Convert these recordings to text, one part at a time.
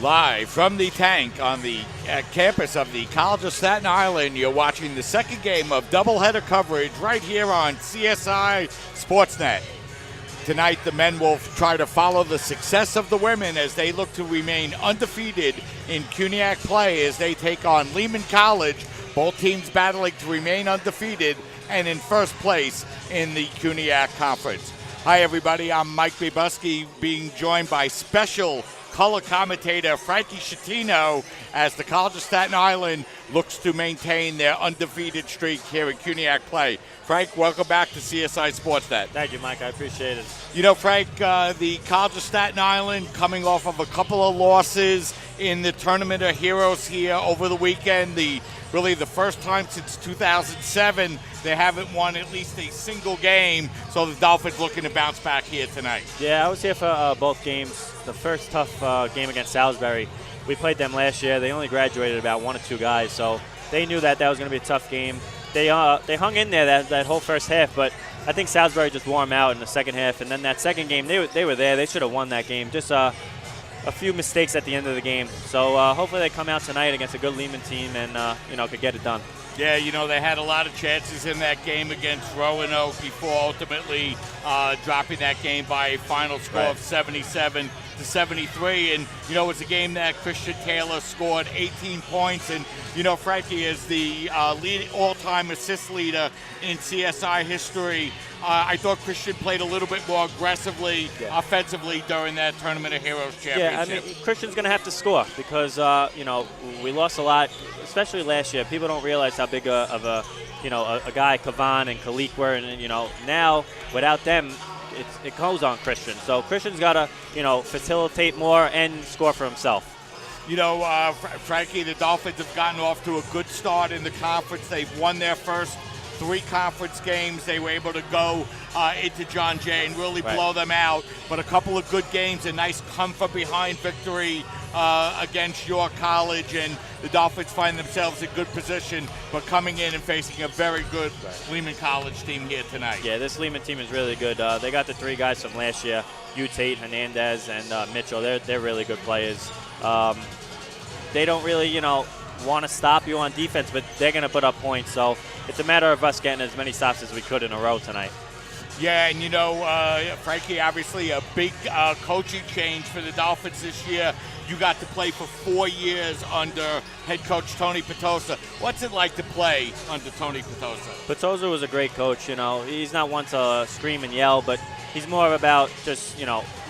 Live from the tank on the campus of the College of Staten Island, you're watching the second game of doubleheader coverage right here on CSI Sportsnet. Tonight, the men will try to follow the success of the women as they look to remain undefeated in CUNYAC play as they take on Lehman College, both teams battling to remain undefeated and in first place in the CUNYAC Conference. Hi, everybody. I'm Mike Bibuski, being joined by special color commentator Frankie Schettino as the College of Staten Island looks to maintain their undefeated streak here in CUNYAC play. Frank, welcome back to CSI Sportsnet. Thank you, Mike. I appreciate it. You know, Frank, the College of Staten Island coming off of a couple of losses in the Tournament of Heroes here over the weekend. Really the first time since 2007 they haven't won at least a single game, so the Dolphins looking to bounce back here tonight. Yeah, I was here for both games. The first tough game against Salisbury, we played them last year. They only graduated about one or two guys, so they knew that was going to be a tough game. They hung in there that whole first half, but I think Salisbury just wore them out in the second half. And then that second game, they were there. They should have won that game. Just a few mistakes at the end of the game. So hopefully they come out tonight against a good Lehman team and could get it done. Yeah, they had a lot of chances in that game against Roanoke before ultimately dropping that game by a final score of 77-73. And, it's a game that Christian Taylor scored 18 points. And, Frankie is the all-time assist leader in CSI history. I thought Christian played a little bit more aggressively, offensively during that Tournament of Heroes championship. Yeah, I mean, Christian's going to have to score because, we lost a lot, especially last year. People don't realize how big of a guy Kavan and Kalik were. And, now, without them, it goes on Christian. So Christian's got to, facilitate more and score for himself. Frankie, the Dolphins have gotten off to a good start in the conference. They've won their first 3 conference games. They were able to go into John Jay and really blow them out. But a couple of good games, a nice come-from-behind victory against York College, and the Dolphins find themselves in good position, but coming in and facing a very good Lehman College team here tonight. Yeah, this Lehman team is really good. They got the 3 guys from last year, Tate, Hernandez, and Mitchell. They're really good players. They don't really, want to stop you on defense, but they're going to put up points. So it's a matter of us getting as many stops as we could in a row tonight. Yeah, and Frankie, obviously a big coaching change for the Dolphins this year. You got to play for 4 years under head coach Tony Petosa. What's it like to play under Tony Petosa? Petosa was a great coach. He's not one to scream and yell, but he's more about just,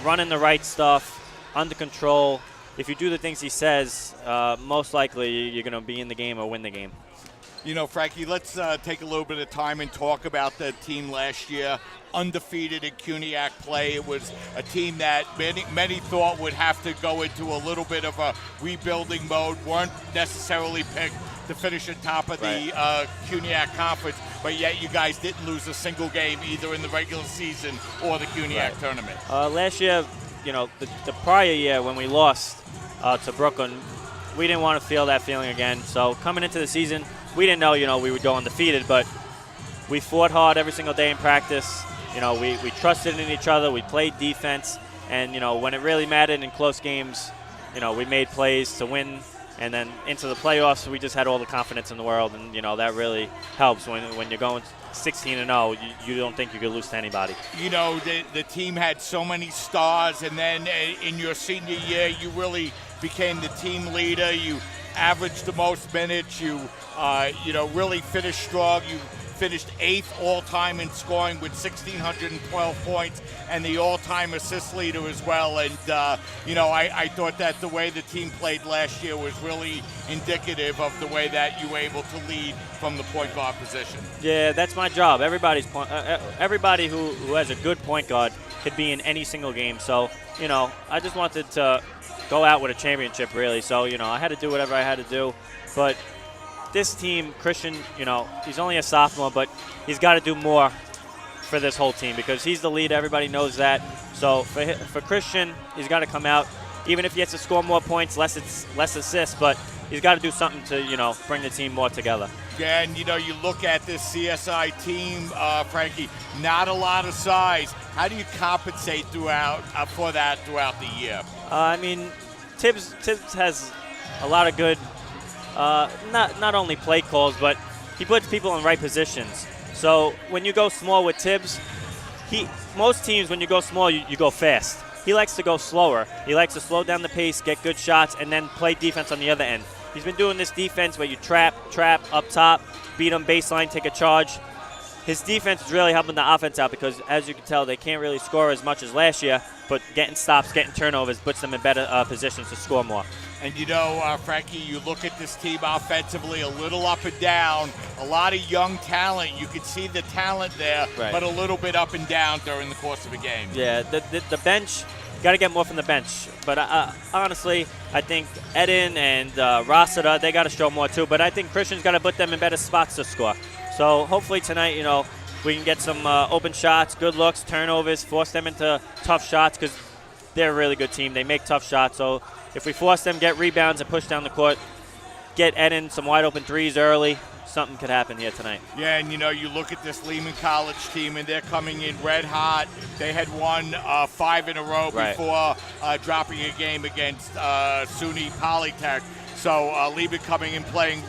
running the right stuff, under control. If you do the things he says, most likely you're going to be in the game or win the game. Frankie, let's take a little bit of time and talk about the team last year, undefeated in CUNYAC play. It was a team that many thought would have to go into a little bit of a rebuilding mode, weren't necessarily picked to finish at top of the CUNYAC conference, but yet you guys didn't lose a single game either in the regular season or the CUNYAC tournament. Last year, the prior year when we lost to Brooklyn, we didn't want to feel that feeling again. So coming into the season, we didn't know, we would go undefeated, but we fought hard every single day in practice. We trusted in each other. We played defense. And, when it really mattered in close games, we made plays to win. And then into the playoffs, we just had all the confidence in the world. And, that really helps when you're going 16-0. You don't think you could lose to anybody. The team had so many stars. And then in your senior year, you really became the team leader. You averaged the most minutes. You really finished strong. You finished 8th all-time in scoring with 1,612 points and the all-time assist leader as well. And, I thought that the way the team played last year was really indicative of the way that you were able to lead from the point guard position. Yeah, that's my job. Everybody who has a good point guard could be in any single game. So, I just wanted to go out with a championship, really. So, I had to do whatever I had to do. But this team, Christian, he's only a sophomore, but he's got to do more for this whole team because he's the leader. Everybody knows that. So for Christian, he's got to come out, even if he has to score more points, less assists, but he's got to do something to, bring the team more together. Yeah, and, you look at this CSI team, Frankie, not a lot of size. How do you compensate for that throughout the year? Tibbs has a lot of good, not only play calls, but he puts people in right positions. So when you go small with Tibbs, most teams, when you go small, you go fast. He likes to go slower. He likes to slow down the pace, get good shots, and then play defense on the other end. He's been doing this defense where you trap up top, beat them baseline, take a charge. His defense is really helping the offense out because, as you can tell, they can't really score as much as last year, but getting stops, getting turnovers puts them in better positions to score more. And Frankie, you look at this team offensively, a little up and down, a lot of young talent. You can see the talent there, right, but a little bit up and down during the course of a game. Yeah, the bench, got to get more from the bench. But honestly, I think Eden and Rossiter, they got to show more too. But I think Christian's got to put them in better spots to score. So hopefully tonight, we can get some open shots, good looks, turnovers, force them into tough shots because they're a really good team. They make tough shots. So if we force them, get rebounds and push down the court, get Eden some wide open threes early, something could happen here tonight. Yeah, and you look at this Lehman College team, and they're coming in red hot. They had won 5 in a row before dropping a game against SUNY Polytech. So Lehman coming in playing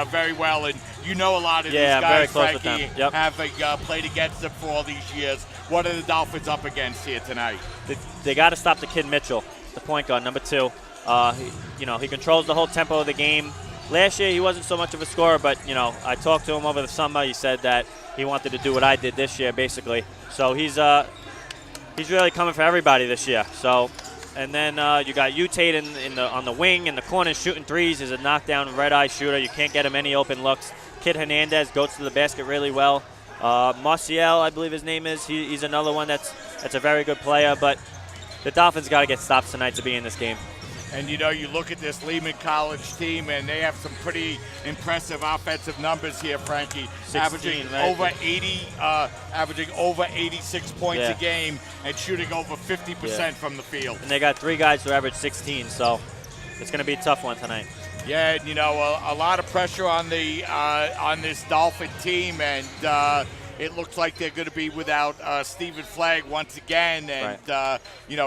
very well, and a lot of these guys, Frankie, having played against them for all these years. What are the Dolphins up against here tonight? They got to stop the kid Mitchell, the point guard, number 2. He controls the whole tempo of the game. Last year, he wasn't so much of a scorer, but, I talked to him over the summer. He said that he wanted to do what I did this year, basically. So he's really coming for everybody this year. So, and then you got Tate on the wing in the corner shooting threes. He's a knockdown red-eye shooter. You can't get him any open looks. Kid Hernandez goes to the basket really well. Marcial, I believe his name is. He's another one that's a very good player. But the Dolphins got to get stops tonight to be in this game. And you look at this Lehman College team, and they have some pretty impressive offensive numbers here, Frankie. 16, averaging over 86 points a game and shooting over 50% from the field. And they got 3 guys who average 16, so it's going to be a tough one tonight. Yeah, a lot of pressure on this Dolphin team, and it looks like they're going to be without Stephen Flagg once again, and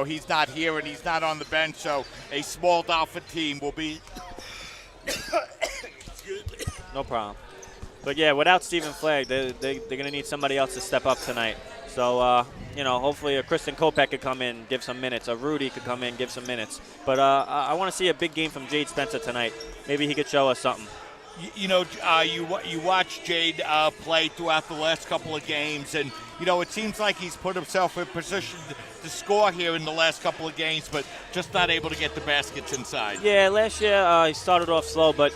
he's not here and he's not on the bench, so a small Dolphin team will be. No problem. But yeah, without Stephen Flagg, they're going to need somebody else to step up tonight. So hopefully a Kristen Kopech could come in, give some minutes. A Rudy could come in, give some minutes. But I want to see a big game from Jade Spencer tonight. Maybe he could show us something. You watch Jade play throughout the last couple of games, and it seems like he's put himself in position to score here in the last couple of games, but just not able to get the baskets inside. Yeah, last year he started off slow, but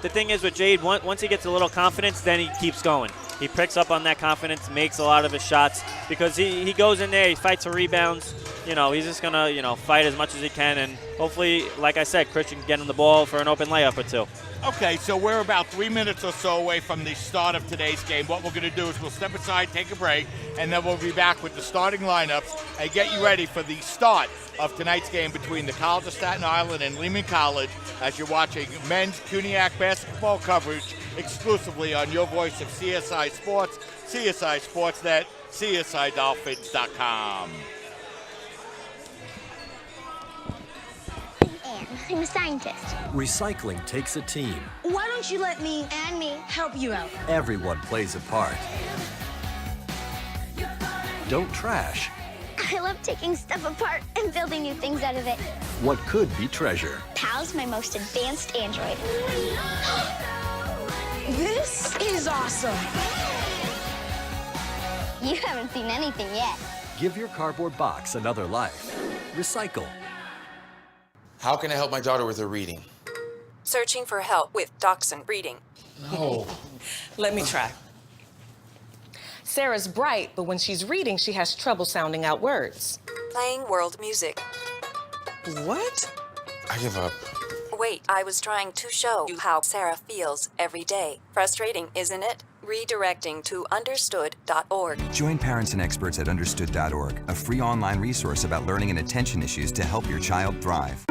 the thing is with Jade, once he gets a little confidence, then he keeps going. He picks up on that confidence, makes a lot of his shots because he goes in there, he fights for rebounds. He's just gonna fight as much as he can, and hopefully, like I said, Christian can get him the ball for an open layup or 2. Okay, so we're about 3 minutes or so away from the start of today's game. What we're going to do is we'll step aside, take a break, and then we'll be back with the starting lineups and get you ready for the start of tonight's game between the College of Staten Island and Lehman College as you're watching men's CUNYAC basketball coverage exclusively on your voice of CSI Sports, CSI Sportsnet, CSIDolphins.com. I'm a scientist. Recycling takes a team. Why don't you let me and me help you out? Everyone plays a part. Don't trash I love taking stuff apart and building new things out of it. what could be treasure. Pal's my most advanced android. This is awesome. You haven't seen anything yet. Give your cardboard box another life. Recycle. How can I help my daughter with her reading? Searching for help with Dachshund Reading. No. Let me try. Sarah's bright, but when she's reading, she has trouble sounding out words. Playing world music. What? I give up. Wait, I was trying to show you how Sarah feels every day. Frustrating, isn't it? Redirecting to understood.org. Join parents and experts at understood.org, a free online resource about learning and attention issues to help your child thrive.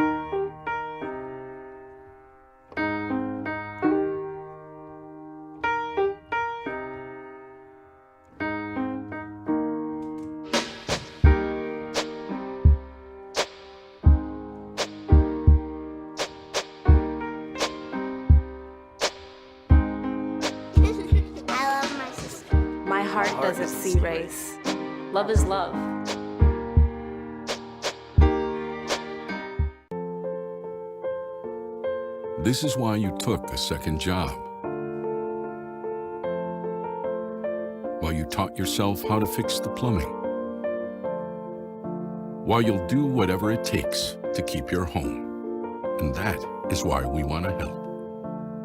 because it's sea race. Love is love. This is why you took a second job. While you taught yourself how to fix the plumbing. While you'll do whatever it takes to keep your home. And that is why we want to help.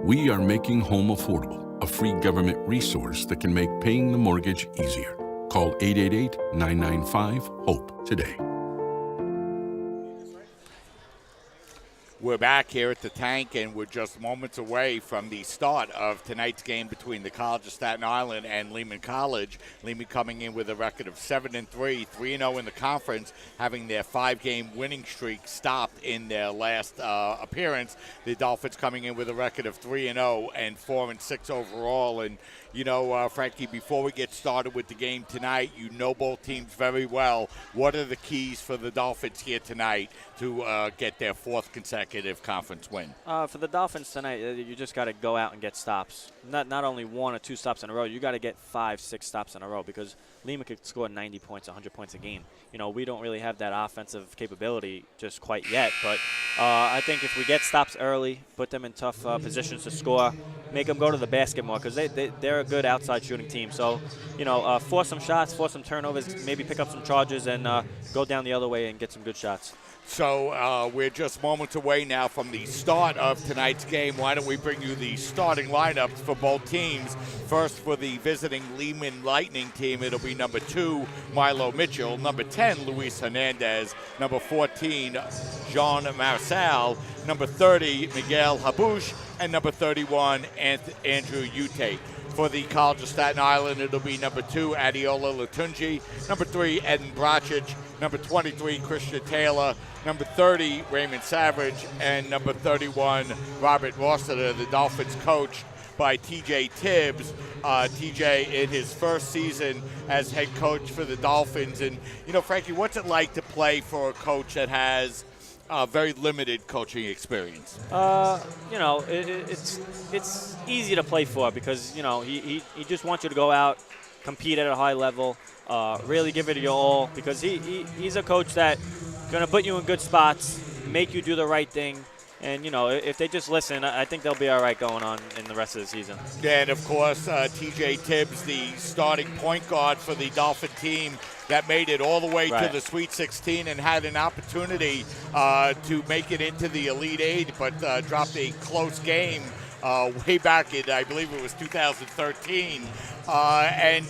We are making home affordable, a free government resource that can make paying the mortgage easier. Call 888-995-HOPE today. We're back here at the Tank, and we're just moments away from the start of tonight's game between the College of Staten Island and Lehman College. Lehman coming in with a record of 7-3, 3-0 in the conference, having their 5-game winning streak stopped in their last appearance. The Dolphins coming in with a record of 3-0 and 4-6 overall. And you know, Frankie, before we get started with the game tonight, you know both teams very well. What are the keys for the Dolphins here tonight to get their 4th consecutive conference win? For the Dolphins tonight, you just got to go out and get stops. Not only 1 or 2 stops in a row, you got to get 5, 6 stops in a row because Lehman could score 90 points, 100 points a game. You know, we don't really have that offensive capability just quite yet, but I think if we get stops early, put them in tough positions to score, make them go to the basket more because they're a good outside shooting team. So, you know, force some shots, force some turnovers, maybe pick up some charges and go down the other way and get some good shots. So we're just moments away now from the start of tonight's game. Why don't we bring you the starting lineups for both teams? First, for the visiting Lehman Lightning team, it'll be number 2, Milo Mitchell, number 10, Luis Hernandez, number 14, Jean Marcel, number 30, Miguel Habush, and number 31, Andrew Ute. For the College of Staten Island, it'll be number 2, Adiola Latunji, number 3, Eden Bracic, number 23, Christian Taylor, number 30, Raymond Savage, and number 31, Robert Rossiter, the Dolphins coached by TJ Tibbs. TJ in his first season as head coach for the Dolphins. And, you know, Frankie, what's it like to play for a coach that has very limited coaching experience? You know, it's easy to play for because, you know, he just wants you to go out, compete at a high level, really give it your all because he's a coach that's going to put you in good spots, make you do the right thing. And, you know, if they just listen, I think they'll be all right going on in the rest of the season. Yeah, and, of course, TJ Tibbs, the starting point guard for the Dolphin team that made it all the way to the Sweet 16 and had an opportunity to make it into the Elite 8, but dropped a close game way back in, I believe it was 2013. And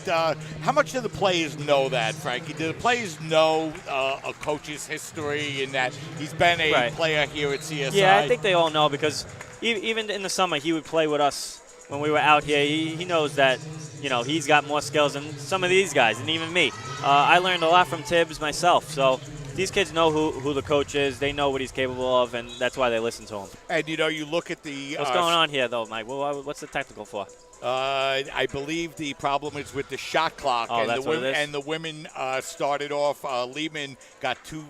how much do the players know that, Frankie? Do the players know a coach's history and that he's been a player here at CSI? Yeah, I think they all know because even in the summer he would play with us when we were out here. He knows that, you know, he's got more skills than some of these guys and even me. I learned a lot from Tibbs myself, so these kids know who the coach is. They know what he's capable of, and that's why they listen to him. And, you know, you look at the what's going on here, though, Mike? What's the technical for? I believe the problem is with the shot clock. Oh, that's what it is? And the women started off. Lehman got 2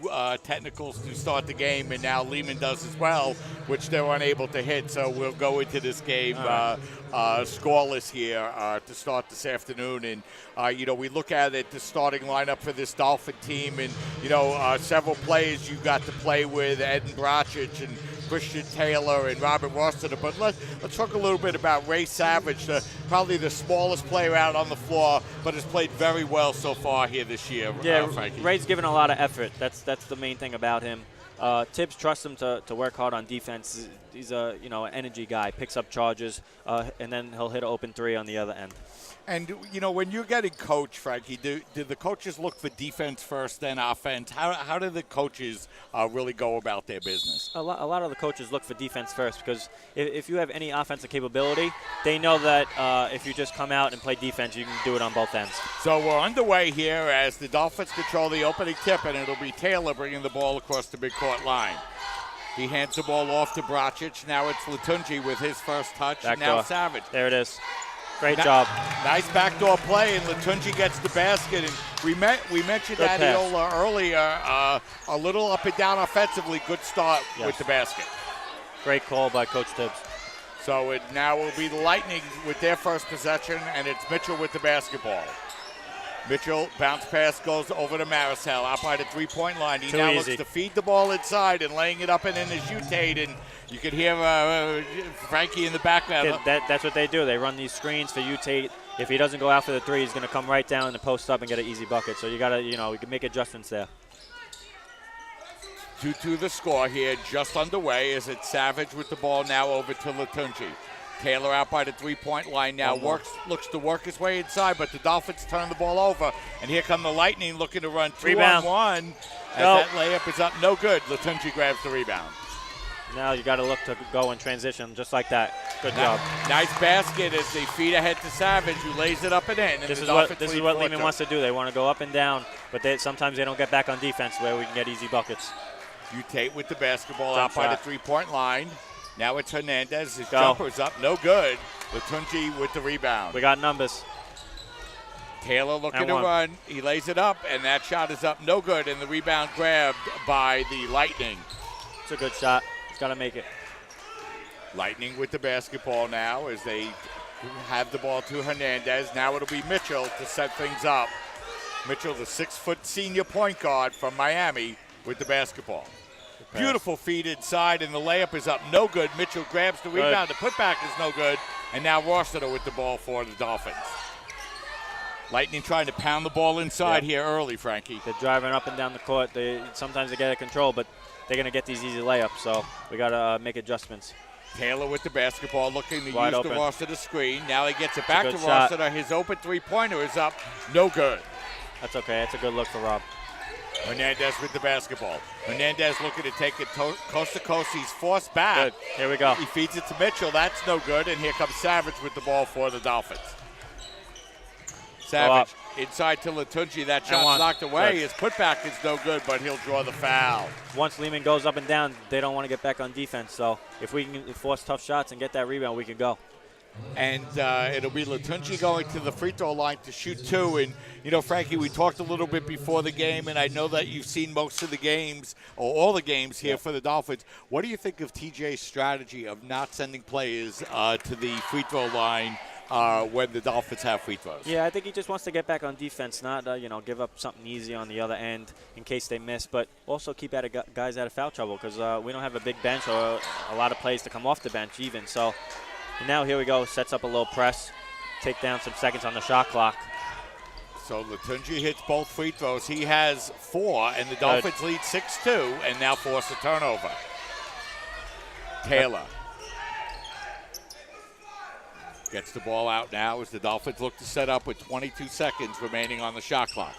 technicals to start the game, and now Lehman does as well, which they're unable to hit. So we'll go into this game scoreless here to start this afternoon. And, you know, we look at it, the starting lineup for this Dolphin team, and, you know, several players you got to play with, Eden Bracic and Christian Taylor and Robert Rossiter. But let's talk a little bit about Ray Savage, probably the smallest player out on the floor, but has played very well so far here this year. Yeah, Frankie. Ray's given a lot of effort. That's the main thing about him. Tibbs trusts him to work hard on defense. He's a energy guy, picks up charges, and then he'll hit an open 3 on the other end. And, you know, when you're getting coached, Frankie, do the coaches look for defense first, then offense? How do the coaches really go about their business? A lot of the coaches look for defense first because if you have any offensive capability, they know that if you just come out and play defense, you can do it on both ends. So we're underway here as the Dolphins control the opening tip, and it'll be Taylor bringing the ball across the midcourt line. He hands the ball off to Bracic. Now it's Latunji with his first touch. Now Savage. There it is. Great job. Nice backdoor play, and Latunji gets the basket. And we mentioned Adiola earlier, a little up and down offensively. Good start with the basket. Great call by Coach Tibbs. So it now will be the Lightning with their first possession, and it's Mitchell with the basketball. Mitchell, bounce pass goes over to Marisol, out by the three-point line. He Too now easy. looks to feed the ball inside and laying it up and in his shoot-tate, and you can hear Frankie in the background. That's what they do. They run these screens for Tate. If he doesn't go out for the three, he's going to come right down in the post up and get an easy bucket. So you got to, we can make adjustments there. 2-2 the score here, just underway. Is it Savage with the ball now over to Latunji. Taylor out by the three-point line now, looks to work his way inside, but the Dolphins turn the ball over. And here come the Lightning looking to run 2-on-1. As that layup is up, no good. Latunji grabs the rebound. Now you got to look to go in transition just like that. Good job. Nice basket as they feed ahead to Savage, who lays it up and in. And this is what Lehman wants to do. They want to go up and down, but sometimes they don't get back on defense where we can get easy buckets. Tate with the basketball out by the three-point line. Now it's Hernandez. His jumper's up, no good. Latunji with the rebound. We got numbers. Taylor looking to run. He lays it up, and that shot is up, no good. And the rebound grabbed by the Lightning. It's a good shot. He's got to make it. Lightning with the basketball now as they have the ball to Hernandez. Now it'll be Mitchell to set things up. Mitchell, the 6-foot senior point guard from Miami, with the basketball. Beautiful feed inside, and the layup is up, no good. Mitchell grabs the rebound. The putback is no good, and now Rossiter with the ball for the Dolphins. Lightning trying to pound the ball inside here early, Frankie. They're driving up and down the court. Sometimes they get out of control, but they're going to get these easy layups, so we got to make adjustments. Taylor with the basketball looking to Wide use open. the Rossiter screen. Now he gets it back to Rossiter. His open three-pointer is up, no good. That's okay. That's a good look for Rob. Hernandez with the basketball. Hernandez looking to take it coast to coast. He's forced back. Good. Here we go. He feeds it to Mitchell. That's no good. And here comes Savage with the ball for the Dolphins. Savage inside to Latunji. That shot's knocked away. His putback is no good, but he'll draw the foul. Once Lehman goes up and down, they don't want to get back on defense. So if we can force tough shots and get that rebound, we can go. And it'll be Latunji going to the free throw line to shoot two. And, Frankie, we talked a little bit before the game, and I know that you've seen most of the games, or all the games here for the Dolphins. What do you think of TJ's strategy of not sending players to the free throw line when the Dolphins have free throws? Yeah, I think he just wants to get back on defense, not give up something easy on the other end in case they miss, but also keep guys out of foul trouble because we don't have a big bench or a lot of plays to come off the bench even. So now here we go, sets up a little press, take down some seconds on the shot clock. So Latunji hits both free throws. He has 4, and the Dolphins lead 6-2, and now force a turnover. Taylor gets the ball out now as the Dolphins look to set up with 22 seconds remaining on the shot clock.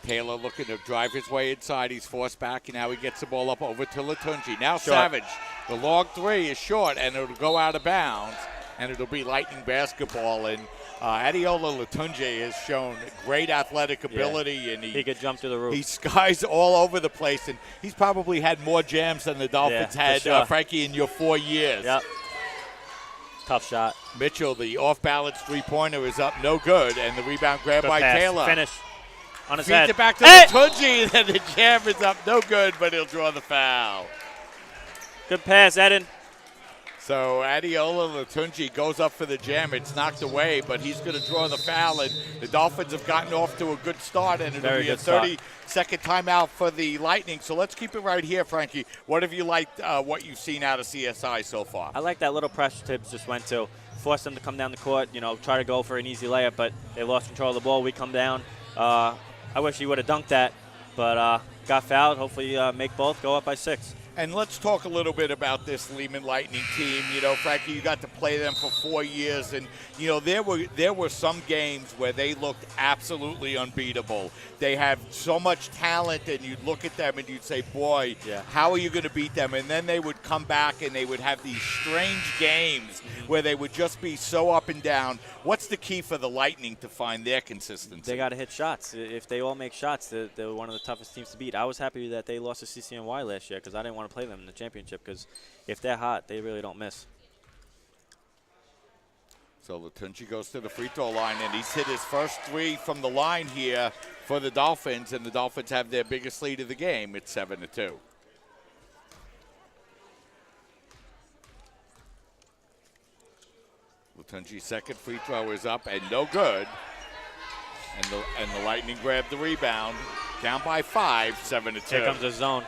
Taylor looking to drive his way inside. He's forced back, and now he gets the ball up over to Latunji. Now Savage, the long three is short, and it'll go out of bounds, and it'll be Lightning basketball. And Adeola Latunji has shown great athletic ability, and he could jump to the roof. He skies all over the place, and he's probably had more jams than the Dolphins had, Frankie, in your 4 years. Yep. Tough shot. Mitchell, the off-balance three-pointer is up, no good, and the rebound grabbed by Taylor. Finish. On his Feeds head. it back to Latunji, and the jam is up, no good, but he'll draw the foul. Good pass, Eden. So Adeola Latunji goes up for the jam. It's knocked away, but he's going to draw the foul, and the Dolphins have gotten off to a good start, and it'll be a 30-second timeout for the Lightning. So let's keep it right here, Frankie. What have you liked what you've seen out of CSI so far? I like that little pressure Tibbs just went to. Forced them to come down the court, try to go for an easy layup, but they lost control of the ball. We come down. I wish he would have dunked that, but got fouled. Hopefully make both, go up by 6. And let's talk a little bit about this Lehman Lightning team. Frankie, you got to play them for 4 years, and there were some games where they looked absolutely unbeatable. They have so much talent, and you'd look at them and you'd say, boy, how are you going to beat them? And then they would come back and they would have these strange games where they would just be so up and down. What's the key for the Lightning to find their consistency? They got to hit shots. If they all make shots, they're one of the toughest teams to beat. I was happy that they lost to CCNY last year because I didn't want to play them in the championship because if they're hot, they really don't miss. So Latunji goes to the free throw line, and he's hit his first 3 from the line here for the Dolphins, and the Dolphins have their biggest lead of the game. It's 7-2. Latunji's second free throw is up and no good. And the Lightning grab the rebound. Down by 5, 7-2. Here comes the zone.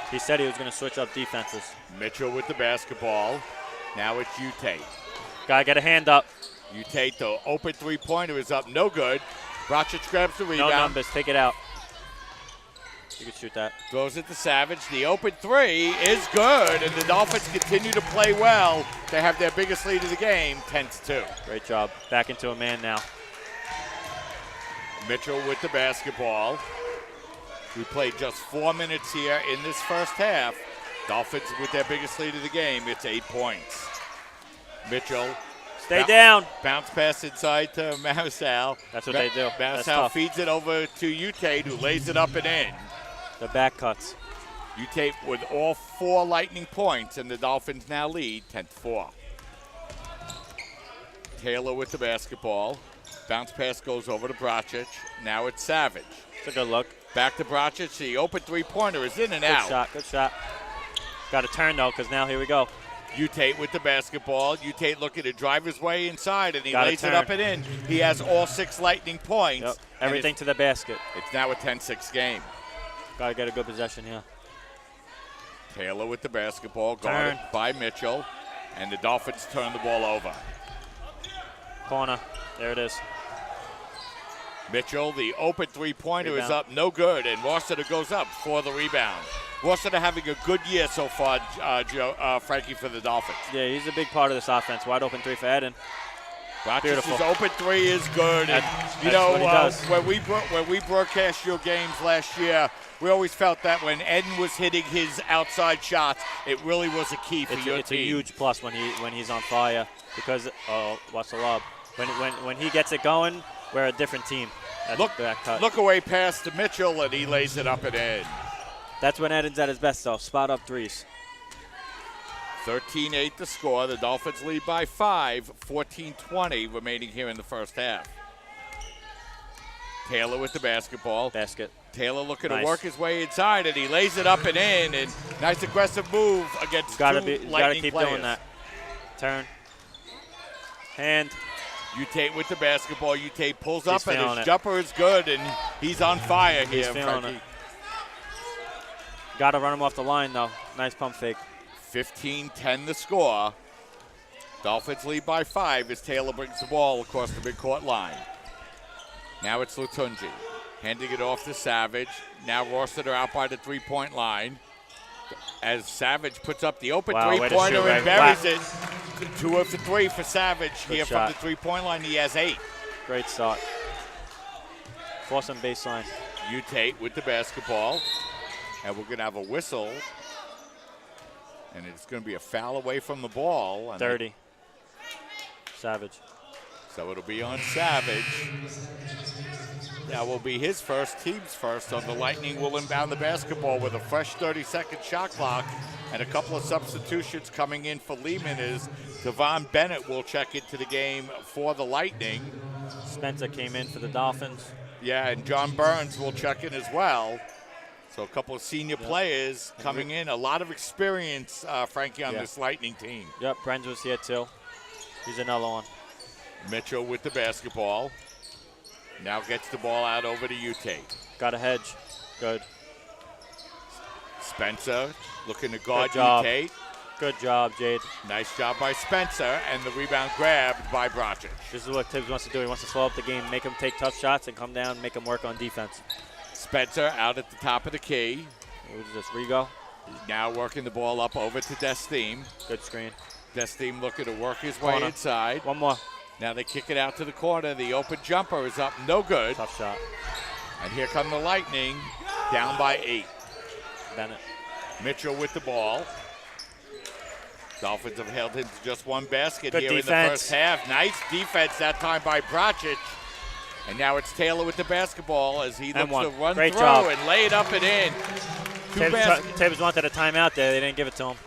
He said he was going to switch up defenses. Mitchell with the basketball. Now it's Ute. Gotta get a hand up. Ute, the open three-pointer is up, no good. Brocic grabs the rebound. No numbers, take it out. You can shoot that. Throws it to Savage. The open three is good, and the Dolphins continue to play well. They have their biggest lead of the game, 10-2. Great job. Back into a man now. Mitchell with the basketball. We played just 4 minutes here in this first half. Dolphins with their biggest lead of the game. It's 8 points. Mitchell. Stay down. Bounce pass inside to Marisal. That's what they do. Marisal feeds it over to Ute, who lays it up and in. The back cuts. Ute with all 4 Lightning points, and the Dolphins now lead 10-4. Taylor with the basketball. Bounce pass goes over to Brocic. Now it's Savage. It's a good look. Back to Brocic. The open three-pointer is in and out. Good shot. Got to turn, though, because now here we go. Ute with the basketball. Ute looking to drive his way inside, and he lays it up and in. He has all 6 Lightning points. Yep. Everything to the basket. It's now a 10-6 game. Got to get a good possession here. Taylor with the basketball, guarded by Mitchell, and the Dolphins turn the ball over. Corner. There it is. Mitchell, the open three-pointer is up, no good, and Rossiter goes up for the rebound. Rossiter having a good year so far, Frankie, for the Dolphins. Yeah, he's a big part of this offense. Wide open three for Eden. Brocic's open three is good, and when we broadcast your games last year, we always felt that when Eden was hitting his outside shots, it really was a key for your team. It's a huge plus when he's on fire because watch the lob. When he gets it going, we're a different team. Look away past to Mitchell, and he lays it up and in. That's when Eden's at his best, though. Spot up threes. 13-8 the score. The Dolphins lead by 5, 14-20 remaining here in the first half. Taylor with the basketball. Basket. Taylor looking to work his way inside, and he lays it up and in. And nice aggressive move against two Lightning players. Gotta keep doing that. Turn. Hand. Ute with the basketball. Ute pulls up, and his jumper is good, and he's on fire here. He's feeling it. Got to run him off the line, though. Nice pump fake. 15-10 the score. Dolphins lead by 5 as Taylor brings the ball across the midcourt line. Now it's Lutunji handing it off to Savage. Now Rossiter out by the three-point line. As Savage puts up the open three-pointer and buries it. 2 of the 3 for Savage here from the three-point line. He has 8. Great start. Force him baseline. Ute with the basketball. And we're going to have a whistle. And it's going to be a foul away from the ball. 30. Savage. So it'll be on Savage. That will be his first, team's first. So the Lightning will inbound the basketball with a fresh 30-second shot clock. And a couple of substitutions coming in for Lehman is Devon Bennett will check into the game for the Lightning. Spencer came in for the Dolphins. Yeah, and John Burns will check in as well. So a couple of senior players coming in. A lot of experience, Frankie, on this Lightning team. Yep, Brens was here too. He's another one. Mitchell with the basketball. Now gets the ball out over to Ute. Got a hedge. Good. Spencer looking to guard Ute. Good job, Jade. Nice job by Spencer, and the rebound grabbed by Brocic. This is what Tibbs wants to do. He wants to slow up the game, make him take tough shots, and come down, make him work on defense. Spencer out at the top of the key. What is this, Rigo? Now working the ball up over to Destheme. Good screen. Destheme looking to work his way inside. One more. Now they kick it out to the corner. The open jumper is up, no good. Tough shot. And here come the Lightning, down by 8. Bennett. Mitchell with the ball. Dolphins have held him to just one basket Good here defense. in the first half. Nice defense that time by Brocic. And now it's Taylor with the basketball as he looks to run through and lay it up and in. Tibbs wanted a timeout there. They didn't give it to him.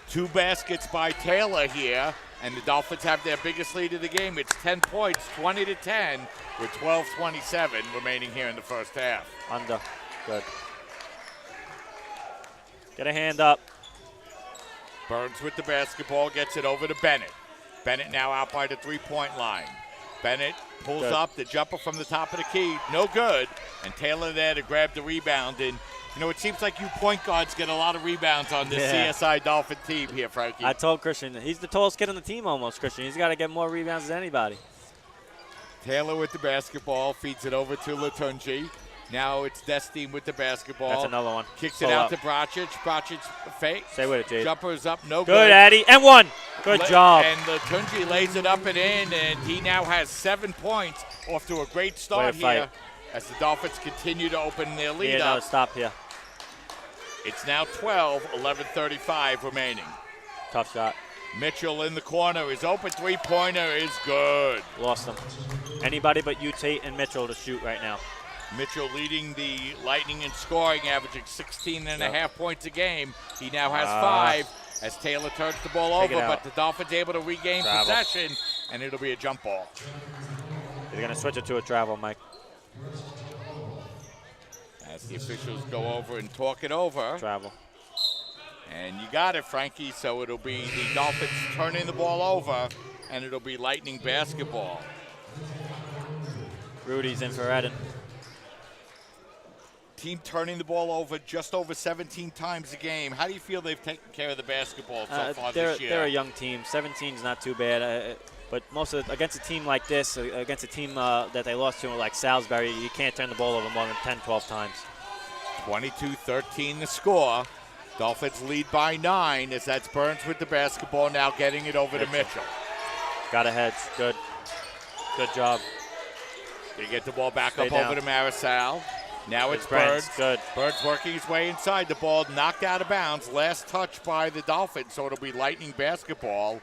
2 baskets by Taylor here, and the Dolphins have their biggest lead of the game. It's 10 points, 20-10, with 12:27 remaining here in the first half. Under. Good. Get a hand up. Burns with the basketball, gets it over to Bennett. Bennett now out by the three-point line. Bennett pulls Good. up the jumper from the top of the key. No good. And Taylor there to grab the rebound. And, it seems like you point guards get a lot of rebounds on this CSI Dolphin team here, Frankie. I told Christian, he's the tallest kid on the team almost, Christian. He's got to get more rebounds than anybody. Taylor with the basketball, feeds it over to Latunji. Now it's Destin with the basketball. That's another one. Kicks it out to Bracic. Bracic fake. Stay with it, Jade. Jumper's up, no good. Good, Addy. And one. Good job. And Latunji lays it up and in, and he now has 7 points, off to a great start here as the Dolphins continue to open their lead up. No, stop here. It's now 12, 11:35 remaining. Tough shot. Mitchell in the corner. His open three-pointer is good. Lost him. Anybody but you, Tate, and Mitchell to shoot right now. Mitchell leading the Lightning in scoring, averaging 16 and a half points a game. He now has 5 as Taylor turns the ball over, but the Dolphins able to regain possession, and it'll be a jump ball. They're going to switch it to a travel, Mike. As the officials go over and talk it over. Travel. And you got it, Frankie, so it'll be the Dolphins turning the ball over, and it'll be Lightning basketball. Rudy's in for Eden. Team turning the ball over just over 17 times a game. How do you feel they've taken care of the basketball so far this year? They're a young team. 17's not too bad. But against a team like this, against a team that they lost to like Salisbury, you can't turn the ball over more than 10, 12 times. 22-13 the score. Dolphins lead by 9 as that's Burns with the basketball, now getting it over to Mitchell. Got a hedge. Good. Good job. They get the ball back up over to Marisal. Now it's Burns. Burns. Good. Burns working his way inside. The ball knocked out of bounds. Last touch by the Dolphins, so it'll be Lightning basketball.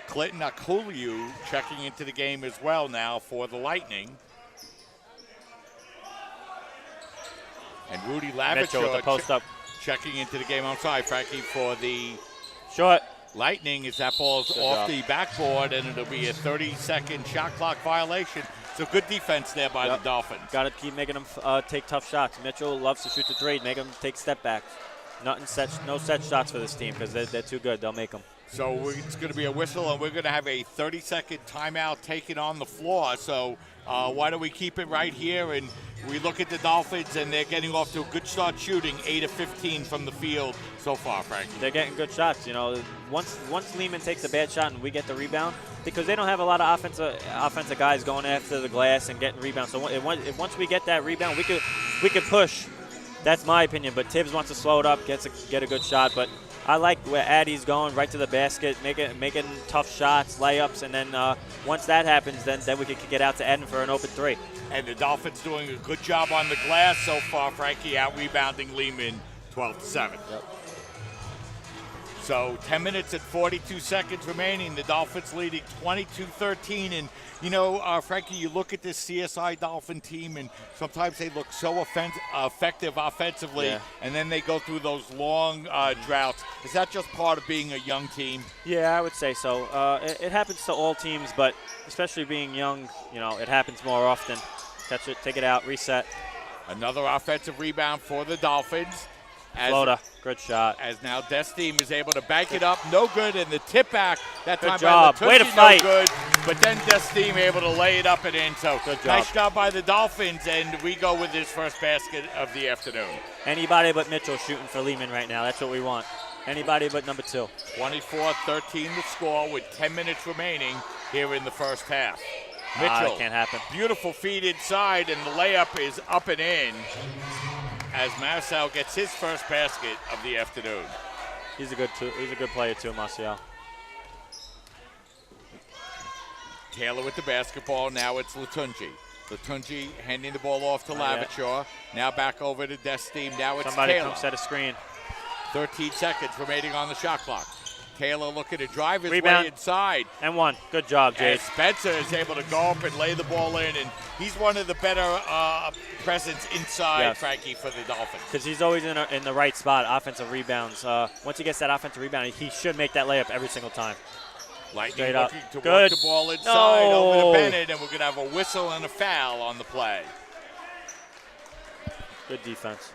Clinton Akuliu checking into the game as well now for the Lightning. And Rudy Mitchell with the Lavishore post up. checking into the game. I'm sorry, Frankie, for the short. Lightning as that ball's off the backboard, and it'll be a 30-second shot clock violation. So good defense there by the Dolphins. Got to keep making them take tough shots. Mitchell loves to shoot the three, make them take step backs. No set shots for this team because they're too good. They'll make them. So it's going to be a whistle, and we're going to have a 30-second timeout taken on the floor. So why don't we keep it right here, and we look at the Dolphins, and they're getting off to a good start shooting, 8 of 15 from the field so far, Frankie. They're getting good shots. Once Lehman takes a bad shot and we get the rebound, because they don't have a lot of offensive guys going after the glass and getting rebounds. So once we get that rebound, we could push. That's my opinion. But Tibbs wants to slow it up, get a good shot. But I like where Addy's going, right to the basket, making tough shots, layups, and then once that happens, then we can kick it out to Eden for an open three. And the Dolphins doing a good job on the glass so far, Frankie, out-rebounding Lehman 12-7. Yep. So 10 minutes and 42 seconds remaining. The Dolphins leading 22-13. And, Frankie, you look at this CSI Dolphin team, and sometimes they look so effective offensively, and then they go through those long droughts. Is that just part of being a young team? Yeah, I would say so. It happens to all teams, but especially being young, it happens more often. Catch it, take it out, reset. Another offensive rebound for the Dolphins. Floater, good shot. As now Destin is able to bank it up, no good, and the tip back that good time job. by Latunji, Way to fight. no good. But then Destin able to lay it up and in. So good job. Nice job by the Dolphins, and we go with his first basket of the afternoon. Anybody but Mitchell shooting for Lehman right now. That's what we want. Anybody but number 2. 24-13 the score with 10 minutes remaining here in the first half. Mitchell, that can't happen. Beautiful feed inside, and the layup is up and in as Marcel gets his first basket of the afternoon. He's a good player too, Marcel. Taylor with the basketball. Now it's Latunji. Latunji handing the ball off to Lavishore. Now back over to Destin. Now it's Somebody Taylor. come set a screen. 13 seconds remaining on the shot clock. Taylor looking to drive his Rebound. way inside. And one. Good job, Jade. As Spencer is able to go up and lay the ball in, and he's one of the better presence inside, Frankie, for the Dolphins. Because he's always in the right spot, offensive rebounds. Once he gets that offensive rebound, he should make that layup every single time. Lightning looking to work the ball inside over to Bennett, and we're going to have a whistle and a foul on the play. Good defense.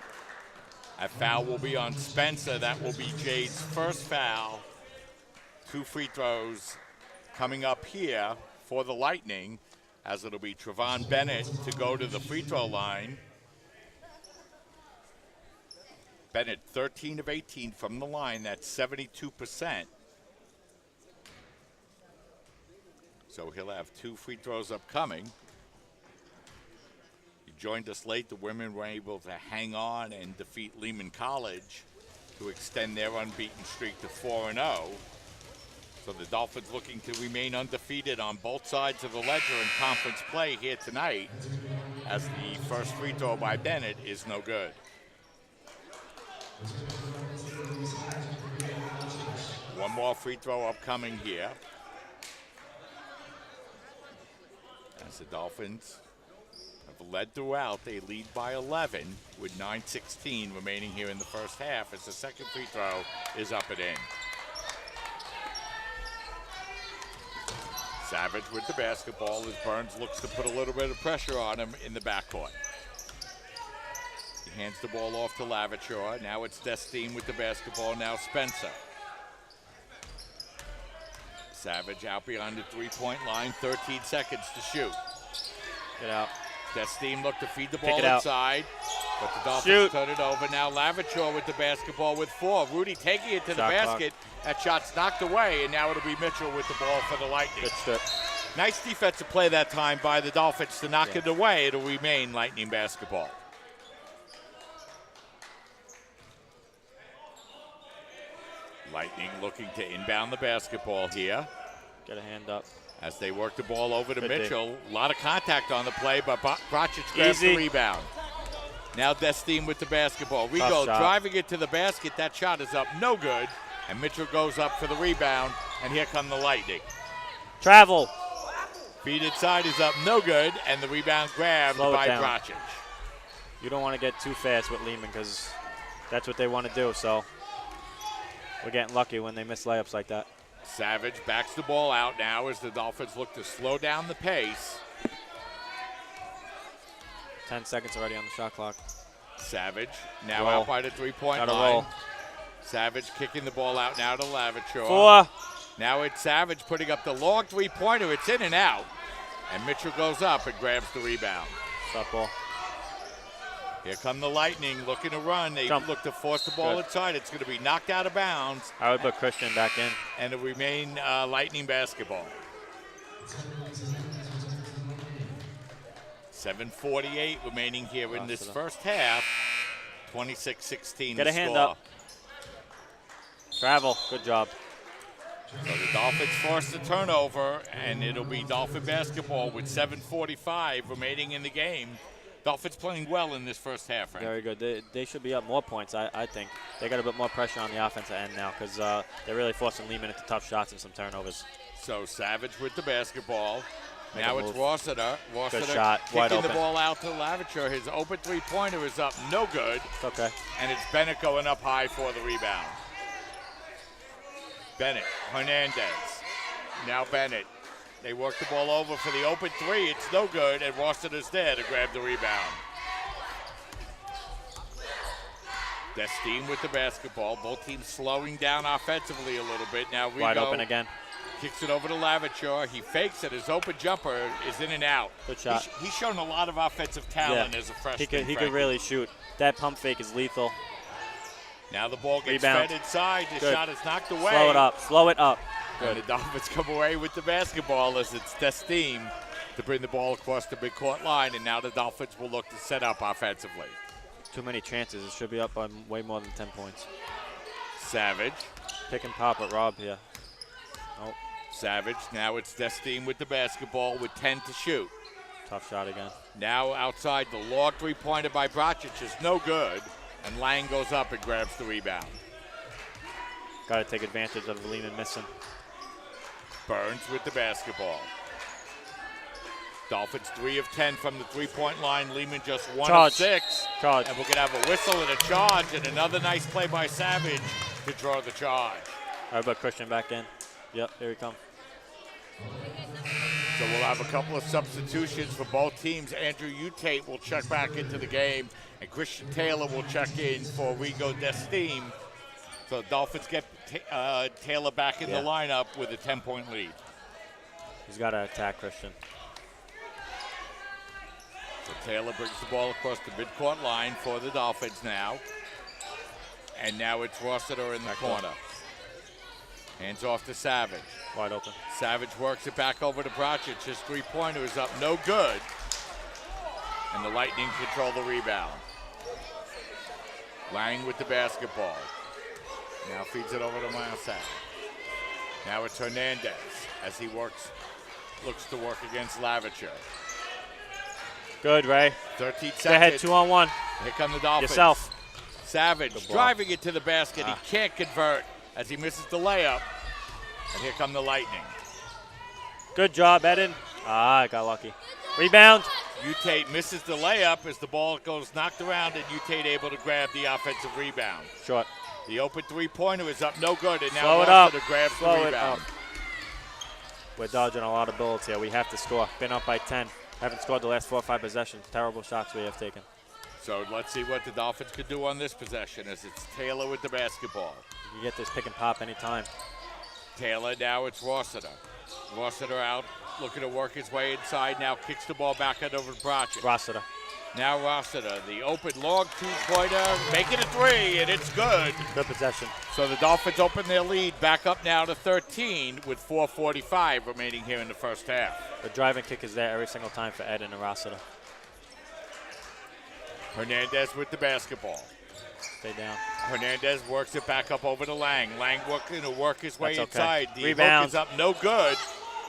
A foul will be on Spencer. That will be Jade's first foul. 2 free throws coming up here for the Lightning as it'll be Trevon Bennett to go to the free throw line. Bennett, 13 of 18 from the line. That's 72%. So he'll have 2 free throws upcoming. He joined us late. The women were able to hang on and defeat Lehman College to extend their unbeaten streak to 4-0. So the Dolphins looking to remain undefeated on both sides of the ledger in conference play here tonight, as the first free throw by Bennett is no good. One more free throw upcoming here. As the Dolphins have led throughout, they lead by 11 with 9:16 remaining here in the first half, as the second free throw is up and in. Savage with the basketball as Burns looks to put a little bit of pressure on him in the backcourt. He hands the ball off to Lavachor. Now it's Destine with the basketball. Now Spencer. Savage out beyond the three-point line. 13 seconds to shoot. Get out. Destine looked to feed the ball inside, but the Dolphins turn it over. Now Lavachor with the basketball with 4. Rudy taking it to the basket. That shot's knocked away, and now it'll be Mitchell with the ball for the Lightning. Good strip. Nice defensive play that time by the Dolphins to knock it away. It'll remain Lightning basketball. Lightning looking to inbound the basketball here. Get a hand up. As they work the ball over to Mitchell. A lot of contact on the play, but Brocic grabs the rebound. Now Destine with the basketball. Rigo driving it to the basket. That shot is up, no good. And Mitchell goes up for the rebound, and here come the Lightning. Travel. Feed inside is up, no good, and the rebound grabbed by Brocic. You don't want to get too fast with Lehman because that's what they want to do, so we're getting lucky when they miss layups like that. Savage backs the ball out now as the Dolphins look to slow down the pace. 10 seconds already on the shot clock. Savage now out by the three-point line. Roll. Savage kicking the ball out now to Lavachor. 4. Now it's Savage putting up the long three-pointer. It's in and out. And Mitchell goes up and grabs the rebound. Shot ball. Here come the Lightning looking to run. They look to force the ball inside. It's going to be knocked out of bounds. I would put Christian back in. And it'll remain Lightning basketball. 7:48 remaining here in this first half. 26-16 Get a hand up. Travel. Good job. So the Dolphins force the turnover, and it'll be Dolphin basketball with 7:45 remaining in the game. Dolphins playing well in this first half, right? Very good. They should be up more points, I think. They got a bit more pressure on the offensive end now because they're really forcing Lehman into tough shots and some turnovers. So Savage with the basketball. Now it's Rossiter. Good shot. Wide kicking open. the ball out to Lavachor. His open three-pointer is up, no good. It's okay. And it's Bennett going up high for the rebound. Bennett, Hernandez. Now Bennett. They work the ball over for the open three. It's no good, and Rossiter's there to grab the rebound. Destine with the basketball. Both teams slowing down offensively a little bit. Now Rigo wide open again. Kicks it over to Lavachor. He fakes it. His open jumper is in and out. Good shot. He's shown a lot of offensive talent as a freshman. He could really shoot. That pump fake is lethal. Now the ball gets Rebound. fed inside. The shot is knocked away. Slow it up. Slow it up. And the Dolphins come away with the basketball as it's Destine to bring the ball across the midcourt line. And now the Dolphins will look to set up offensively. Too many chances. It should be up by way more than 10 points. Savage. Pick and pop at Rob here. Nope. Savage. Now it's Destine with the basketball with 10 to shoot. Tough shot again. Now outside, the long three-pointer by Brocic is no good. And Lang goes up and grabs the rebound. Got to take advantage of Lehman missing. Burns with the basketball. Dolphins 3 of 10 from the three-point line. Lehman just 1 of 6. Charge. And we're going to have a whistle and a charge, and another nice play by Savage to draw the charge. All right, but Christian back in. Yep, here he comes. So we'll have a couple of substitutions for both teams. Andrew Utate will check back into the game, and Christian Taylor will check in for Rigo Destine. So the Dolphins get Taylor back in the lineup with a 10-point lead. He's got to attack Christian. So Taylor brings the ball across the midcourt line for the Dolphins now. And now it's Rossiter in the corner. Hands off to Savage. Wide open. Savage works it back over to Brocic. His three-pointer is up, no good. And the Lightning control the rebound. Lang with the basketball. Now feeds it over to Marcel. Now it's Hernandez as he looks to work against Lavacher. Good, Ray. 13 seconds. Go ahead, 2-on-1. Here come the Dolphins. Yourself. Savage driving it to the basket. He can't convert as he misses the layup. And here come the Lightning. Good job, Eden. I got lucky. Rebound. Ute misses the layup as the ball goes knocked around, and Ute able to grab the offensive rebound. Short. The open three-pointer is up, no good, and now Slow it up. grabs the Slow rebound. it up. We're dodging a lot of bullets here. We have to score. Been up by 10. Haven't scored the last 4 or 5 possessions. Terrible shots we have taken. So let's see what the Dolphins could do on this possession as it's Taylor with the basketball. You get this pick and pop anytime. Taylor, now it's Rossiter. Rossiter out, looking to work his way inside. Now kicks the ball back out over to Brocic. Rossiter. Now Rossiter, the open long two-pointer, making it 3, and it's good. Good possession. So the Dolphins open their lead back up now to 13 with 4:45 remaining here in the first half. The driving kick is there every single time for Eden and Rossiter. Hernandez with the basketball. Stay down. Hernandez works it back up over to Lang. Lang working to work his way inside. The rebound hook is up, no good.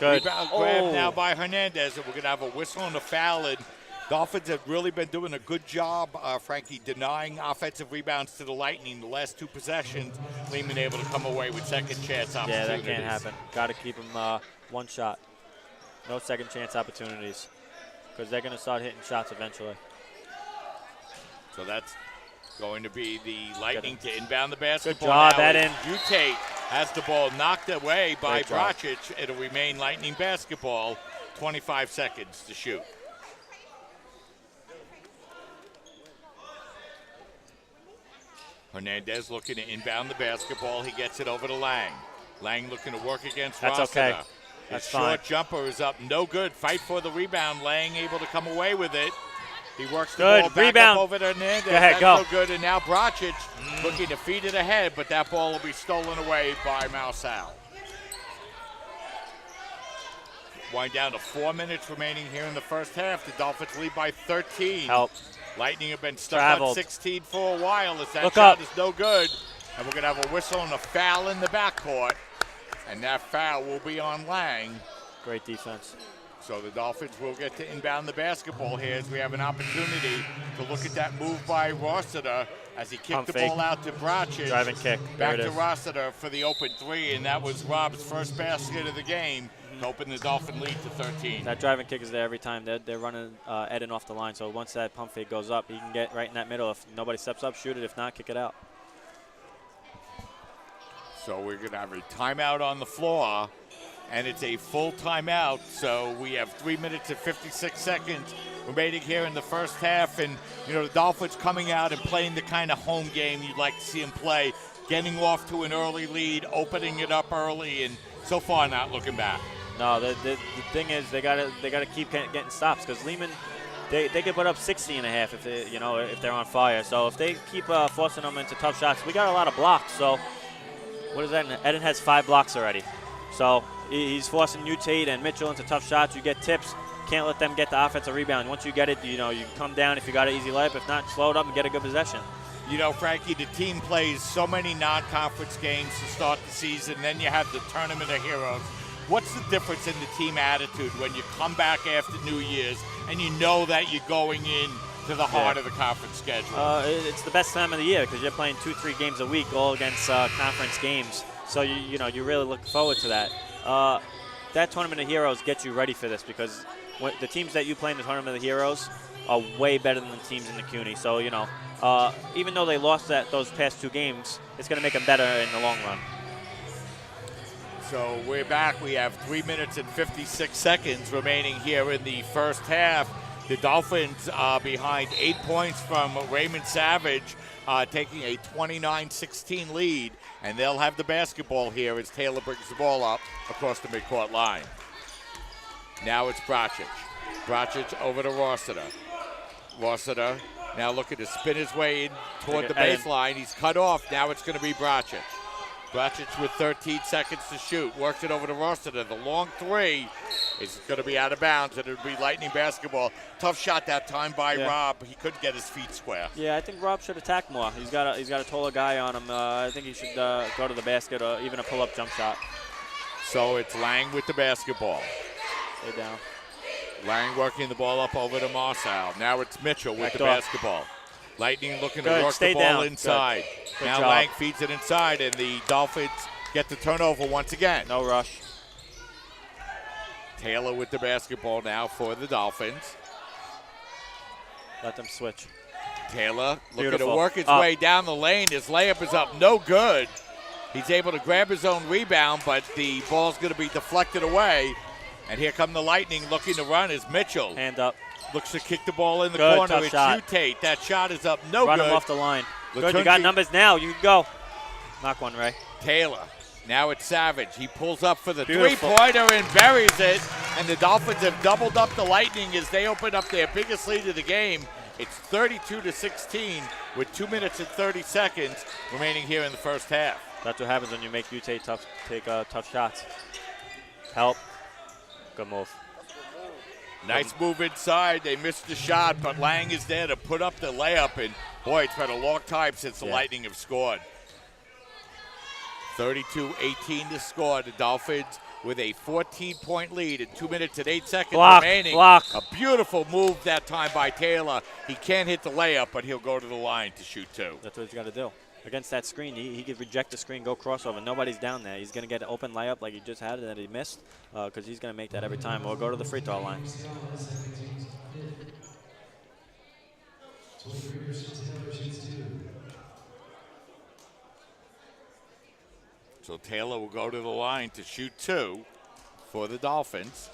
Good. Rebound grab now by Hernandez, and we're going to have a whistle and a foul. And Dolphins have really been doing a good job, Frankie, denying offensive rebounds to the Lightning. The last 2 possessions, Lehman able to come away with second chance opportunities. Yeah, that can't happen. Got to keep them one shot. No second chance opportunities because they're going to start hitting shots eventually. So that's going to be the Lightning to inbound the basketball. Good job, now Eden. Ute has the ball knocked away by Great job. Brocic. It'll remain Lightning basketball. 25 seconds to shoot. Hernandez looking to inbound the basketball. He gets it over to Lang. Lang looking to work against That's Rossiter. okay. His That's short fine. jumper is up, no good. Fight for the rebound. Lang able to come away with it. He works the Good. ball back Rebound. up over to Hernandez. Go ahead, That's go. no good. And now Brocic looking to feed it ahead, but that ball will be stolen away by Marcel. Wind down to 4 minutes remaining here in the first half. The Dolphins lead by 13. Help. Lightning have been stuck Traveled. on 16 for a while as that Look shot up. is no good. And we're going to have a whistle and a foul in the backcourt. And that foul will be on Lang. Great defense. So the Dolphins will get to inbound the basketball here as we have an opportunity to look at that move by Rossiter as he kicked Pump the fake. ball out to Brocic. Driving kick. Back There it to is. Rossiter for the open 3, and that was Rob's first basket of the game to open the Dolphin lead to 13. That driving kick is there every time. They're running Eden off the line, so once that pump fake goes up, he can get right in that middle. If nobody steps up, shoot it. If not, kick it out. So we're going to have a timeout on the floor, and it's a full timeout. So we have 3 minutes and 56 seconds remaining here in the first half. And, you know, the Dolphins coming out and playing the kind of home game you'd like to see them play, getting off to an early lead, opening it up early, and so far not looking back. No, the thing is they gotta keep getting stops because Lehman, they can put up 60 and a half if they're on fire. So if they keep forcing them into tough shots, we got a lot of blocks. So what is that? Eden has 5 blocks already. So he's forcing Ute and Mitchell into tough shots. You get tips. Can't let them get the offensive rebound. Once you get it, you come down if you got an easy layup. If not, slow it up and get a good possession. You know, Frankie, the team plays so many non-conference games to start the season. Then you have the Tournament of Heroes. What's the difference in the team attitude when you come back after New Year's and you know that you're going in to the heart of the conference schedule? It's the best time of the year because you're playing 2-3 games a week, all against conference games. So you really look forward to that. That Tournament of Heroes gets you ready for this because the teams that you play in the Tournament of Heroes are way better than the teams in the CUNY. So even though they lost those past 2 games, it's going to make them better in the long run. So we're back. We have 3 minutes and 56 seconds remaining here in the first half. The Dolphins are behind 8 points from Raymond Savage, taking a 29-16 lead, and they'll have the basketball here as Taylor brings the ball up across the midcourt line. Now it's Brocic. Brocic over to Rossiter. Rossiter now looking to spin his way in toward the baseline. He's cut off. Now it's going to be Bracic. Bracic with 13 seconds to shoot. Works it over to Rossiter. The long three is going to be out of bounds, and it'll be Lightning basketball. Tough shot that time by Rob. He couldn't get his feet square. Yeah, I think Rob should attack more. He's got a taller guy on him. I think he should go to the basket or even a pull-up jump shot. So it's Lang with the basketball. Stay down. Lang working the ball up over to Marshall. Now it's Mitchell with the basketball. Lightning looking to work the ball inside. Good now job. Lang feeds it inside, and the Dolphins get the turnover once again. No rush. Taylor with the basketball now for the Dolphins. Let them switch. Taylor looking Beautiful. to work his way down the lane. His layup is up, no good. He's able to grab his own rebound, but the ball's going to be deflected away. And here come the Lightning looking to run is Mitchell. Hand up. Looks to kick the ball in the Good, corner. tough It's shot. you, Tate. That shot is up, no Run good. him off the line. Good, Latunji. you got numbers now. You can go. Knock one, Ray. Taylor. Now it's Savage. He pulls up for the Beautiful. three-pointer and buries it. And the Dolphins have doubled up the Lightning as they open up their biggest lead of the game. It's 32-16 with 2 minutes and 30 seconds remaining here in the first half. That's what happens when you make you take tough shots. Help. Good move. Nice move inside. They missed the shot, but Lang is there to put up the layup. And, boy, it's been a long time since the Lightning have scored. 32-18 to score. The Dolphins with a 14-point lead and 2 minutes and 8 seconds remaining. Block. A beautiful move that time by Taylor. He can't hit the layup, but he'll go to the line to shoot two. That's what he's got to do. Against that screen, he could reject the screen, go crossover. Nobody's down there. He's going to get an open layup like he just had that he missed because he's going to make that every time or go to the free throw line. So Taylor will go to the line to shoot two for the Dolphins.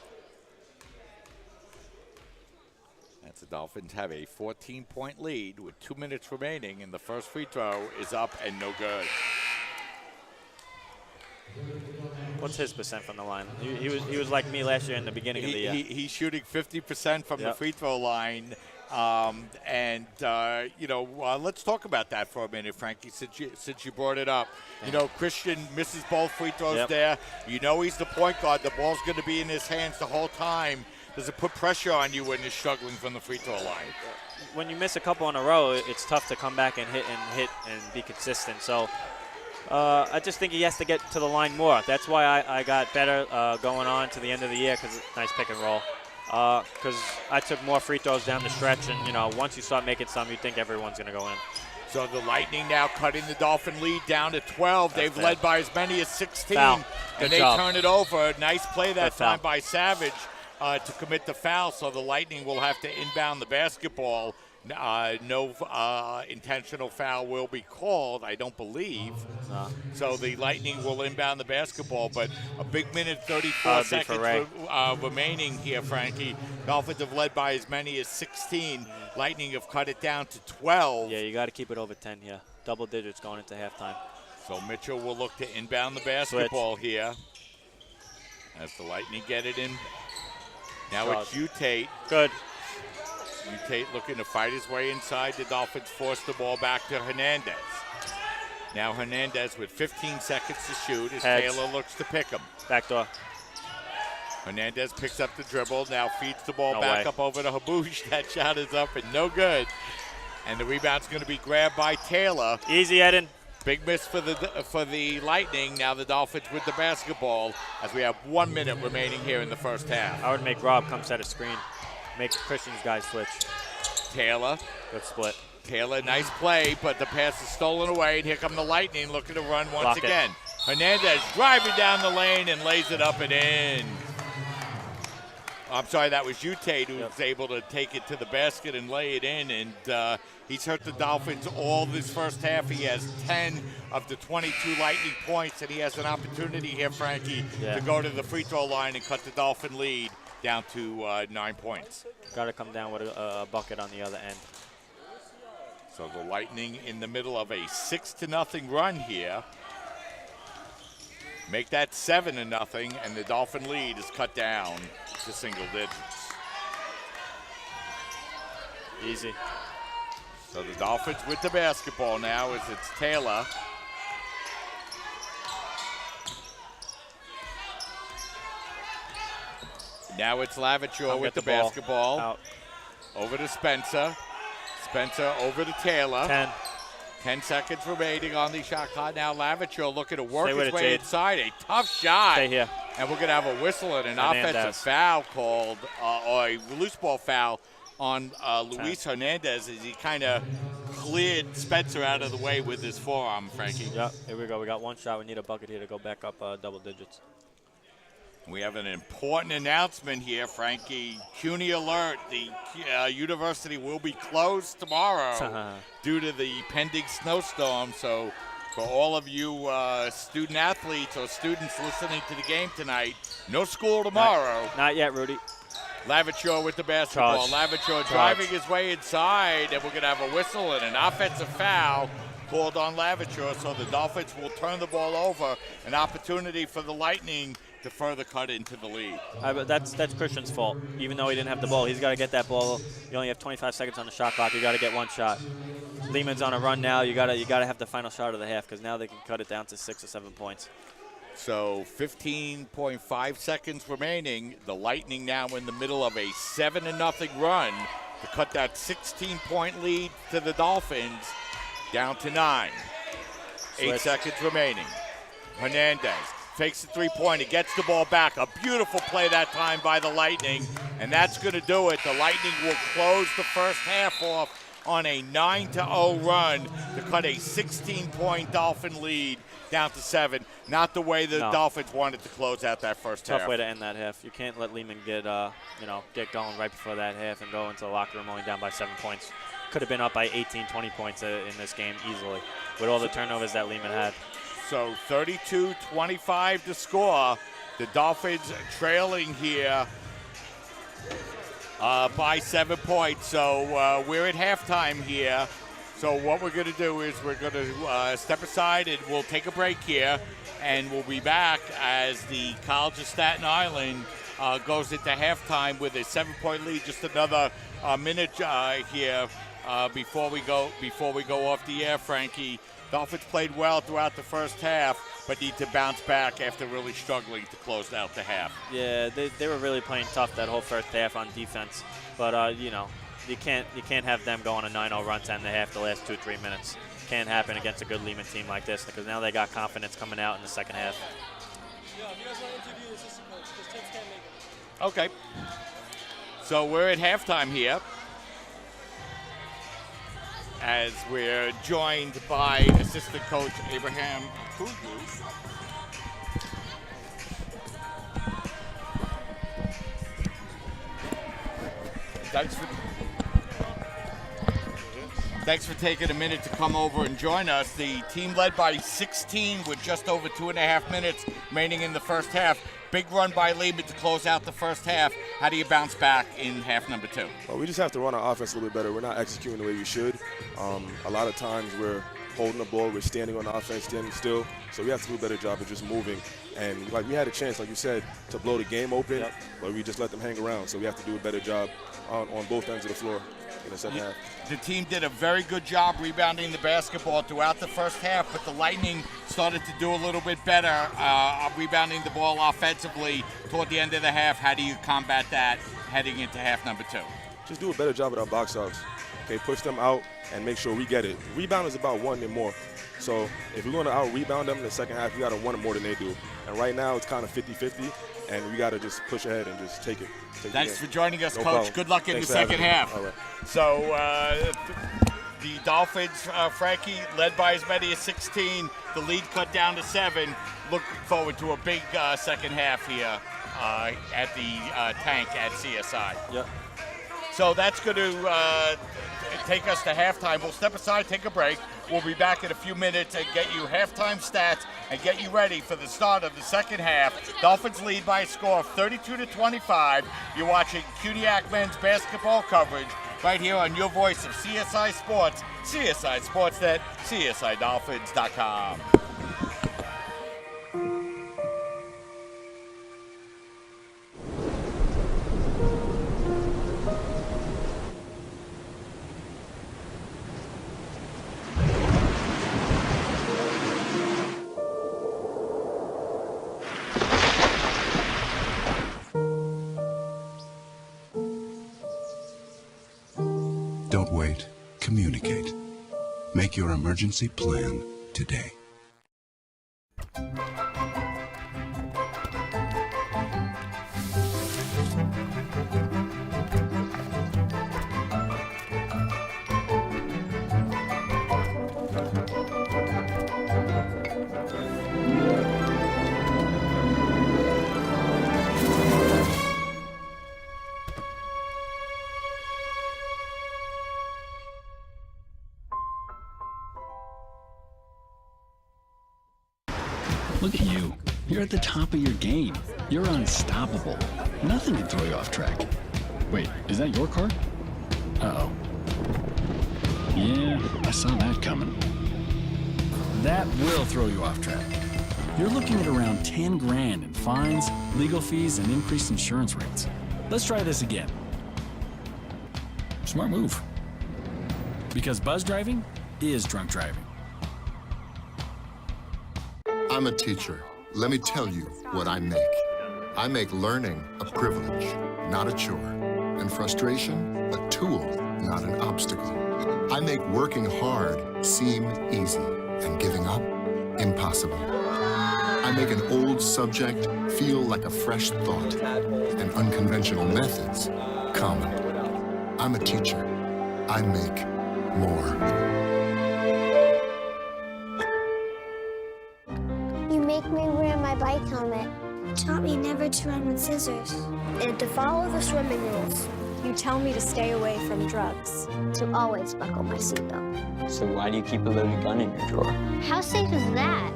As the Dolphins have a 14-point lead with 2 minutes remaining, and the first free throw is up and no good. What's his percent from the line? He was like me last year in the beginning of the year. He's shooting 50% from the free throw line. Let's talk about that for a minute, Frankie, since you brought it up. You know, Christian misses both free throws there. You know he's the point guard. The ball's going to be in his hands the whole time. Does it put pressure on you when you're struggling from the free throw line? When you miss a couple in a row, it's tough to come back and hit and be consistent. So I just think he has to get to the line more. That's why I got better going on to the end of the year because nice pick and roll. Because I took more free throws down the stretch, and once you start making some, you think everyone's going to go in. So the Lightning now cutting the Dolphin lead down to 12. They've led by as many as 16, Foul. and they turn it over. Nice play that time by Savage to commit the foul. So the Lightning will have to inbound the basketball. No intentional foul will be called, I don't believe. So the Lightning will inbound the basketball, but a big minute 34 seconds remaining here, Frankie. Dolphins have led by as many as 16. Lightning have cut it down to 12. Yeah, you got to keep it over 10 here. Double digits going into halftime. So Mitchell will look to inbound the basketball here as the Lightning get it in. Now it's Tate. Good. Tate looking to fight his way inside. The Dolphins force the ball back to Hernandez. Now Hernandez with 15 seconds to shoot as Taylor looks to pick him. Back door. Hernandez picks up the dribble, now feeds the ball back up over to Habush. That shot is up and no good. And the rebound's going to be grabbed by Taylor. Easy, Eden. Big miss for the Lightning. Now the Dolphins with the basketball as we have 1 minute remaining here in the first half. I would make Rob come set a screen. Make Christian's guys switch. Taylor. Good split. Taylor, nice play, but the pass is stolen away. And here come the Lightning looking to run once again. Hernandez driving down the lane and lays it up and in. I'm sorry, that was Tate who was able to take it to the basket and lay it in. And he's hurt the Dolphins all this first half. He has 10 of the 22 Lightning points, and he has an opportunity here, Frankie, to go to the free throw line and cut the Dolphin lead down to 9 points. Got to come down with a bucket on the other end. So the Lightning in the middle of a 6-0 run here. Make that 7-0, and the Dolphin lead is cut down to single digits. Easy. So the Dolphins with the basketball now as it's Taylor. Now it's Lavachure with the basketball. Out. Over to Spencer. Spencer over to Taylor. 10 seconds remaining on the shot clock. Now Lavachure looking to work Stay with his it, way Jade. inside. A tough shot. Stay here. And we're going to have a whistle and an offensive foul called, or a loose ball foul on Luis Hernandez as he kind of cleared Spencer out of the way with his forearm, Frankie. Yep, here we go. We got one shot. We need a bucket here to go back up double digits. We have an important announcement here, Frankie. CUNY alert. The university will be closed tomorrow due to the pending snowstorm. So for all of you student athletes or students listening to the game tonight, no school tomorrow. Not yet, Rudy. Lavachure with the basketball. Charge. Lavachure driving his way inside, and we're going to have a whistle and an offensive foul called on Lavachure. So the Dolphins will turn the ball over. An opportunity for the Lightning to further cut into the lead. But that's Christian's fault. Even though he didn't have the ball, he's got to get that ball. You only have 25 seconds on the shot clock. You got to get one shot. Lehman's on a run now. You got to have the final shot of the half because now they can cut it down to 6 or 7 points. So 15.5 seconds remaining. The Lightning now in the middle of a 7-0 run to cut that 16-point lead to the Dolphins down to 9. 8 seconds remaining. Hernandez fakes the three-pointer, gets the ball back. A beautiful play that time by the Lightning, and that's going to do it. The Lightning will close the first half off on a 9-0 run to cut a 16-point Dolphin lead down to 7. Not the way the Dolphins wanted to close out that first half. Tough way to end that half. You can't let Lehman get going right before that half and go into the locker room only down by 7 points. Could have been up by 18, 20 points in this game easily with all the turnovers that Lehman had. So 32-25 to score. The Dolphins trailing here by 7 points. So we're at halftime here. So what we're going to do is we're going to step aside and we'll take a break here. And we'll be back as the College of Staten Island goes into halftime with a 7-point lead. Just another minute here before we go off the air, Frankie. Dolphins played well throughout the first half, but need to bounce back after really struggling to close out the half. Yeah, they were really playing tough that whole first half on defense. But, you can't have them go on a 9-0 run to end the half the last 2-3 minutes. Can't happen against a good Lehman team like this because now they got confidence coming out in the second half. Yeah, if you guys want to interview the assistant coach, because Tips can't make it. Okay. So we're at halftime here, as we're joined by assistant coach Abraham Kugu. Thanks for taking a minute to come over and join us. The team led by 16 with just over 2.5 minutes remaining in the first half. Big run by Lehman to close out the first half. How do you bounce back in half number 2? Well, we just have to run our offense a little bit better. We're not executing the way we should. A lot of times we're holding the ball, we're standing on the offense, standing still. So we have to do a better job of just moving. And we had a chance, like you said, to blow the game open, but we just let them hang around. So we have to do a better job on both ends of the floor in the second half. The team did a very good job rebounding the basketball throughout the first half, but the Lightning started to do a little bit better rebounding the ball offensively toward the end of the half. How do you combat that heading into half number 2? Just do a better job with our box outs. Okay, push them out and make sure we get it. Rebound is about one and more. So if we're going to out-rebound them in the second half, we got to want it more than they do. And right now it's kind of 50-50, and we got to just push ahead and just take it. Thanks for joining us, No Coach. problem. Good luck in Thanks the for having second me. half. All right. So the Dolphins, Frankie, led by as many as 16. The lead cut down to 7. Looking forward to a big second half here at the tank at CSI. Yep. So that's going to take us to halftime. We'll step aside, take a break. We'll be back in a few minutes and get you halftime stats and get you ready for the start of the second half. Dolphins lead by a score of 32-25. You're watching CUNYAC men's basketball coverage right here on your voice of CSI Sports, CSI Sportsnet, CSIDolphins.com. emergency plan today. Look at you. You're at the top of your game. You're unstoppable. Nothing can throw you off track. Wait, is that your car? Uh-oh. Yeah, I saw that coming. That will throw you off track. You're looking at around 10 grand in fines, legal fees, and increased insurance rates. Let's try this again. Smart move. Because buzz driving is drunk driving. I'm a teacher. Let me tell you what I make. I make learning a privilege, not a chore, and frustration a tool, not an obstacle. I make working hard seem easy and giving up impossible. I make an old subject feel like a fresh thought and unconventional methods common. I'm a teacher. I make more. You make me wear my bike helmet. Taught me never to run with scissors. And to follow the swimming rules. You tell me to stay away from drugs. To always buckle my seatbelt. So why do you keep a loaded gun in your drawer? How safe is that?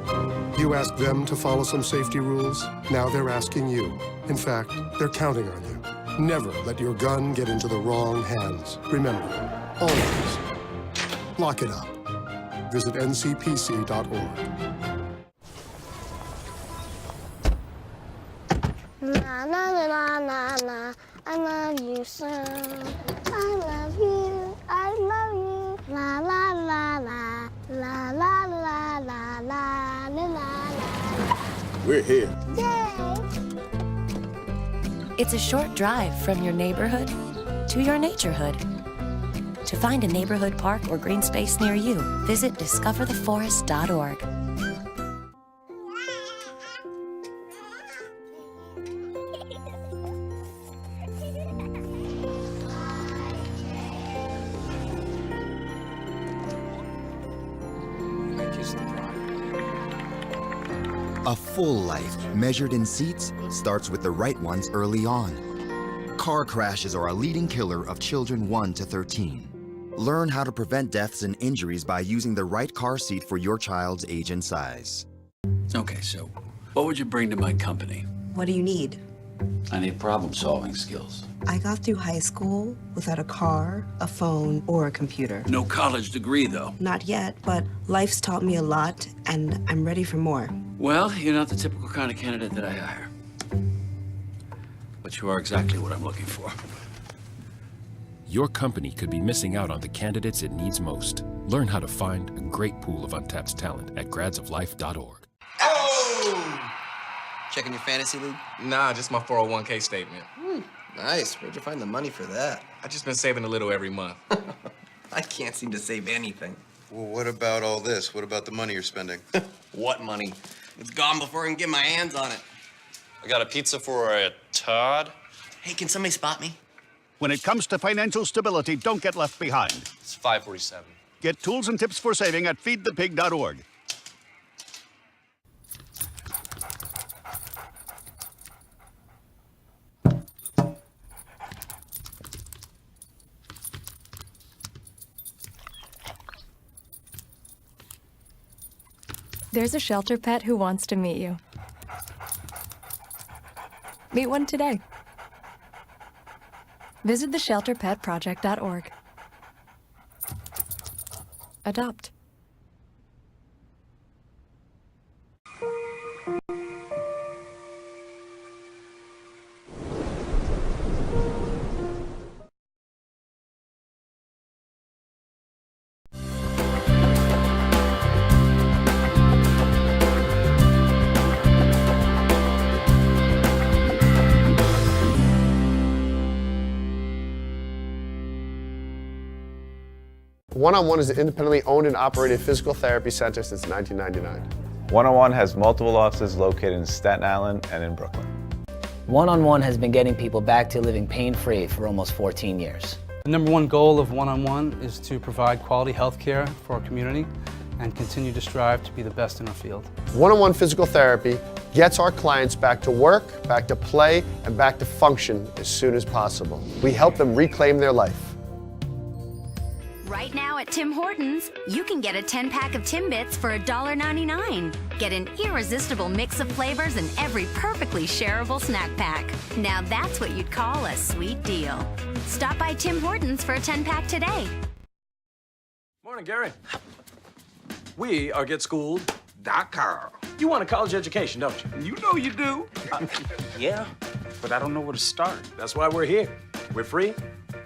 You asked them to follow some safety rules. Now they're asking you. In fact, they're counting on you. Never let your gun get into the wrong hands. Remember, always lock it up. Visit ncpc.org. La la la la la, I love you so. I love you, I love you. La la la la, la la la la la la la. We're here. Yay! It's a short drive from your neighborhood to your naturehood. To find a neighborhood park or green space near you, visit discovertheforest.org. A full life, measured in seats, starts with the right ones early on. Car crashes are a leading killer of children 1 to 13. Learn how to prevent deaths and injuries by using the right car seat for your child's age and size. Okay, so what would you bring to my company? What do you need? I need problem-solving skills. I got through high school without a car, a phone, or a computer. No college degree, though. Not yet, but life's taught me a lot, and I'm ready for more. Well, you're not the typical kind of candidate that I hire. But you are exactly what I'm looking for. Your company could be missing out on the candidates it needs most. Learn how to find a great pool of untapped talent at gradsoflife.org. Oh! Checking your fantasy league? Nah, just my 401k statement. Nice. Where'd you find the money for that? I just been saving a little every month. I can't seem to save anything. Well, what about all this? What about the money you're spending? What money? It's gone before I can get my hands on it. I got a pizza for a Todd. Hey, can somebody spot me? When it comes to financial stability, don't get left behind. It's 547. Get tools and tips for saving at feedthepig.org. There's a shelter pet who wants to meet you. Meet one today. Visit theshelterpetproject.org. Adopt. One-on-One is an independently owned and operated physical therapy center since 1999. One-on-One has multiple offices located in Staten Island and in Brooklyn. One-on-One has been getting people back to living pain-free for almost 14 years. The number one goal of One-on-One is to provide quality health care for our community and continue to strive to be the best in our field. One-on-One physical therapy gets our clients back to work, back to play, and back to function as soon as possible. We help them reclaim their life. Right now at Tim Hortons, you can get a 10-pack of Timbits for $1.99. Get an irresistible mix of flavors in every perfectly shareable snack pack. Now that's what you'd call a sweet deal. Stop by Tim Hortons for a 10-pack today. Morning, Gary. We are GetSchooled.com. You want a college education, don't you? You know you do. Yeah, but I don't know where to start. That's why we're here. We're free,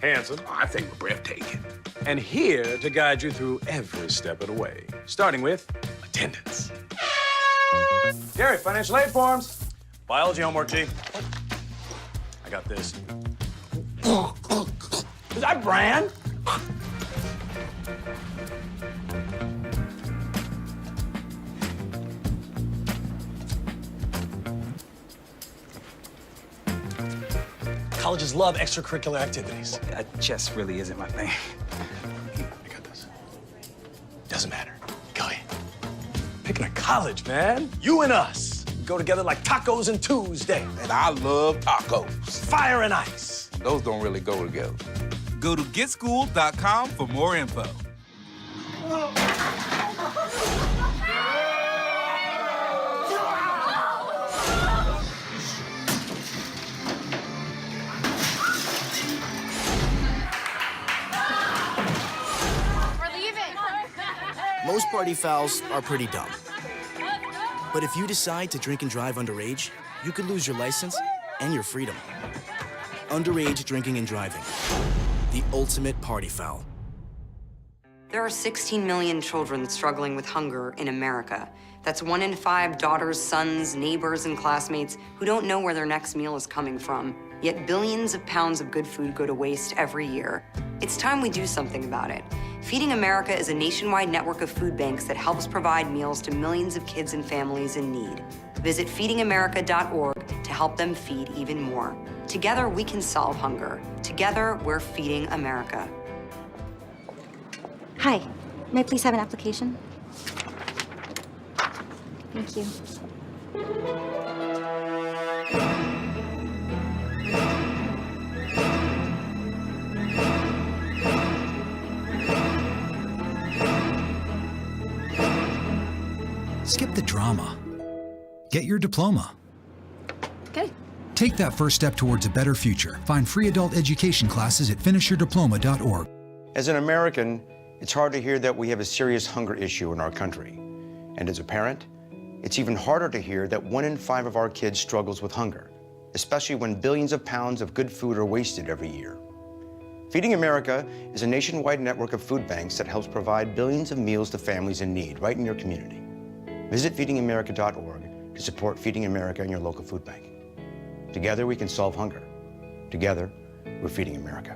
handsome. I think we're breathtaking. And here to guide you through every step of the way, starting with attendance. Gary, financial aid forms. Biology homework, G. I got this. Is that Bran? Colleges love extracurricular activities. Chess really isn't my thing. I got this. Doesn't matter. Go ahead. Picking a college, man. You and us go together like tacos and Tuesday. And I love tacos. Fire and ice. Those don't really go together. Go to GetSchooled.com for more info. Most party fouls are pretty dumb. But if you decide to drink and drive underage, you could lose your license and your freedom. Underage drinking and driving. The ultimate party foul. There are 16 million children struggling with hunger in America. That's 1 in 5 daughters, sons, neighbors, and classmates who don't know where their next meal is coming from. Yet billions of pounds of good food go to waste every year. It's time we do something about it. Feeding America is a nationwide network of food banks that helps provide meals to millions of kids and families in need. Visit feedingamerica.org to help them feed even more. Together, we can solve hunger. Together, we're feeding America. Hi, may I please have an application? Thank you. Skip the drama. Get your diploma. Okay. Take that first step towards a better future. Find free adult education classes at finishyourdiploma.org. As an American, it's hard to hear that we have a serious hunger issue in our country. And as a parent, it's even harder to hear that 1 in 5 of our kids struggles with hunger, especially when billions of pounds of good food are wasted every year. Feeding America is a nationwide network of food banks that helps provide billions of meals to families in need right in your community. Visit feedingamerica.org to support Feeding America and your local food bank. Together we can solve hunger. Together, we're feeding America.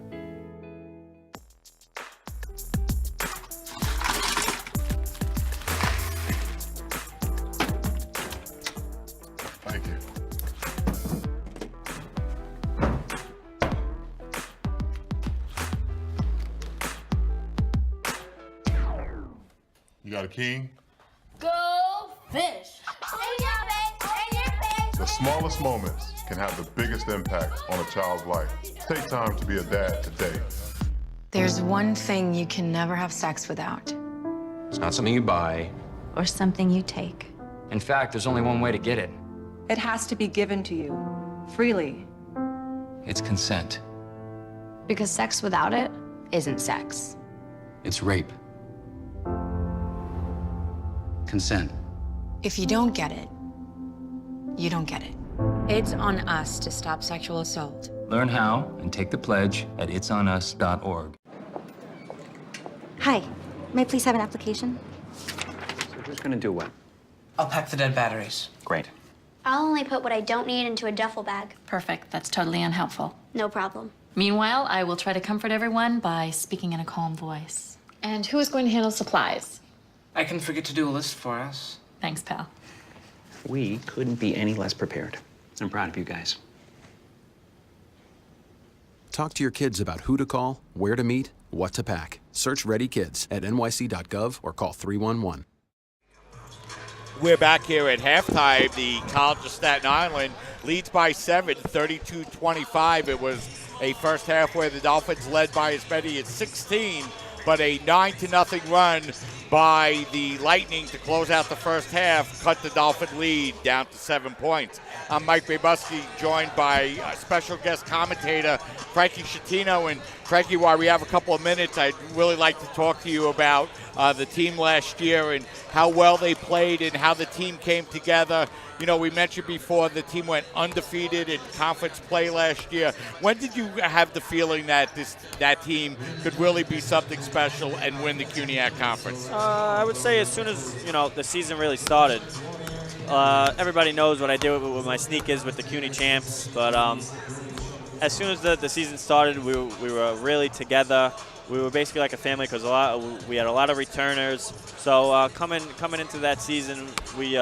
Thank you. You got a king? Go fish. The smallest moments can have the biggest impact on a child's life. Take time to be a dad today. There's one thing you can never have sex without. It's not something you buy. Or something you take. In fact, there's only one way to get it. It has to be given to you, freely. It's consent. Because sex without it isn't sex. It's rape. Consent. If you don't get it, you don't get it. It's on us to stop sexual assault. Learn how and take the pledge at itsonus.org. Hi, may I please have an application? So who's gonna do what? I'll pack the dead batteries. Great. I'll only put what I don't need into a duffel bag. Perfect. That's totally unhelpful. No problem. Meanwhile, I will try to comfort everyone by speaking in a calm voice. And who is going to handle supplies? I can forget to do a list for us. Thanks, pal. We couldn't be any less prepared. I'm proud of you guys. Talk to your kids about who to call, where to meet, what to pack. Search Ready Kids at nyc.gov or call 311. We're back here at halftime. The College of Staten Island leads by 7, 32-25. It was a first half where the Dolphins led by as many as 16, but a 9-0 run by the Lightning to close out the first half cut the Dolphin lead down to 7 points. I'm Mike Babuski, joined by special guest commentator Frankie Schettino. And Frankie, while we have a couple of minutes, I'd really like to talk to you about the team last year and how well they played and how the team came together. You know, we mentioned before the team went undefeated in conference play last year. When did you have the feeling that that team could really be something special and win the CUNYAC conference? I would say as soon as, the season really started. Everybody knows what I did with my sneakers with the CUNY champs, but as soon as the season started, we were really together. We were basically like a family because we had a lot of returners. So coming into that season, we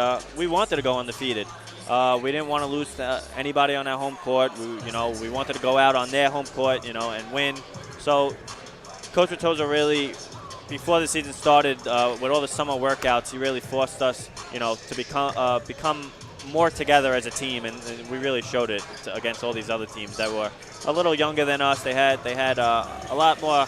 wanted to go undefeated. We didn't want to lose to anybody on our home court. We wanted to go out on their home court, and win. So Coach Ratoza really, before the season started, with all the summer workouts, he really forced us, to become more together as a team, and we really showed it against all these other teams that were a little younger than us. They had a lot more,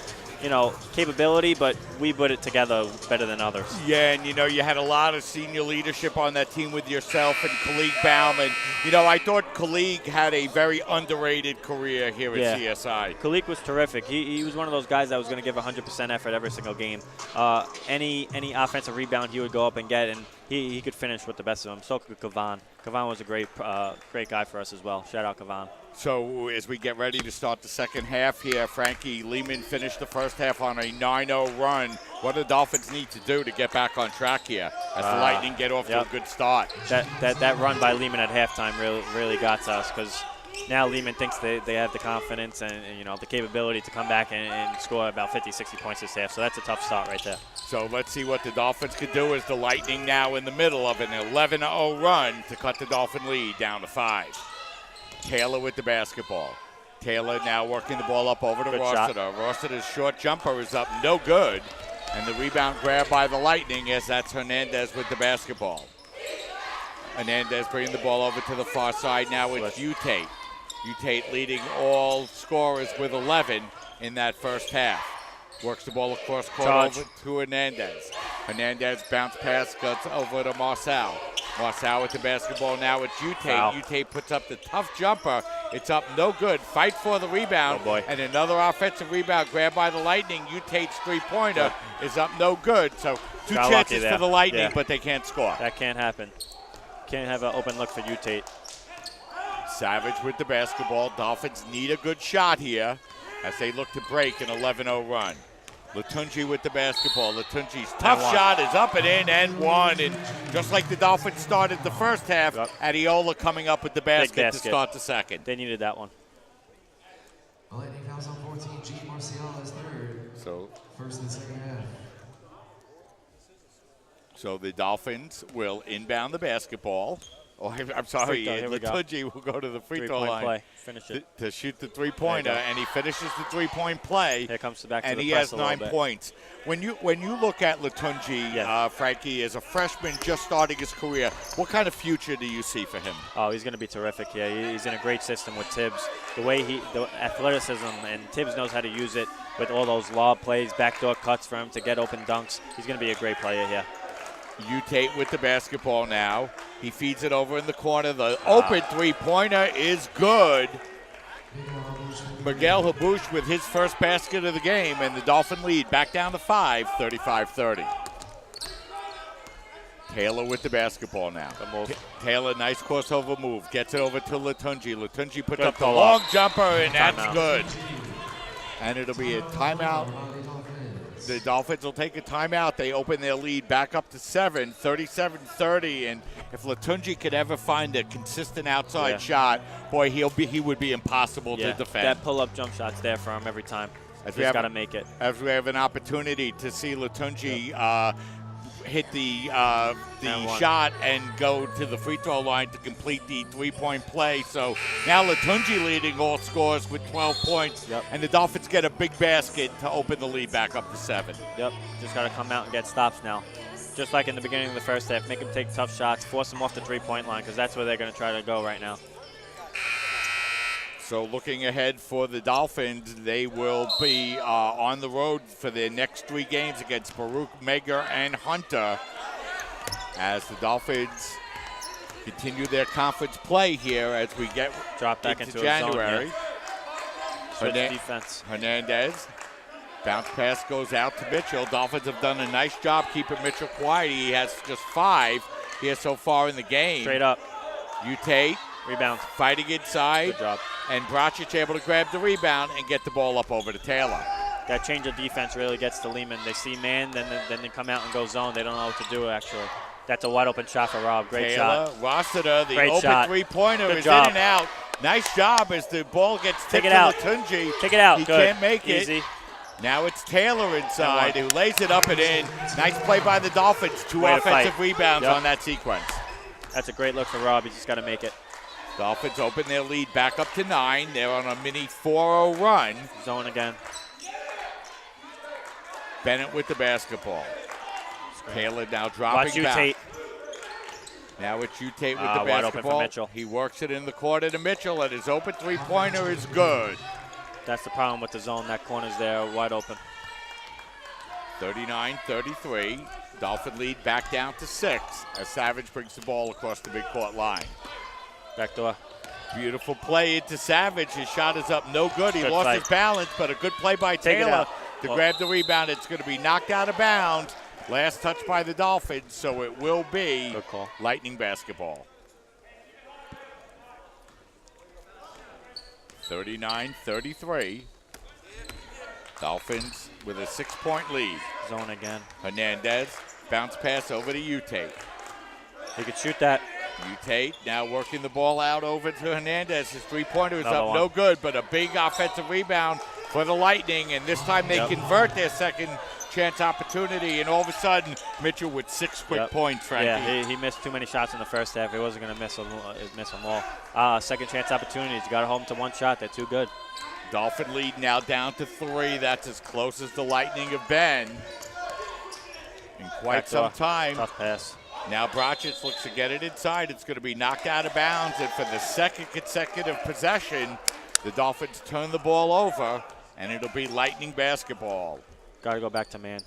capability, but we put it together better than others. Yeah, and you had a lot of senior leadership on that team with yourself and Khalid Baum, and I thought Khalid had a very underrated career here at CSI. Khalid was terrific. He was one of those guys that was going to give 100% effort every single game. Any offensive rebound he would go up and get, and he could finish with the best of them. So could Kavan. Kavan was a great guy for us as well. Shout out Kavan. So as we get ready to start the second half here, Frankie, Lehman finished the first half on a 9-0 run. What do the Dolphins need to do to get back on track here as the Lightning get off to a good start? That run by Lehman at halftime really got to us, because now Lehman thinks they have the confidence and the capability to come back and score about 50, 60 points this half. So that's a tough start right there. So let's see what the Dolphins could do as the Lightning now in the middle of an 11-0 run to cut the Dolphin lead down to 5. Taylor with the basketball. Taylor now working the ball up over to Rossiter. Rossiter's short jumper is up, no good. And the rebound grab by the Lightning, as that's Hernandez with the basketball. Hernandez bringing the ball over to the far side now with Utate. Utate leading all scorers with 11 in that first half. Works the ball across court over to Hernandez. Hernandez bounce pass, cuts over to Marcel. Marcel with the basketball now with Utate. Utate puts up the tough jumper. It's up no good. Fight for the rebound. Oh boy. And another offensive rebound grabbed by the Lightning. Utate's three-pointer is up no good. So two chances for the Lightning, but they can't score. That can't happen. Can't have an open look for Utate. Savage with the basketball. Dolphins need a good shot here as they look to break an 11-0 run. Latunji with the basketball. Latunji's tough shot is up and in and one. And just like the Dolphins started the first half, Adiola coming up with the basket to start the second. They needed that one. Lightning fouls on 14. G. Marcial is third. So first and second half. So the Dolphins will inbound the basketball. Oh, I'm sorry. Latunji will go to the free throw line. Play. Finish it. To shoot the three-pointer, and he finishes the three-point play. Here comes the back to and the he press has 9 points. When you look at Latunji, Frankie, as a freshman just starting his career, what kind of future do you see for him? Oh, he's going to be terrific. Yeah, he's in a great system with Tibbs. The athleticism, and Tibbs knows how to use it with all those lob plays, backdoor cuts for him to get open dunks. He's going to be a great player here. Utate with the basketball now. He feeds it over in the corner. The open three-pointer is good. Miguel Habush with his first basket of the game, and the Dolphin lead back down to 5, 35-30. Taylor with the basketball now. Taylor, nice crossover move. Gets it over to Latunji. Latunji puts up the long jumper, and that's good. And it'll be a timeout. The Dolphins will take a timeout. They open their lead back up to 7, 37-30. And if Latunji could ever find a consistent outside shot, boy, he would be impossible to defend. That pull-up jump shot's there for him every time. As He's got to make it. As we have an opportunity to see Latunji hit the shot and go to the free throw line to complete the three-point play. So now Latunji leading all scores with 12 points, and the Dolphins get a big basket to open the lead back up to 7. Yep, just got to come out and get stops now. Just like in the beginning of the first half, make them take tough shots, force them off the three-point line, because that's where they're going to try to go right now. So looking ahead for the Dolphins, they will be on the road for their next 3 games against Baruch, Megar, and Hunter as the Dolphins continue their conference play here as we get drop back into January. Switch defense. Hernandez. Bounce pass goes out to Mitchell. Dolphins have done a nice job keeping Mitchell quiet. He has just 5 here so far in the game. Straight up. Ute. Rebound. Fighting inside. Good job. And Bracic able to grab the rebound and get the ball up over to Taylor. That change of defense really gets to Lehman. They see man, then they come out and go zone. They don't know what to do, actually. That's a wide open shot for Rob. Great Taylor, shot. Rossiter, the Great open shot. three-pointer Good is job. in and out. Nice job as the ball gets Take tipped it to out. Latunji. Take it out. He Good. can't make Easy. it. Now it's Taylor inside who lays it up and in. Nice play by the Dolphins. 2 Way to offensive fight. rebounds Yep. on that sequence. That's a great look for Rob. He's just got to make it. Dolphins open their lead back up to 9. They're on a mini 4-0 run. Zone again. Bennett with the basketball. Taylor now dropping Watch you, back. Tate. Now it's Ute with the Wide open for basketball. Mitchell. He works it in the corner to Mitchell, and his open three-pointer is good. That's the problem with the zone. That corner's there, wide open. 39-33. Dolphin lead back down to 6 as Savage brings the ball across the midcourt line. Backdoor. Beautiful play into Savage. His shot is up no good. He Good lost fight. his balance, but a good play by Take it Taylor out. to grab the rebound. It's going to be knocked out of bounds. Last touch by the Dolphins, so it will be Good call. Lightning basketball. 39-33. Dolphins with a 6-point lead. Zone again. Hernandez, bounce pass over to Ute. He could shoot that. Ute now working the ball out over to Hernandez. His three-pointer is Another up one. no good, but a big offensive rebound for the Lightning, and this time they convert their second chance opportunity, and all of a sudden, Mitchell with 6 quick points, Frankie. Yeah, he missed too many shots in the first half. He wasn't going to miss them all. Second chance opportunities. You got to hold them to 1 shot. They're too good. Dolphin lead now down to 3. That's as close as the Lightning have been in quite some time. Tough pass. Now Bracic looks to get it inside. It's going to be knocked out of bounds, and for the second consecutive possession, the Dolphins turn the ball over, and it'll be Lightning basketball. Got to go back to man.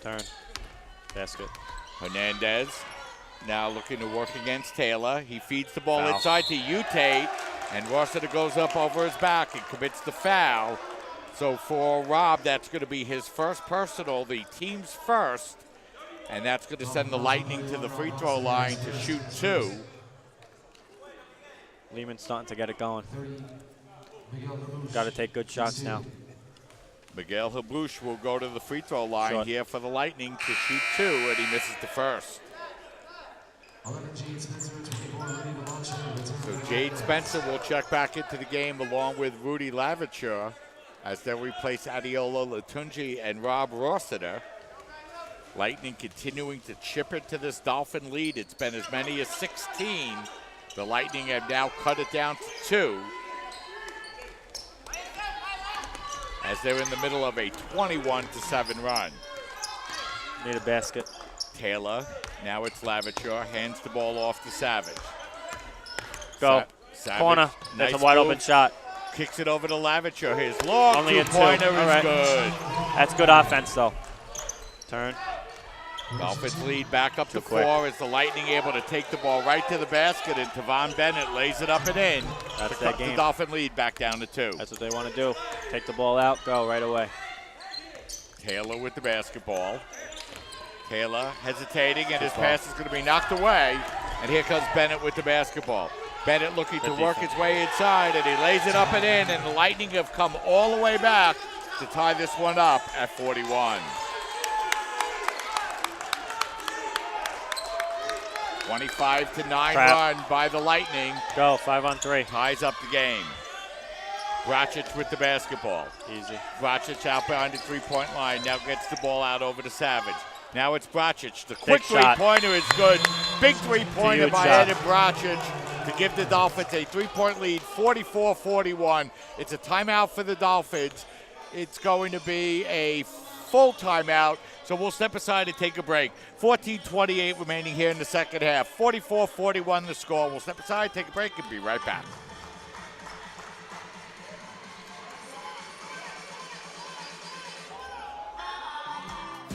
Turn. Basket. Hernandez now looking to work against Taylor. He feeds the ball Foul. inside to Ute, and Rossiter goes up over his back and commits the foul. So for Rob, that's going to be his first personal, the team's first, and that's going to send the Lightning to the free throw line to shoot 2. Lehman's starting to get it going. Got to take good shots now. Miguel Habouche will go to the free throw line here for the Lightning to shoot 2, and he misses the first. So Jade Spencer will check back into the game along with Rudy Lavature as they replace Adiola Latunji and Rob Rossiter. Lightning continuing to chip into this Dolphin lead. It's been as many as 16. The Lightning have now cut it down to 2. As they're in the middle of a 21-7 run. Need a basket. Taylor, now it's Lavature, hands the ball off to Savage. Go. Savage, Corner. That's nice a wide move. open shot. Kicks it over to Lavature. His long Only a 2. two-pointer is All right. good. That's good offense, though. Turn. Dolphins lead back up Too to quick. 4 as the Lightning able to take the ball right to the basket, and Tavon Bennett lays it up and in. That's to that cut the game. Dolphin lead back down to 2. That's what they want to do. Take the ball out, go right away. Taylor with the basketball. Taylor hesitating, and his pass is going to be knocked away. And here comes Bennett with the basketball. Bennett looking to work his way inside, and he lays it up and in, and the Lightning have come all the way back to tie this one up at 41. 25-9 Crap. run by the Lightning. Go, 5 on 3. Ties up the game. Bracic with the basketball. Easy. Bracic out behind the three-point line. Now gets the ball out over to Savage. Now it's Bracic. The quick three-pointer is good. Big three-pointer by Eden Bracic to give the Dolphins a three-point lead, 44-41. It's a timeout for the Dolphins. It's going to be a full timeout, so we'll step aside and take a break. 14:28 remaining here in the second half. 44-41 the score. We'll step aside, take a break, and be right back.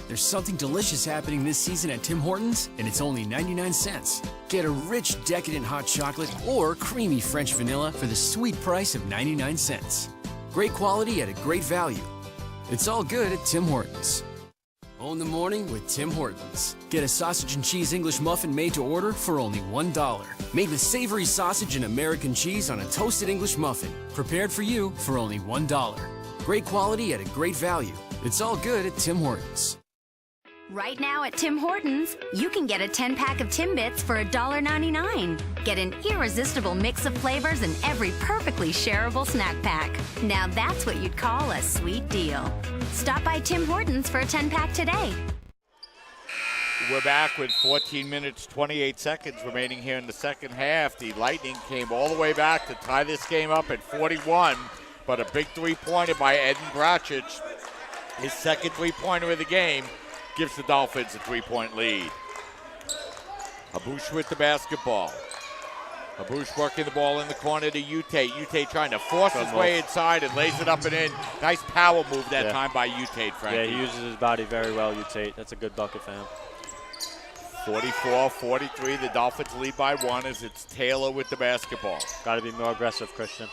There's something delicious happening this season at Tim Hortons, and it's only 99 cents. Get a rich, decadent hot chocolate or creamy French vanilla for the sweet price of 99 cents. Great quality at a great value. It's all good at Tim Hortons. Own the morning with Tim Hortons. Get a sausage and cheese English muffin made to order for only $1. Made with savory sausage and American cheese on a toasted English muffin. Prepared for you for only $1. Great quality at a great value. It's all good at Tim Hortons. Right now at Tim Hortons, you can get a 10-pack of Timbits for $1.99. Get an irresistible mix of flavors in every perfectly shareable snack pack. Now that's what you'd call a sweet deal. Stop by Tim Hortons for a 10-pack today. We're back with 14 minutes, 28 seconds remaining here in the second half. The Lightning came all the way back to tie this game up at 41, but a big three-pointer by Eden Bracic, his second three-pointer of the game, gives the Dolphins a three-point lead. Habush with the basketball. Habush working the ball in the corner to Ute. Ute trying to force his way inside and lays it up and in. Nice power move that time by Ute, Frankie. Yeah, he uses his body very well, Ute. That's a good bucket for him. 44-43, the Dolphins lead by one as it's Taylor with the basketball. Got to be more aggressive, Christian.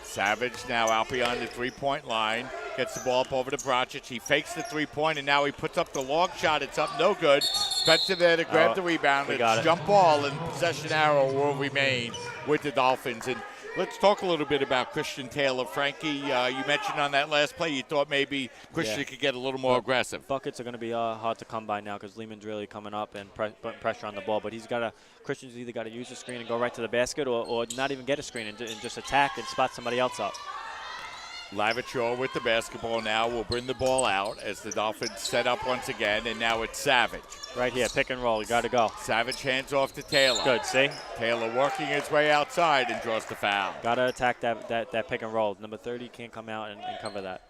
Savage now out beyond the three-point line. Gets the ball up over to Bracic. He fakes the three-point, and now he puts up the long shot. It's up no good. Spencer there to grab the rebound. It's jump ball, and possession arrow will remain with the Dolphins. And let's talk a little bit about Christian Taylor. Frankie, you mentioned on that last play you thought maybe Christian could get a little more aggressive. Buckets are going to be hard to come by now because Lehman's really coming up and putting pressure on the ball. But Christian's either got to use the screen and go right to the basket or not even get a screen and just attack and spot somebody else up. Lavachor with the basketball now will bring the ball out as the Dolphins set up once again, and now it's Savage. Right here, pick and roll, you got to go. Savage hands off to Taylor. Good, see? Taylor working his way outside and draws the foul. Got to attack that pick and roll. Number 30 can't come out and cover that.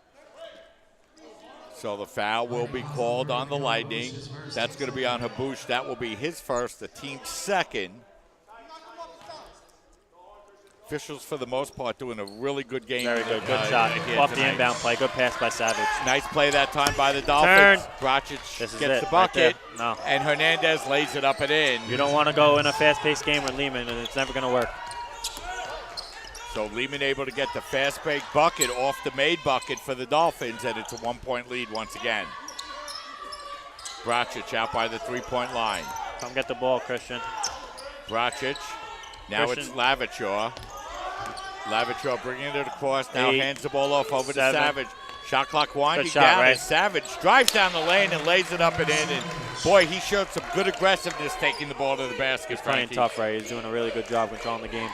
So the foul will be called on the Lightning. That's going to be on Habush. That will be his first, the team's second. Officials, for the most part, doing a really good game. Very good. Good shot. Off the inbound play. Good pass by Savage. Nice play that time by the Dolphins. Bracic gets the bucket, right no. And Hernandez lays it up and in. You don't want to go in a fast-paced game with Lehman, and it's never going to work. So Lehman able to get the fast break bucket off the made bucket for the Dolphins, and it's a one-point lead once again. Bracic out by the three-point line. Come get the ball, Christian. Bracic. Now it's Lavachor. Lavachor bringing it across. Now hands the ball off over to Savage. Shot clock winding down. And Savage drives down the lane and lays it up and in. And boy, he showed some good aggressiveness taking the ball to the basket. He's playing tough, right? He's doing a really good job controlling the game.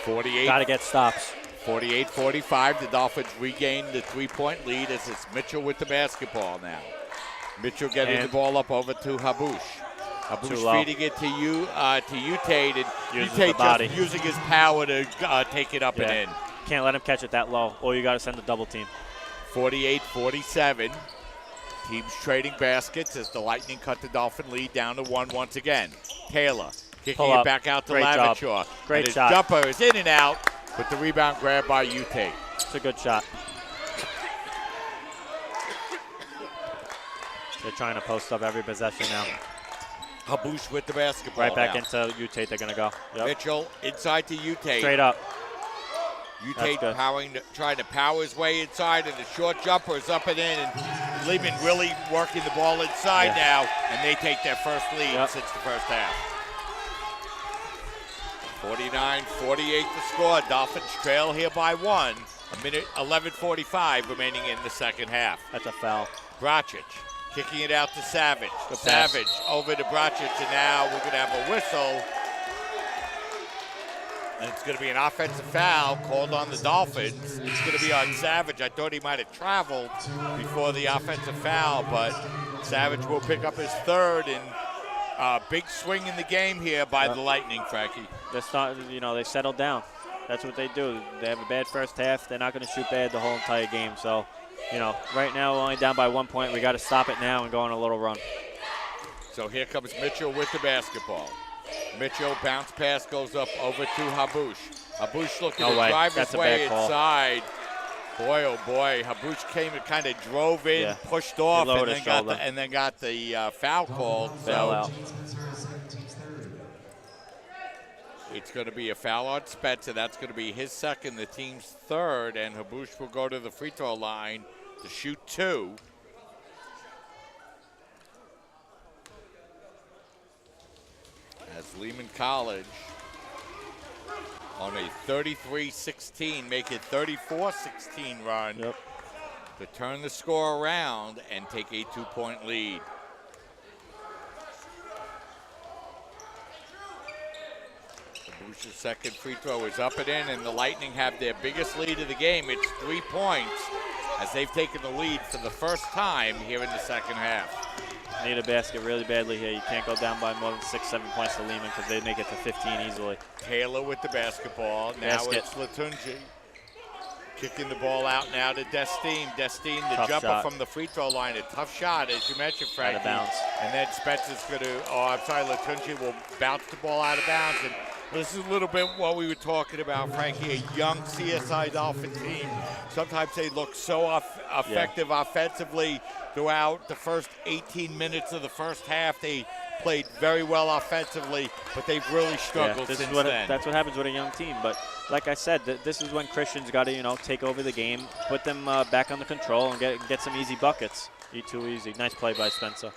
48. Got to get stops. 48-45. The Dolphins regain the three-point lead as it's Mitchell with the basketball now. Mitchell getting the ball up over to Habush. Habush feeding it to Ute, and Ute just using his power to take it up and in. Can't let him catch it that low, or you got to send a double team. 48-47. Teams trading baskets as the Lightning cut the Dolphin lead down to one once again. Taylor kicking it back out to Lavachor. Great his shot. Jumper is in and out, but the rebound grabbed by Ute. It's a good shot. They're trying to post up every possession now. Habush with the basketball. Right back into Ute, they're going to go. Yep. Mitchell inside to Ute. Straight up. Ute trying to power his way inside, and the short jumper is up and in. And Lehman really working the ball inside now, and they take their first lead since the first half. 49-48 the score. Dolphins trail here by one. 11:45 remaining in the second half. That's a foul. Bracic kicking it out to Savage. Savage over to Bracic, and now we're going to have a whistle. And it's going to be an offensive foul called on the Dolphins. It's going to be on Savage. I thought he might have traveled before the offensive foul, but Savage will pick up his third, and big swing in the game here by the Lightning, Frankie. They're starting, they settled down. That's what they do. They have a bad first half. They're not going to shoot bad the whole entire game. So, right now we're only down by 1 point. We got to stop it now and go on a little run. So here comes Mitchell with the basketball. Mitchell, bounce pass goes up over to Habush. Habush looking to drive his way inside. Boy, oh boy, Habush came and kind of drove in, pushed off, and then got the foul called. Foul out. It's going to be a foul on Spencer. That's going to be his second, the team's third, and Habush will go to the free throw line to shoot 2. As Lehman College on a 33-16, make it 34-16 run to turn the score around and take a 2-point lead. Bush's second free throw is up and in, and the Lightning have their biggest lead of the game. It's 3 points as they've taken the lead for the first time here in the second half. Need a basket really badly here. You can't go down by more than 6-7 points to Lehman because they make it to 15 easily. Taylor with the basketball. Now it's Latunji. Kicking the ball out now to Destine. Destine, the Tough jumper shot from the free throw line. A tough shot, as you mentioned, Frankie. Out of bounds. And then Spencer's going to, Latunji will bounce the ball out of bounds. And this is a little bit what we were talking about, Frankie, a young CSI Dolphin team. Sometimes they look so effective offensively throughout the first 18 minutes of the first half. They played very well offensively, but they've really struggled since then. That's what happens with a young team. But like I said, this is when Christian's got to, take over the game, put them back under control, and get some easy buckets. Too easy. Nice play by Spencer.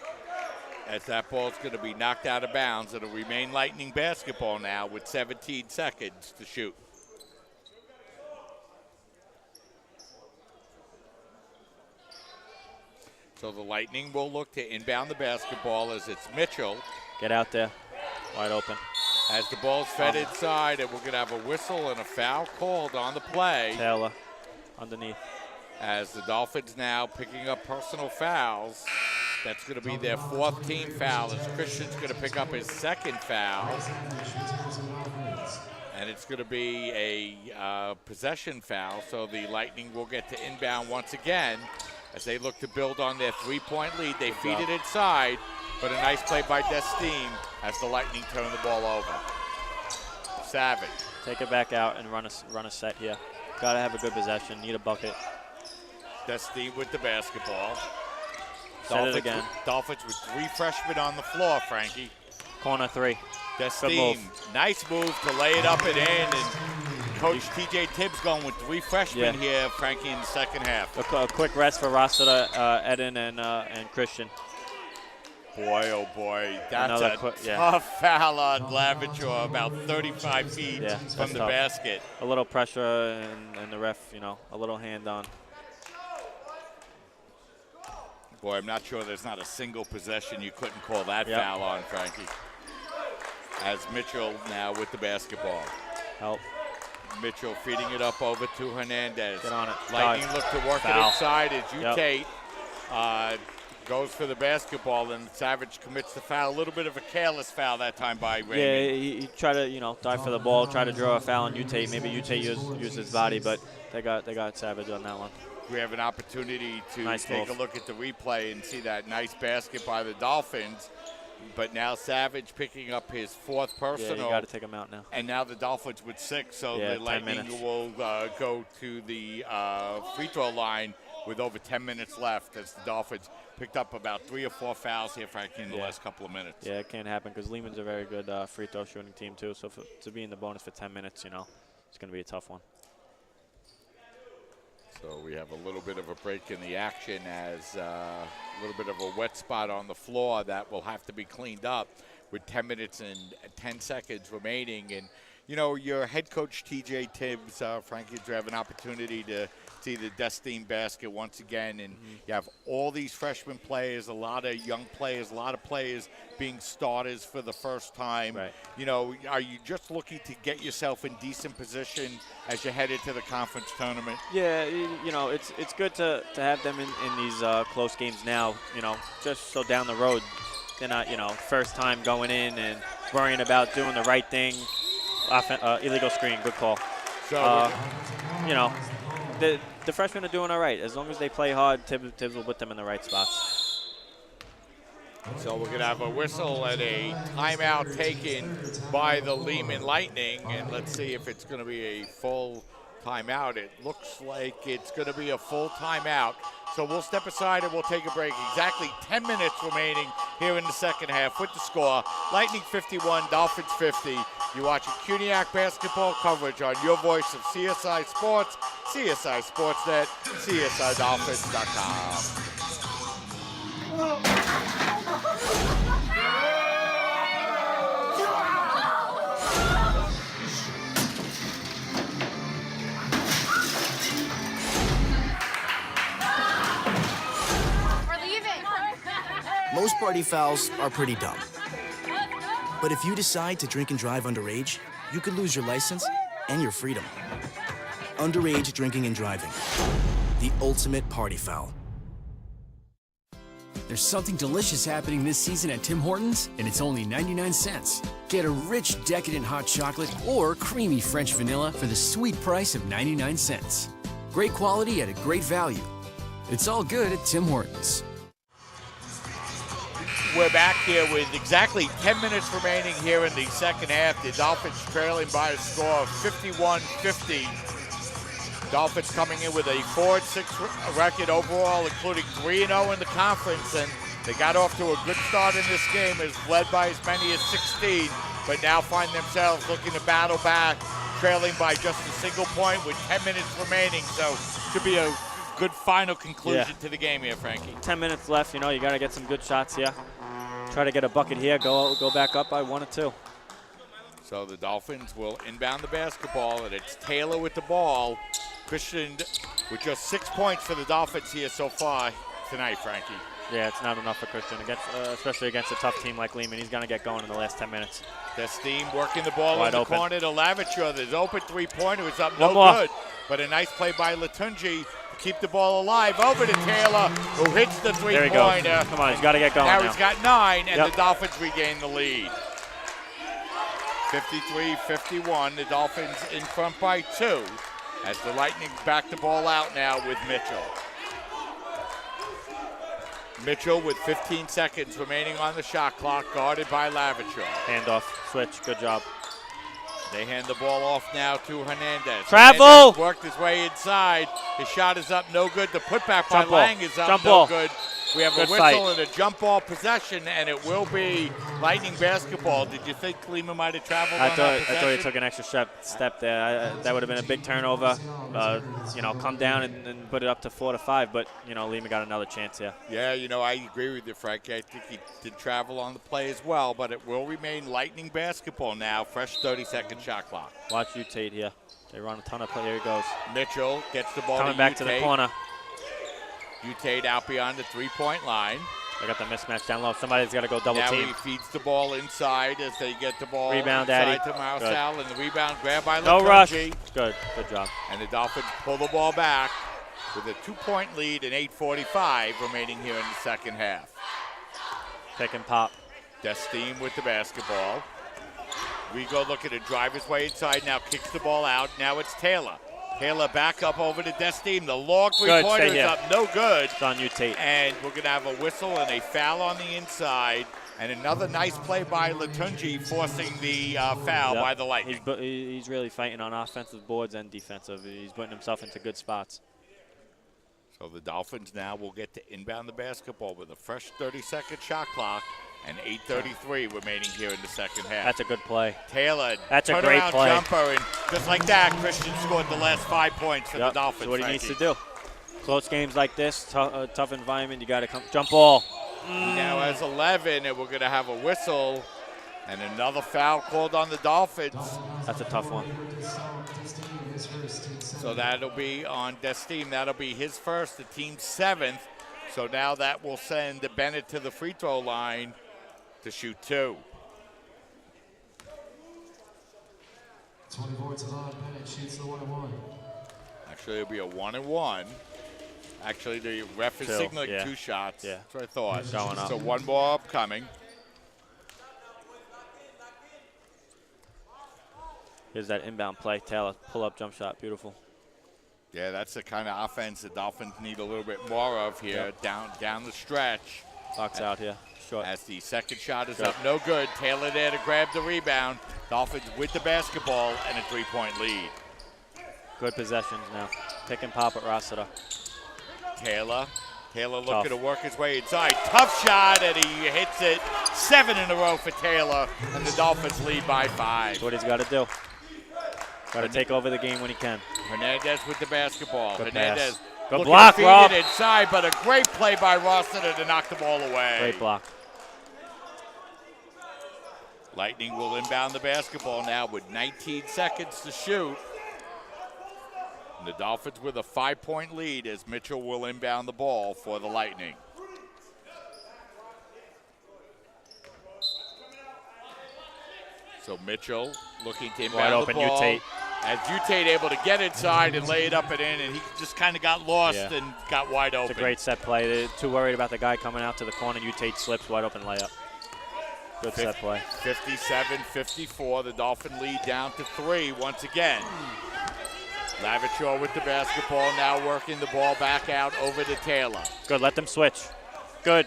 As that ball's going to be knocked out of bounds, it'll remain Lightning basketball now with 17 seconds to shoot. So the Lightning will look to inbound the basketball as it's Mitchell. Get out there. Wide open. As the ball's fed inside, and we're going to have a whistle and a foul called on the play. Taylor underneath. As the Dolphins now picking up personal fouls. That's going to be their 4th team foul as Christian's going to pick up his 2nd foul. And it's going to be a possession foul, so the Lightning will get to inbound once again as they look to build on their 3-point lead. They feed it inside, but a nice play by Destine as the Lightning turn the ball over. Savage. Take it back out and run a set here. Got to have a good possession, need a bucket. Destine with the basketball. Set it again. Dolphins with 3 freshmen on the floor, Frankie. Corner 3. Destine, nice move to lay it up and in, and Coach T.J. Tibbs going with 3 freshmen here, Frankie, in the second half. A quick rest for Rossiter, Eden, and Christian. Boy, oh boy, that's a tough foul on Lavenshaw, about 35 feet from the basket. A little pressure, and the ref, a little hand on. Boy, I'm not sure there's not a single possession you couldn't call that foul on, Frankie. As Mitchell now with the basketball. Help. Mitchell feeding it up over to Hernandez. Get on it. Lightning look to work it inside as Tate goes for the baskesball, and Savage commits the foul. A little bit of a careless foul that time by Raymond. Yeah, he tried to, dive for the ball, try to draw a foul on Tate. Maybe Tate used his body, but they got Savage on that one. We have an opportunity to take a look at the replay and see that nice basket by the Dolphins. But now Savage picking up his 4th personal. Yeah, you got to take him out now. And now the Dolphins with 6, so the Lightning will go to the free throw line with over 10 minutes left as the Dolphins picked up about 3 or 4 fouls here, Frankie, in the last couple of minutes. Yeah, it can't happen because Lehman's a very good free throw shooting team too. So to be in the bonus for 10 minutes, it's going to be a tough one. So we have a little bit of a break in the action as a little bit of a wet spot on the floor that will have to be cleaned up with 10 minutes and 10 seconds remaining. And, your head coach, T.J. Tibbs, Frankie, to have an opportunity to see the Destine basket once again, and you have all these freshman players, a lot of young players, a lot of players being starters for the first time. Right. You know, are you just looking to get yourself in decent position as you head into the conference tournament? Yeah, you know, it's good to have them in these close games now, you know, just so down the road they're not, you know, first time going in and worrying about doing the right thing. Illegal screen, good call. So, you know, the freshmen are doing all right. As long as they play hard, Tibbs will put them in the right spots. So we're going to have a whistle and a timeout taken by the Lehman Lightning, and let's see if it's going to be a full timeout. It looks like it's going to be a full timeout. So we'll step aside and we'll take a break. Exactly 10 minutes remaining here in the second half with the score. Lightning 51, Dolphins 50. You're watching CUNYAC basketball coverage on your voice of CSI Sports, CSI Sportsnet, CSIDolphins.com. Most party fouls are pretty dumb. But if you decide to drink and drive underage, you could lose your license and your freedom. Underage drinking and driving. The ultimate party foul. There's something delicious happening this season at Tim Hortons, and it's only 99 cents. Get a rich, decadent hot chocolate or creamy French vanilla for the sweet price of 99 cents. Great quality at a great value. It's all good at Tim Hortons. We're back here with exactly 10 minutes remaining here in the second half. The Dolphins trailing by a score of 51-50. Dolphins coming in with a 4-6 record overall, including 3-0 in the conference, and they got off to a good start in this game, as led by as many as 16, but now find themselves looking to battle back, trailing by just a single point with 10 minutes remaining. So should be a good final conclusion to the game here, Frankie. 10 minutes left, you know, you got to get some good shots here. Try to get a bucket here, go back up by 1 or 2. So the Dolphins will inbound the basketball, and it's Taylor with the ball. Christian with just 6 points for the Dolphins here so far tonight, Frankie. Yeah, it's not enough for Christian, especially against a tough team like Lehman. He's going to get going in the last 10 minutes. Destine working the ball Wide in the open. corner to Lavitra. There's open three-pointer. It's up One no more. good. But a nice play by Latunji to keep the ball alive. Over to Taylor, who hits the There he three-pointer. goes. Come on, he's got to get going now. Now he's got 9, and Yep. the Dolphins regain the lead. 53-51. The Dolphins in front by 2 as the Lightning back the ball out now with Mitchell. Mitchell with 15 seconds remaining on the shot clock, guarded by Lavitra. Handoff, switch, good job. They hand the ball off now to Hernandez. Travel! Hernandez worked his way inside. His shot is up, no good. The putback by Jump ball. Lang is up, Jump no ball. good. We have Good a whistle fight. and a jump ball possession, and it will be Lightning basketball. Did you think Lehman might have traveled on that I possession? thought he took an extra step there. That would have been a big turnover. You know, come down and put it up to 4 to 5. But you know, Lehman got another chance here. Yeah, you know, I agree with you, Frankie. I think he did travel on the play as well, but it will remain Lightning basketball now. Fresh 30-second shot clock. Watch you, Tate, here. They run a ton of play. Here he goes. Mitchell gets the ball Coming back to the Tate. corner. Tate out beyond the three-point line. They got the mismatch down low. Somebody's got to go double now team. He feeds the ball inside as they get the ball Rebound, inside Addy. to Marsal, Good. and the rebound grabbed by No Latunji. rush. Good job. And the Dolphins pull the ball back with a 2-point lead and 8:45 remaining here in the second half. Pick and pop. Destine with the basketball. Rigo looking to drive his way inside, now kicks the ball out. Now it's Taylor. Taylor back up over to Destine. The long three-pointer is up, no good. It's on you, Tate. And we're going to have a whistle and a foul on the inside. And another nice play by Latunji forcing the foul by the Lightning. He's really fighting on offensive boards and defensive. He's putting himself into good spots. So the Dolphins now will get to inbound the basketball with a fresh 30-second shot clock and 8:33 remaining here in the second half. That's a good play. Taylor, that's a great turnaround play. jumper, and just like that, Christian scored the last 5 points for the Dolphins. That's what he needs Frankie. to do. Close games like this, tough environment, you got to come. Jump ball. He now has 11, and we're going to have a whistle and another foul called on the Dolphins. That's a tough one. his first, team 7. So that'll be on Desteam. That'll be his first, the team's 7th. So now that will send Bennett to the free throw line to shoot 2. 24 to Lon. Bennett shoots the 1-1. Actually, it'll be a 1-1. Actually, the ref is signaling 2 shots. Yeah. That's what I thought. It's going up. So 1 more upcoming. Here's that inbound play. Taylor, pull-up jump shot. Beautiful. Yeah, that's the kind of offense the Dolphins need a little bit more of here, down the stretch. Box out here. Short. As the second shot is up, no good. Taylor there to grab the rebound. Dolphins with the basketball and a 3-point lead. Good possessions now. Pick and pop at Rossiter. Taylor looking to work his way inside. Tough shot, and he hits it. 7 in a row for Taylor, and the Dolphins lead by 5. That's what he's got to do. Got to take over the game when he can. Hernandez with the basketball. Good Hernandez pass. Good looking block, to feed Rob. it inside, but a great play by Rossiter to knock the ball away. Great block. Lightning will inbound the basketball now with 19 seconds to shoot. And the Dolphins with a 5-point lead as Mitchell will inbound the ball for the Lightning. So Mitchell looking to inbound Wide the open, ball. Utate. As Utate able to get inside and lay it up and in, and he just kind of got lost and got wide open. It's a great set play. They're too worried about the guy coming out to the corner. Utate slips, wide open layup. Good set play. 57-54. The Dolphin lead down to 3 once again. Lavachor with the basketball, now working the ball back out over to Taylor. Good, let them switch. Good.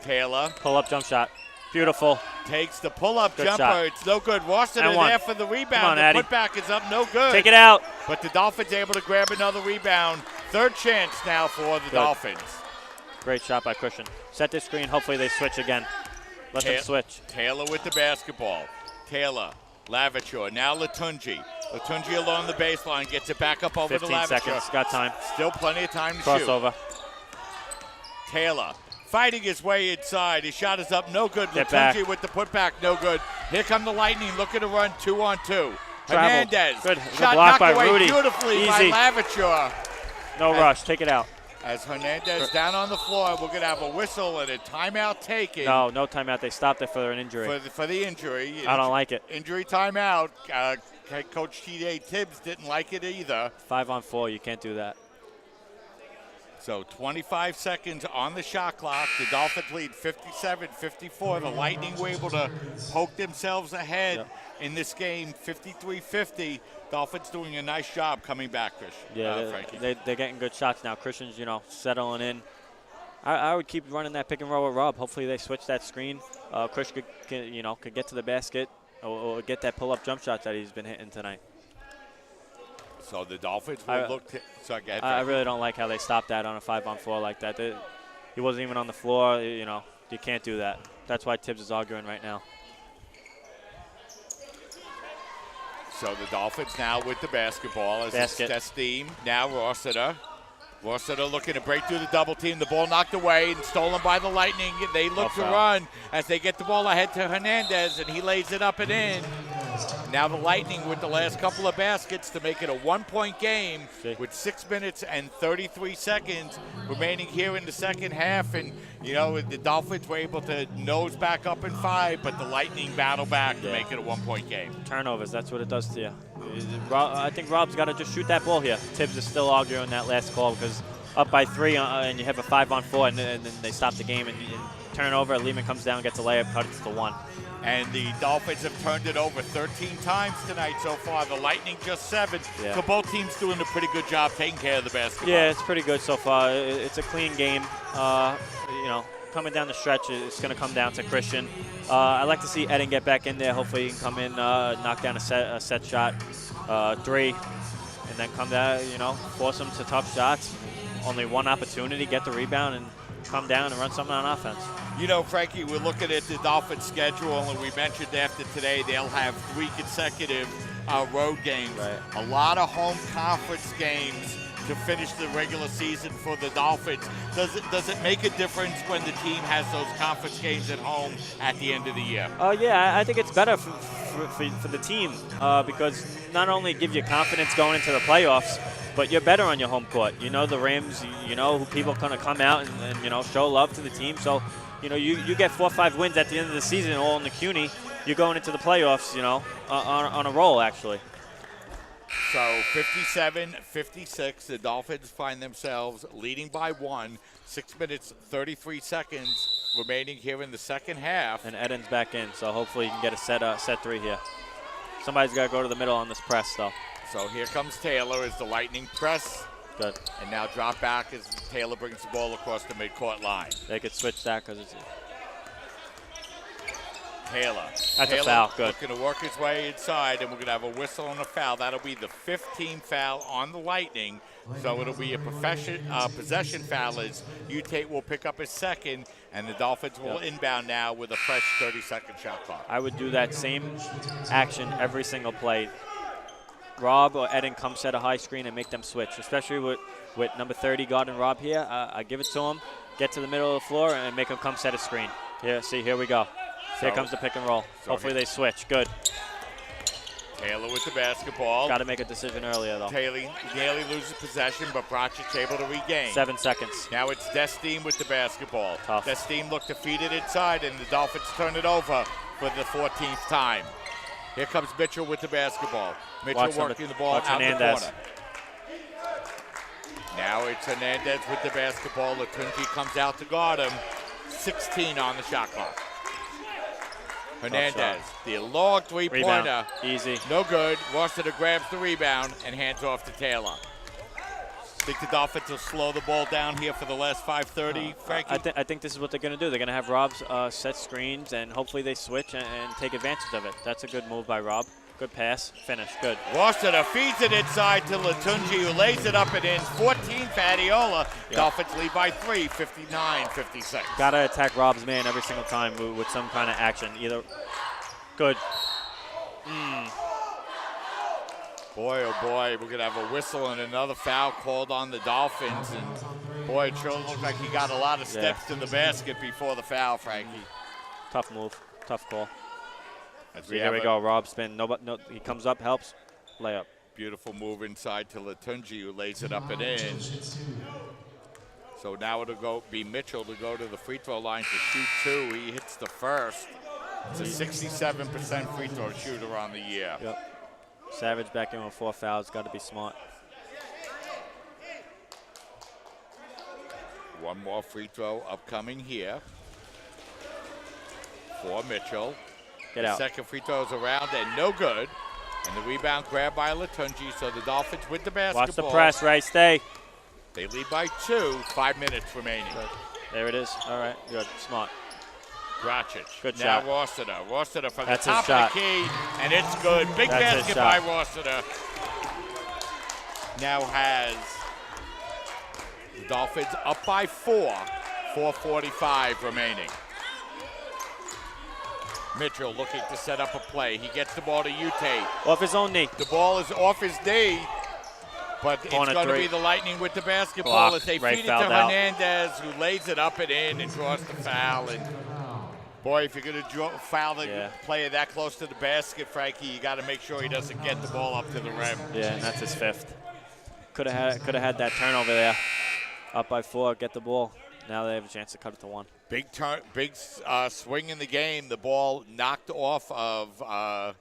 Taylor. Pull-up jump shot. Beautiful. Takes the pull-up jumper. Shot. It's no good. Rossiter there for the rebound. Come on, the Addy. putback is up, no good. Take it out. But the Dolphins able to grab another rebound. Third chance now for the Dolphins. Great shot by Christian. Set the screen. Hopefully they switch again. Let them switch. Taylor with the basketball. Taylor, Lavachor, now Latunji. Latunji along the baseline, gets it back up over to 15 Lavachor. seconds, got time. Still plenty of time to Crossover. shoot. Taylor fighting his way inside. His shot is up, no good. Get Latunji back. with the putback, no good. Here come the Lightning, looking to run 2-on-2. Travel. Hernandez, Good shot block knocked by away Rudy. beautifully Easy. by Lavachor. No rush, take it out. As Hernandez down on the floor, we're going to have a whistle and a timeout taken. No timeout. They stopped it for an injury. For the injury. I don't like it. Injury timeout. Coach T.A. Tibbs didn't like it either. 5-on-4, you can't do that. So 25 seconds on the shot clock. The Dolphins lead 57-54. The Lightning were able to poke themselves ahead in this game, 53-50. Dolphins doing a nice job coming back, Christian. Yeah, Frankie. they're getting good shots now. Christian's, settling in. I would keep running that pick and roll with Rob. Hopefully they switch that screen. Chris could get to the basket or get that pull-up jump shot that he's been hitting tonight. So the Dolphins will look to – sorry, go ahead, I really don't like how they stopped that on a 5-on-4 like that. He wasn't even on the floor. You can't do that. That's why Tibbs is arguing right now. So the Dolphins now with the basketball as it's Desteam. Now Rossiter. Rossiter looking to break through the double team. The ball knocked away and stolen by the Lightning. They look to run as they get the ball ahead to Hernandez, and he lays it up and in. Now the Lightning with the last couple of baskets to make it a 1-point game with 6 minutes and 33 seconds remaining here in the second half. And, the Dolphins were able to nose back up in 5, but the Lightning battle back to make it a 1-point game. Turnovers, that's what it does to you. I think Rob's got to just shoot that ball here. Tibbs is still arguing that last call because up by 3 and you have a 5-on-4 and then they stop the game and turn over. Lehman comes down, gets a layup, cuts to 1. And the Dolphins have turned it over 13 times tonight so far. The Lightning just 7. Yeah. So both teams doing a pretty good job taking care of the basketball. Yeah, it's pretty good so far. It's a clean game. Coming down the stretch, it's going to come down to Christian. I'd like to see Eden get back in there. Hopefully he can come in, knock down a set shot, 3, and then come down, force them to tough shots. Only one opportunity, get the rebound, and come down and run something on offense. Frankie, we're looking at the Dolphins' schedule, and we mentioned after today they'll have 3 consecutive road games. Right. A lot of home conference games to finish the regular season for the Dolphins. Does it make a difference when the team has those conference games at home at the end of the year? Yeah, I think it's better for the team because not only give you confidence going into the playoffs, but you're better on your home court. You know the rims, you know who people are going to come out and you know, show love to the team. So, you know, you get 4 or 5 wins at the end of the season all in the CUNY. You're going into the playoffs, you know, on a roll, actually. So 57-56, the Dolphins find themselves leading by 1. 6 minutes, 33 seconds remaining here in the second half. And Eden's back in, so hopefully he can get a set 3 here. Somebody's got to go to the middle on this press, though. So here comes Taylor as the Lightning press. Good. And now drop back as Taylor brings the ball across the midcourt line. They could switch that because it's... Taylor. That's a foul. Good. Looking to work his way inside, and we're going to have a whistle and a foul. That'll be the 15th foul on the Lightning. So it'll be a possession foul as Ute will pick up his second, and the Dolphins will inbound now with a fresh 30-second shot clock. I would do that same action every single play. Rob or Eden come set a high screen and make them switch, especially with number 30 guarding Rob here. I give it to him, get to the middle of the floor, and make him come set a screen. Here we go. Here comes the pick and roll. Hopefully they switch. Good. Taylor with the basketball. Got to make a decision earlier, though. Taylor nearly loses possession, but Bracic's able to regain. 7 seconds. Now it's Destine with the basketball. Tough. Destine looked to feed it inside, and the Dolphins turn it over for the 14th time. Here comes Mitchell with the basketball. Mitchell working the ball out the corner. Now it's Hernandez with the basketball. Latunji comes out to guard him. 16 on the shot clock. Hernandez, the long three-pointer. Easy. No good. Rossiter grabs the rebound and hands off to Taylor. Think the Dolphins will slow the ball down here for the last 5:30, Frankie? I think this is what they're going to do. They're going to have Rob's set screens, and hopefully they switch and take advantage of it. That's a good move by Rob. Good pass. Finish. Good. Rossiter feeds it inside to Latunji, who lays it up and in. 14 for Adiola. Yep. Dolphins lead by 3, 59-56. Got to attack Rob's man every single time with some kind of action. Either. Good. Boy, oh boy, we're going to have a whistle and another foul called on the Dolphins. And boy, it sure looks like he got a lot of steps to the basket before the foul, Frankie. Tough move. Tough call. Here we go. Rob spin. He comes up, helps. Layup. Beautiful move inside to Latunji, who lays it up and in. So now it'll be Mitchell to go to the free throw line to shoot 2. He hits the first. It's a 67% free throw shooter on the year. Yep. Savage back in with 4 fouls. Got to be smart. One more free throw upcoming here for Mitchell. Get out. Second free throw is around and no good. And the rebound grabbed by Latunji, so the Dolphins with the basketball. Watch the press, right? Stay. They lead by 2, 5 minutes remaining. Good. There it is. All right, good, smart. Bracic. Good now shot. Rossiter from That's the top of the key, and it's good. Big basket by Rossiter. Now has the Dolphins up by 4, 4:45 remaining. Mitchell looking to set up a play. He gets the ball to Ute. Off his own knee. The ball is off his knee, but it's going to be the Lightning with the basketball as they feed it to Hernandez, who lays it up and in and draws the foul. And boy, if you're going to foul the player that close to the basket, Frankie, you got to make sure he doesn't get the ball up to the rim. Yeah, and that's his 5th. Could have had that turnover there. Up by 4, get the ball. Now they have a chance to cut it to 1. Big swing in the game. The ball knocked off of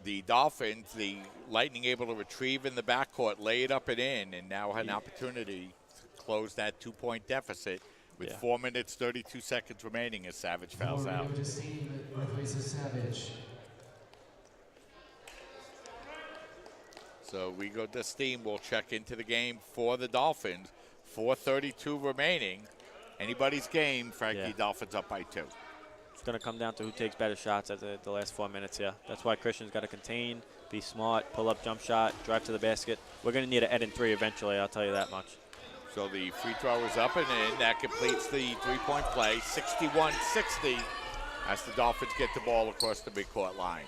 the Dolphins. The Lightning able to retrieve in the backcourt, lay it up and in, and now had an opportunity to close that 2-point deficit with 4 minutes, 32 seconds remaining as Savage fouls out. So we go to Steam. We'll check into the game for the Dolphins. 4:32 remaining. Anybody's game, Frankie. Dolphins up by 2. It's going to come down to who takes better shots at the last 4 minutes here. That's why Christian's got to contain, be smart, pull up jump shot, drive to the basket. We're going to need an Eden 3 eventually, I'll tell you that much. So the free throw is up and in. That completes the 3-point play. 61-60 as the Dolphins get the ball across the midcourt line.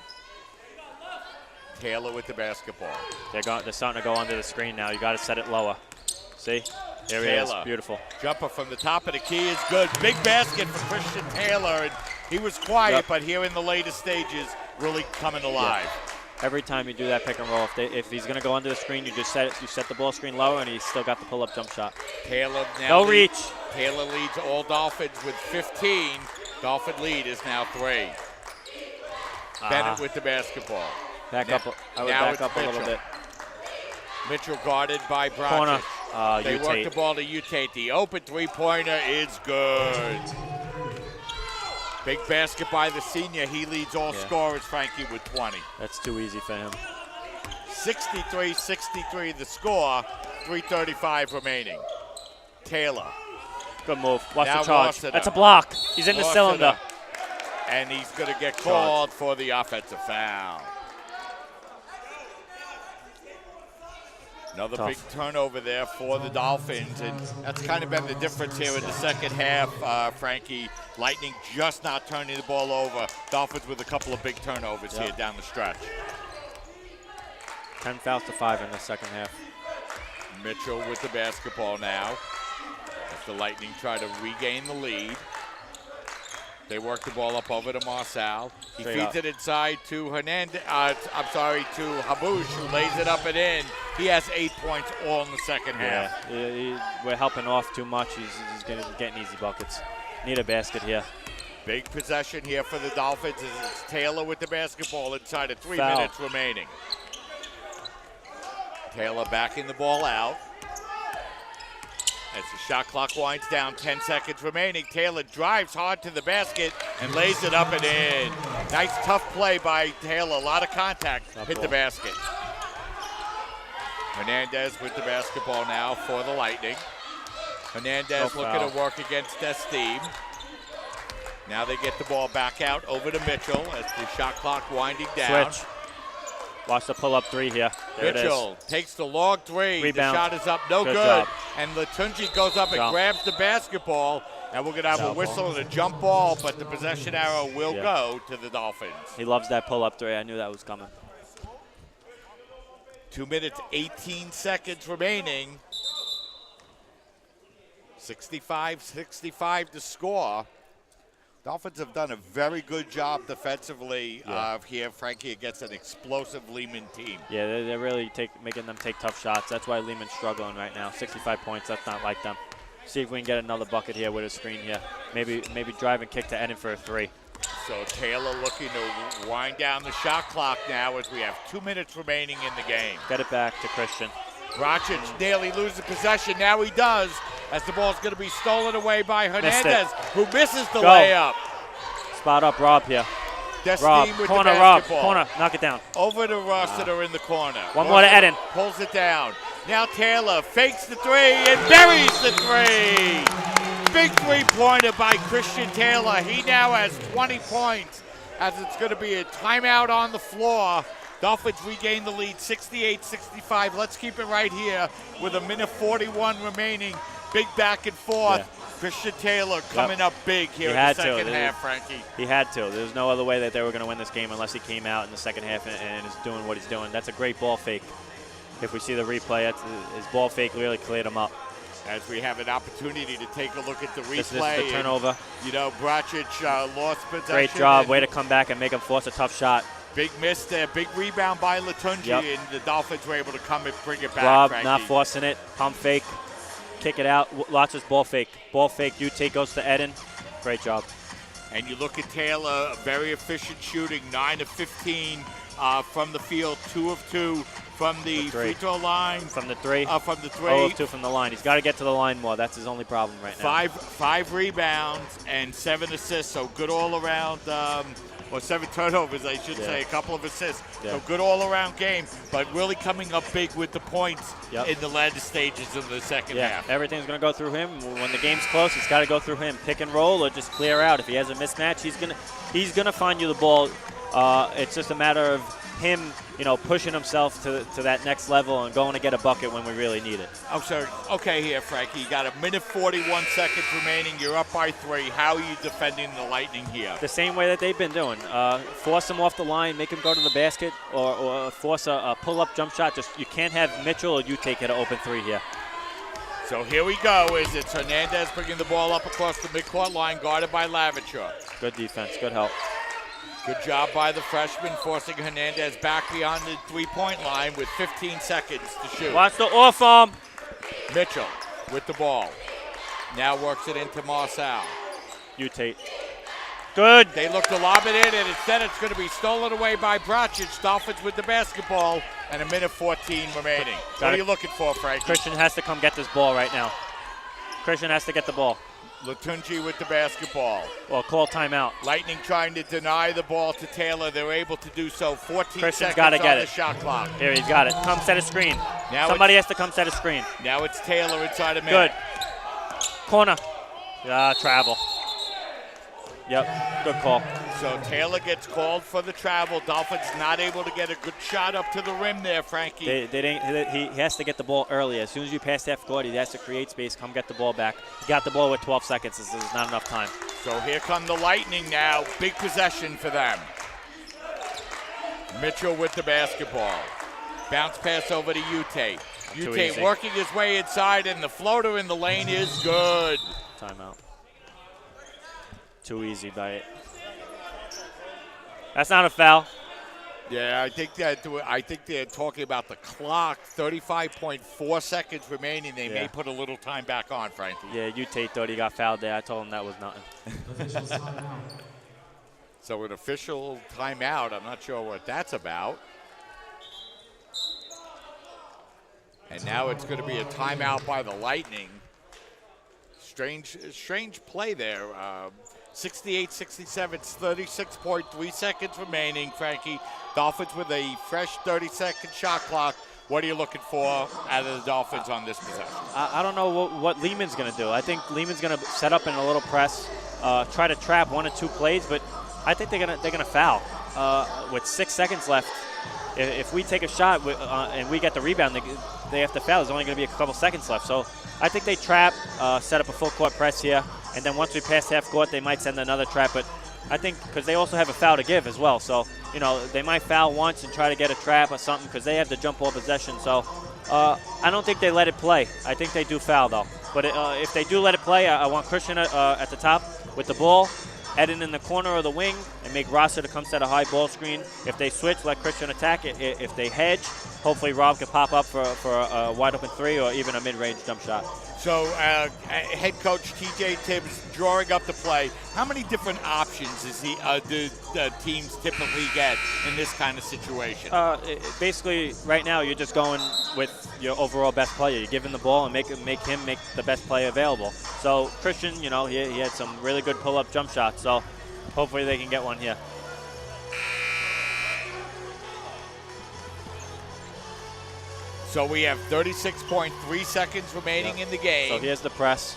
Taylor with the basketball. They're starting to go under the screen now. You got to set it lower. See? There he is. Beautiful. Jumper from the top of the key is good. Big basket for Christian Taylor. And he was quiet, but here in the later stages, really coming alive. Yeah. Every time you do that pick and roll, if he's going to go under the screen, you set the ball screen lower, and he's still got the pull-up jump shot. Taylor now no reach. Taylor leads all Dolphins with 15. Dolphin lead is now 3. Bennett with the basketball. Back up a little bit. Mitchell guarded by Brocic. Corner. They work the ball to Utate. The open three-pointer is good. Big basket by the senior. He leads all scorers, Frankie, with 20. That's too easy for him. 63-63 the score. 3:35 remaining. Taylor. Good move. Watch now the charge. That's a block. He's in the cylinder. And he's going to get called for the offensive foul. Another big turnover there for the Dolphins, and that's kind of been the difference here in the second half, Frankie. Lightning just not turning the ball over. Dolphins with a couple of big turnovers here down the stretch. 10 fouls to 5 in the second half. Mitchell with the basketball now. As the Lightning try to regain the lead. They work the ball up over to Marcel. He feeds it inside to to Habush, who lays it up and in. He has 8 points all in the second half. We're helping off too much. He's getting easy buckets. Need a basket here. Big possession here for the Dolphins. It's Taylor with the basketball inside of 3 Foul. minutes remaining. Taylor backing the ball out. As the shot clock winds down, 10 seconds remaining. Taylor drives hard to the basket and lays it up and in. Nice tough play by Taylor. A lot of contact. Hit the basket. Hernandez with the basketball now for the Lightning. Hernandez looking to work against Esteem. Now they get the ball back out over to Mitchell as the shot clock winding down. Switch. Watch the pull-up 3 here. There Mitchell takes the long 3. Rebound. The shot is up, no good. And Latunji goes up and grabs the basketball. And we're going to have a whistle and a jump ball, but the possession arrow will go to the Dolphins. He loves that pull-up 3. I knew that was coming. 2 minutes, 18 seconds remaining. 65-65 to score. Dolphins have done a very good job defensively here, Frankie, against an explosive Lehman team. Yeah, they're really making them take tough shots. That's why Lehman's struggling right now. 65 points, that's not like them. See if we can get another bucket here with a screen here. Maybe drive and kick to Eden for a 3. So Taylor looking to wind down the shot clock now as we have 2 minutes remaining in the game. Get it back to Christian. Brocic nearly loses possession. Now he does, as the ball's going to be stolen away by Hernandez, who misses the layup. Spot up Rob here. Rob, with corner, the Rob, basketball. corner, knock it down. Over to Rossiter in the corner. One more to Eden. Pulls it down. Now Taylor fakes the 3 and buries the 3. Big three-pointer by Christian Taylor. He now has 20 points as it's going to be a timeout on the floor. Dolphins regain the lead 68-65. Let's keep it right here with a minute 41 remaining. Big back and forth. Yeah. Christian Taylor coming up big here in the second half, Frankie. He had to. There's no other way that they were going to win this game unless he came out in the second half and is doing what he's doing. That's a great ball fake. If we see the replay, his ball fake really cleared him up. As we have an opportunity to take a look at the replay. This is the turnover. And, Brocic lost possession. Great job. Way to come back and make him force a tough shot. Big miss there. Big rebound by Latunji, and the Dolphins were able to come and bring it back. Rob Frankie. not forcing it. Pump fake. Kick it out. Lots of ball fake. Ball fake. Utate goes to Eden. Great job. And you look at Taylor, very efficient shooting, 9 of 15 from the field, 2 of 2 from the free throw line. From the 3. From the 3. 0 of 2 from the line. He's got to get to the line more. That's his only problem right now. 5 rebounds and 7 assists, so good all around. Or 7 turnovers, I should say, a couple of assists. So good all-around game, but really coming up big with the points in the latter stages of the second half. Everything's going to go through him. When the game's close, it's got to go through him. Pick and roll or just clear out. If he has a mismatch, he's gonna find you the ball. It's just a matter of him, pushing himself to that next level and going to get a bucket when we really need it. I'm sorry. Okay, here, Frankie. You got 1:41 seconds remaining. You're up by 3. How are you defending the Lightning here? The same way that they've been doing. Force him off the line, make him go to the basket, or force a pull-up jump shot. Just you can't have Mitchell or you take it an open 3 here. So here we go. It's Hernandez bringing the ball up across the midcourt line, guarded by Lavature. Good defense. Good help. Good job by the freshman, forcing Hernandez back beyond the three-point line with 15 seconds to shoot. Watch the off arm. Mitchell with the ball. Now works it into Marcel. You, Tate. Good. They look to lob it in, and instead it's going to be stolen away by Bracic. Dolphins with the basketball, and 1:14 remaining. What are you looking for, Frank? Christian has to come get this ball right now. Christian has to get the ball. Latunji with the basketball. Well, call timeout. Lightning trying to deny the ball to Taylor. They're able to do so. 14 Christian's seconds gotta get on the it. shot clock. Here, he's got it. Come set a screen. Now somebody has to come set a screen. Now it's Taylor inside a minute. Good. Corner. Travel. Yep, good call. So Taylor gets called for the travel. Dolphins not able to get a good shot up to the rim there, Frankie. He has to get the ball early. As soon as you pass half court, he has to create space, come get the ball back. He got the ball with 12 seconds. This is not enough time. So here come the Lightning now. Big possession for them. Mitchell with the basketball. Bounce pass over to Ute. Ute working his way inside, and the floater in the lane is good. Timeout. Too easy by it. That's not a foul. Yeah, I think they're talking about the clock. 35.4 seconds remaining. They may put a little time back on, Frankie. Yeah, Ute thought he got fouled there. I told him that was nothing. So an official timeout. I'm not sure what that's about. And now it's going to be a timeout by the Lightning. Strange play there. 68-67, 36.3 seconds remaining, Frankie. Dolphins with a fresh 30-second shot clock. What are you looking for out of the Dolphins on this possession? I don't know what Lehman's going to do. I think Lehman's going to set up in a little press, try to trap 1 or 2 plays, but I think they're gonna foul. With 6 seconds left, if we take a shot and we get the rebound, they have to foul. There's only going to be a couple seconds left. So I think they trap, set up a full court press here, and then once we pass half court, they might send another trap. But I think because they also have a foul to give as well. So, they might foul once and try to get a trap or something because they have the jump ball possession. So I don't think they let it play. I think they do foul, though. But if they do let it play, I want Christian at the top with the ball, Eden in the corner of the wing, and make Rosser to come set a high ball screen. If they switch, let Christian attack it. If they hedge, hopefully Rob can pop up for a wide open 3 or even a mid-range jump shot. So head coach TJ Tibbs drawing up the play. How many different options do the teams typically get in this kind of situation? Basically, right now you're just going with your overall best player. You give him the ball and make him make the best play available. So Christian, he had some really good pull-up jump shots. So hopefully they can get one here. So we have 36.3 seconds remaining in the game. So here's the press.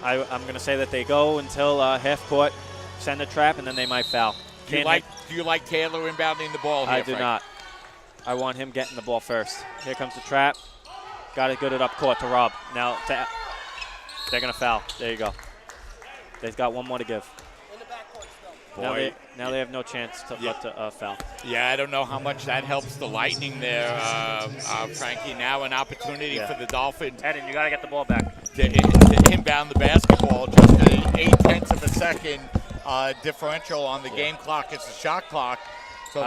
I'm going to say that they go until half court, send a trap, and then they might foul. Do you like Taylor inbounding the ball here, I do not. I want him getting the ball first. Here comes the trap. Got it good at up court to Rob. Now they're going to foul. There you go. They've got one more to give. Boy. Now they have no chance but to foul. Yeah, I don't know how much that helps the Lightning there, Frankie. Now an opportunity for the Dolphins. Eden, you got to get the ball back. To inbound the basketball, just an 0.8 of a second differential on the game clock. It's the shot clock. So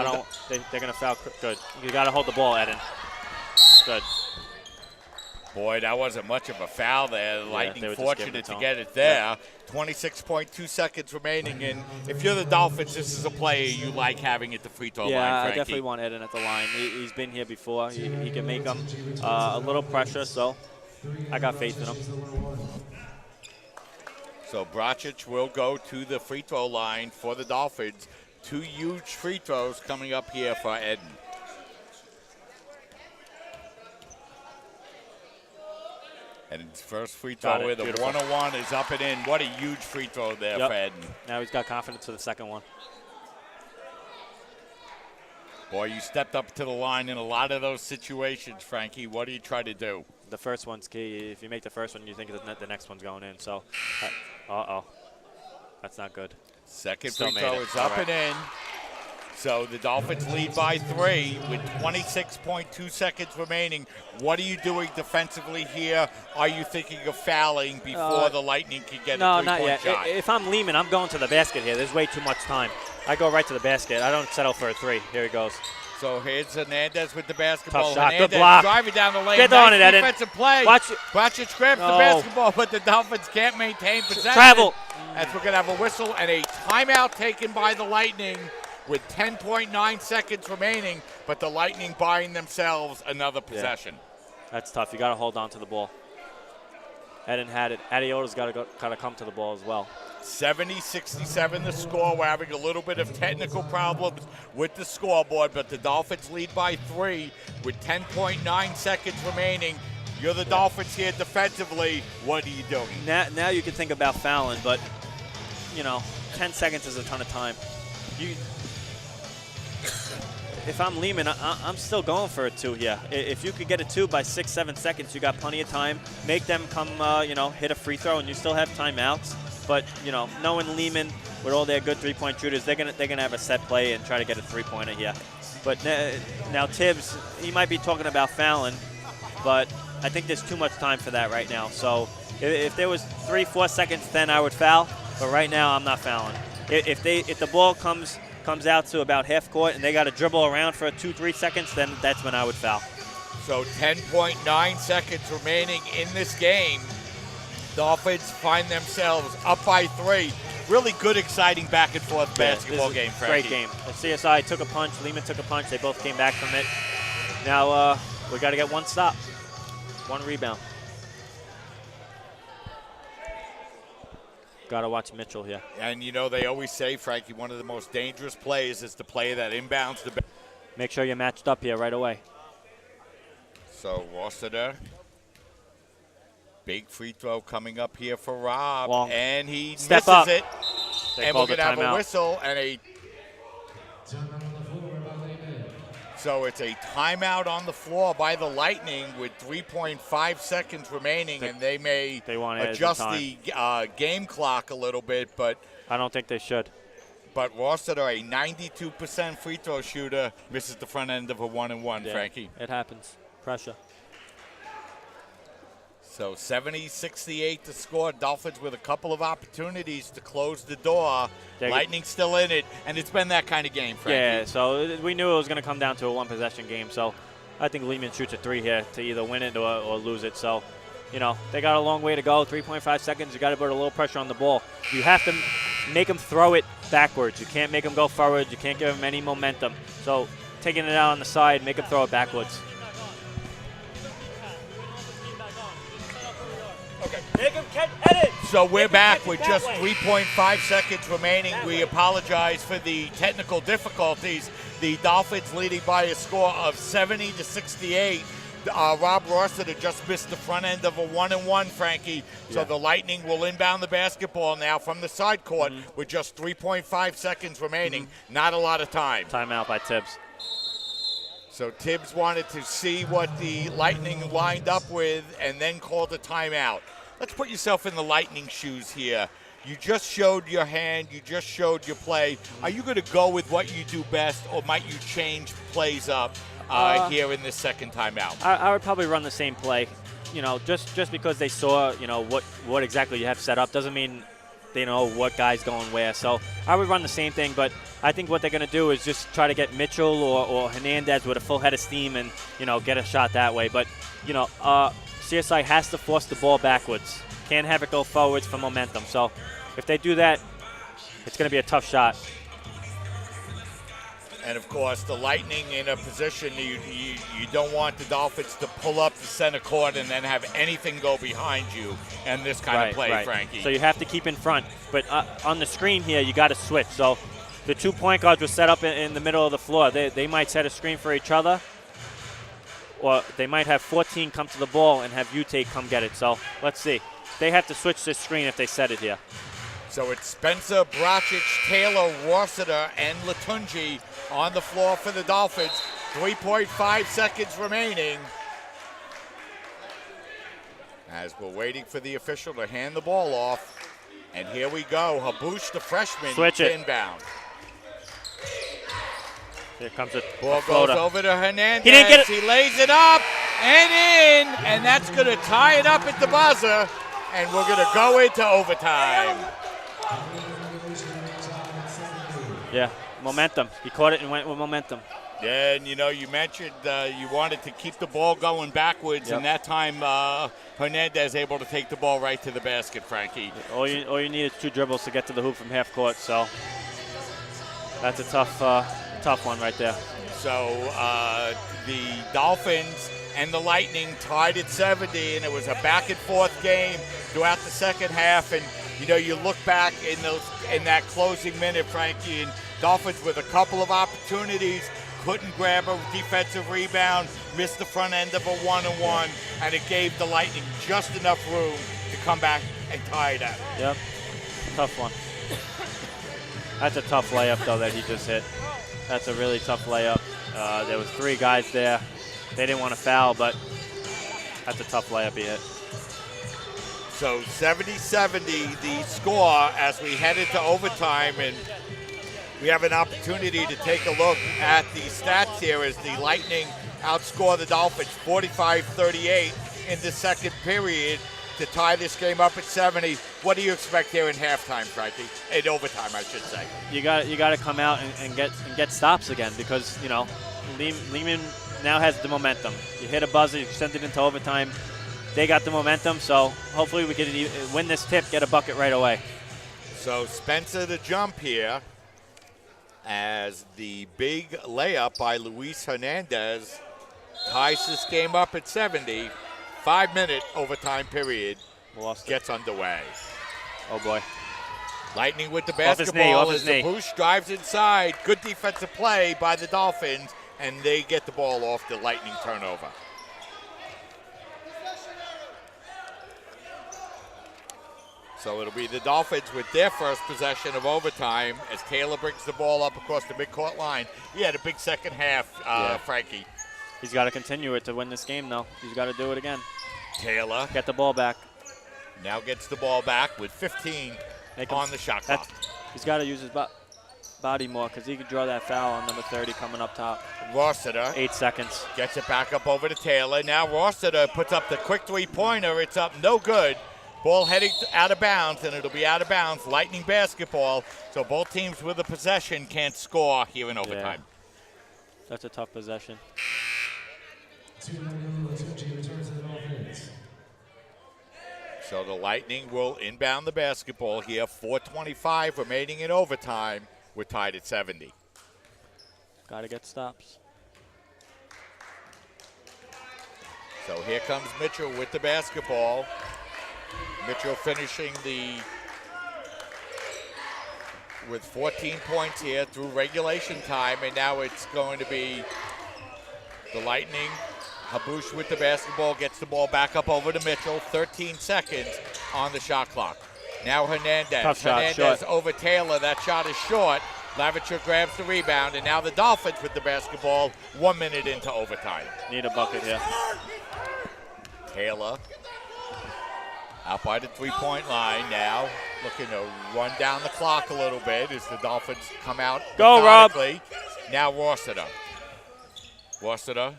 they're going to foul. Good. You got to hold the ball, Eden. Good. Boy, that wasn't much of a foul there. Lightning fortunate to get it there. Yeah. 26.2 seconds remaining, and if you're the Dolphins, this is a player you like having at the free throw line, Yeah, Frankie. I definitely want Eden at the line. He's been here before. He can make them a little pressure, so I got faith in him. So Bracic will go to the free throw line for the Dolphins. 2 huge free throws coming up here for Eden. And his first free throw with a 101 is up and in. What a huge free throw there for Eden. Now he's got confidence for the second one. Boy, you stepped up to the line in a lot of those situations, Frankie. What do you try to do? The first one's key. If you make the first one, you think the next one's going in. So, uh-oh. That's not good. Second Still free throw is up and in. So the Dolphins lead by 3 with 26.2 seconds remaining. What are you doing defensively here? Are you thinking of fouling before the Lightning can get a three-point shot? If I'm Lehman, I'm going to the basket here. There's way too much time. I go right to the basket. I don't settle for a 3. Here he goes. So here's Hernandez with the basketball. Tough shot. Hernandez Good block. driving down the lane. Get nice on it, Eden. defensive play. Watch it scraps the basketball, but the Dolphins can't maintain possession. Travel. As we're going to have a whistle and a timeout taken by the Lightning with 10.9 seconds remaining, but the Lightning buying themselves another possession. Yeah. That's tough. You got to hold on to the ball. Eden had it. Adiota's got to come to the ball as well. 70-67 the score. We're having a little bit of technical problems with the scoreboard, but the Dolphins lead by 3 with 10.9 seconds remaining. You're the Dolphins here defensively. What are you doing? Now you can think about fouling, but, 10 seconds is a ton of time. If I'm Lehman, I'm still going for a 2 here. If you could get a 2 by 6-7 seconds, you got plenty of time. Make them come, hit a free throw, and you still have timeouts. But knowing Lehman with all their good three-point shooters, they're gonna have a set play and try to get a three-pointer here. But now Tibbs, he might be talking about fouling, but I think there's too much time for that right now. So if there was 3-4 seconds, then I would foul. But right now, I'm not fouling. If the ball comes out to about half court and they got to dribble around for 2-3 seconds, then that's when I would foul. So 10.9 seconds remaining in this game. Dolphins find themselves up by 3. Really good, exciting back and forth basketball game, Frankie. Great game. The CSI took a punch. Lehman took a punch. They both came back from it. Now we got to get 1 stop, 1 rebound. Got to watch Mitchell here. And they always say, Frankie, one of the most dangerous plays is the play that inbounds the. Make sure you're matched up here right away. So Rossiter. Big free throw coming up here for Rob. Long. And he misses up. It. And we're going to have a whistle and a. So it's a timeout on the floor by the Lightning with 3.5 seconds remaining, and they may adjust the game clock a little bit, but I don't think they should. But Rossiter, a 92% free throw shooter, misses the front end of a 1-and-1, yeah, Frankie. It happens. Pressure. So 70-68 to score. Dolphins with a couple of opportunities to close the door. Lightning still in it, and it's been that kind of game, Frankie. Yeah, so we knew it was going to come down to a 1-possession game. So I think Lehman shoots a 3 here to either win it or lose it. So, they got a long way to go. 3.5 seconds. You got to put a little pressure on the ball. You have to make them throw it backwards. You can't make them go forward. You can't give them any momentum. So taking it out on the side, make them throw it backwards. So we're back with just 3.5 seconds remaining. We apologize for the technical difficulties. The Dolphins leading by a score of 70-68. Rob Rossiter just missed the front end of a 1-and-1, Frankie. So the Lightning will inbound the basketball now from the side court with just 3.5 seconds remaining. Not a lot of time. Timeout by Tibbs. So Tibbs wanted to see what the Lightning lined up with and then called a timeout. Let's put yourself in the Lightning shoes here. You just showed your hand. You just showed your play. Are you going to go with what you do best, or might you change plays up here in this second timeout? I would probably run the same play. Just because they saw, what exactly you have set up doesn't mean they know what guy's going where. So I would run the same thing, but I think what they're going to do is just try to get Mitchell or Hernandez with a full head of steam and, get a shot that way. But, CSI has to force the ball backwards. Can't have it go forwards for momentum. So if they do that, it's going to be a tough shot. And, of course, the Lightning in a position you don't want the Dolphins to pull up the center court and then have anything go behind you and this kind of play, Frankie. So you have to keep in front. But on the screen here, you got to switch. So the 2 point guards were set up in the middle of the floor. They might set a screen for each other, or they might have 14 come to the ball and have Ute come get it. So let's see. They have to switch this screen if they set it here. So it's Spencer, Bracic, Taylor, Rossiter, and Latunji on the floor for the Dolphins. 3.5 seconds remaining. As we're waiting for the official to hand the ball off. And here we go. Habush, the freshman, Switch it. inbound. Here comes it. Ball goes over to Hernandez. He didn't get it. He lays it up and in. And that's going to tie it up at the buzzer. And we're going to go into overtime. Yeah, momentum. He caught it and went with momentum. Yeah, and you mentioned you wanted to keep the ball going backwards, and that time Hernandez able to take the ball right to the basket, Frankie. All you need is 2 dribbles to get to the hoop from half court, so that's a tough one right there. So the Dolphins and the Lightning tied at 70, and it was a back and forth game throughout the second half. And you look back in that closing minute, Frankie, and Dolphins with a couple of opportunities. Couldn't grab a defensive rebound, missed the front end of a 1-on-1, and it gave the Lightning just enough room to come back and tie it up. Yep, tough one. That's a tough layup, though, that he just hit. That's a really tough layup. There was 3 guys there. They didn't want to foul, but that's a tough layup he hit. So 70-70 the score as we head into overtime, and we have an opportunity to take a look at the stats here as the Lightning outscore the Dolphins 45-38 in the second period to tie this game up at 70. What do you expect here in halftime, Frankie? In overtime, I should say. You got to come out and get stops again because Lehman now has the momentum. You hit a buzzer, you send it into overtime. They got the momentum, so hopefully we can win this tip, get a bucket right away. So Spencer the jump here, as the big layup by Luis Hernandez ties this game up at 70. 5-minute overtime period gets underway. Oh, boy. Lightning with the basketball as the Bush drives inside. Good defensive play by the Dolphins, and they get the ball off the Lightning turnover. So it'll be the Dolphins with their first possession of overtime as Taylor brings the ball up across the midcourt line. He had a big second half, Frankie. He's got to continue it to win this game, though. He's got to do it again. Taylor. Get the ball back. Now gets the ball back with 15 on the shot clock. He's got to use his body more because he could draw that foul on number 30 coming up top. Rossiter. 8 seconds. Gets it back up over to Taylor. Now Rossiter puts up the quick 3-pointer. It's up no good. Ball heading out of bounds, and it'll be out of bounds. Lightning basketball. So both teams with the possession can't score here in overtime. Yeah. That's a tough possession. So the Lightning will inbound the basketball here. 4:25 remaining in overtime. We're tied at 70. Got to get stops. So here comes Mitchell with the basketball. Mitchell finishing with 14 points here through regulation time, and now it's going to be the Lightning. Habush with the basketball, gets the ball back up over to Mitchell. 13 seconds on the shot clock. Now Hernandez. Tough shot, Hernandez short. over Taylor. That shot is short. Lavature grabs the rebound, and now the Dolphins with the basketball 1 minute into overtime. Need a bucket here. Taylor out by the 3-point line now, looking to run down the clock a little bit as the Dolphins come out. Go, Rob. Now Rossiter. Rossiter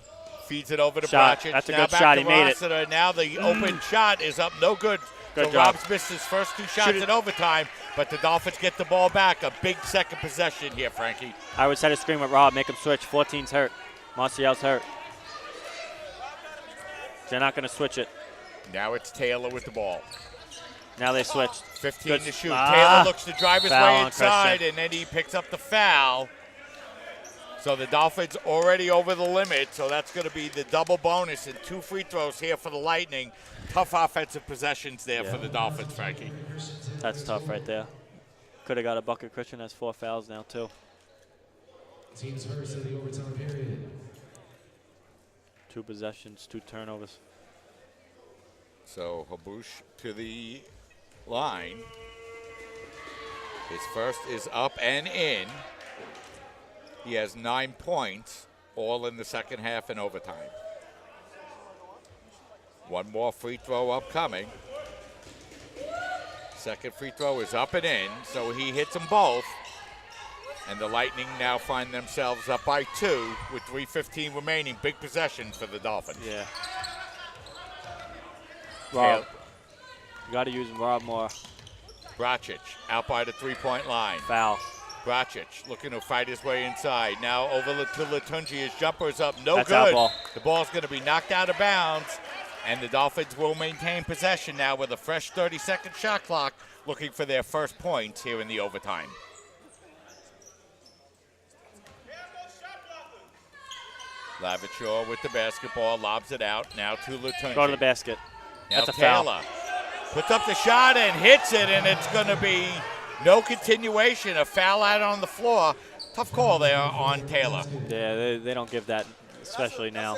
feeds it over to Shot. Bracich. That's a now good back shot. to He made Rossiter. it. Now the open shot is up no good. Good so job. Rob's missed his first 2 shots in overtime, but the Dolphins get the ball back. A big second possession here, Frankie. I would set a screen with Rob, make him switch. 14's hurt. Martial's hurt. They're not going to switch it. Now it's Taylor with the ball. Now they switched. 15 to shoot. Ah, Taylor looks to drive his foul way on inside, Christian. and then he picks up the foul. So the Dolphins already over the limit, so that's going to be the double bonus and 2 free throws here for the Lightning. Tough offensive possessions there for the Dolphins, Frankie. That's tough right there. Could have got a bucket. Christian has 4 fouls now, too. Teams first in the overtime period. 2 possessions, 2 turnovers. So Habush to the line. His first is up and in. He has 9 points, all in the second half and overtime. One more free throw upcoming. Second free throw is up and in, so he hits them both. And the Lightning now find themselves up by 2 with 3:15 remaining. Big possession for the Dolphins. Yeah. Rob, you got to use Rob more. Bracic out by the three-point line. Foul. Bracic looking to fight his way inside. Now over to Latunji. His jumper is up. No That's good. our ball. The ball's going to be knocked out of bounds. And the Dolphins will maintain possession now with a fresh 30-second shot clock, looking for their first points here in the overtime. Lavachor with the basketball, lobs it out. Now to Latunji. Go to the basket. Now That's a Taylor puts up the shot and hits it, and it's going to be no continuation. A foul out on the floor. Tough call there on Taylor. Yeah, they don't give that, especially now.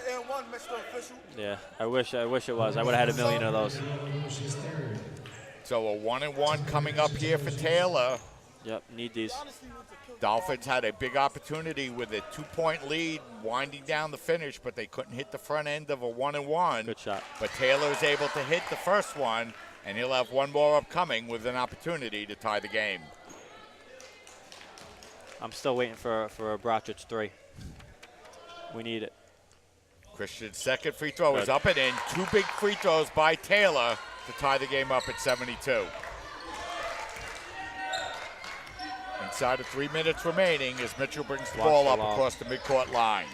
Yeah, I wish it was. I would have had 1 million of those. So a 1-and-1 coming up here for Taylor. Yep, need these. Dolphins had a big opportunity with a 2-point lead winding down the finish, but they couldn't hit the front end of a 1-and-1. Good shot. But Taylor's able to hit the first one, and he'll have one more upcoming with an opportunity to tie the game. I'm still waiting for a Bracic 3. We need it. Christian's second free throw is Good. up and in. 2 big free throws by Taylor to tie the game up at 72. Inside of 3 minutes remaining as Mitchell brings the ball up across the midcourt line.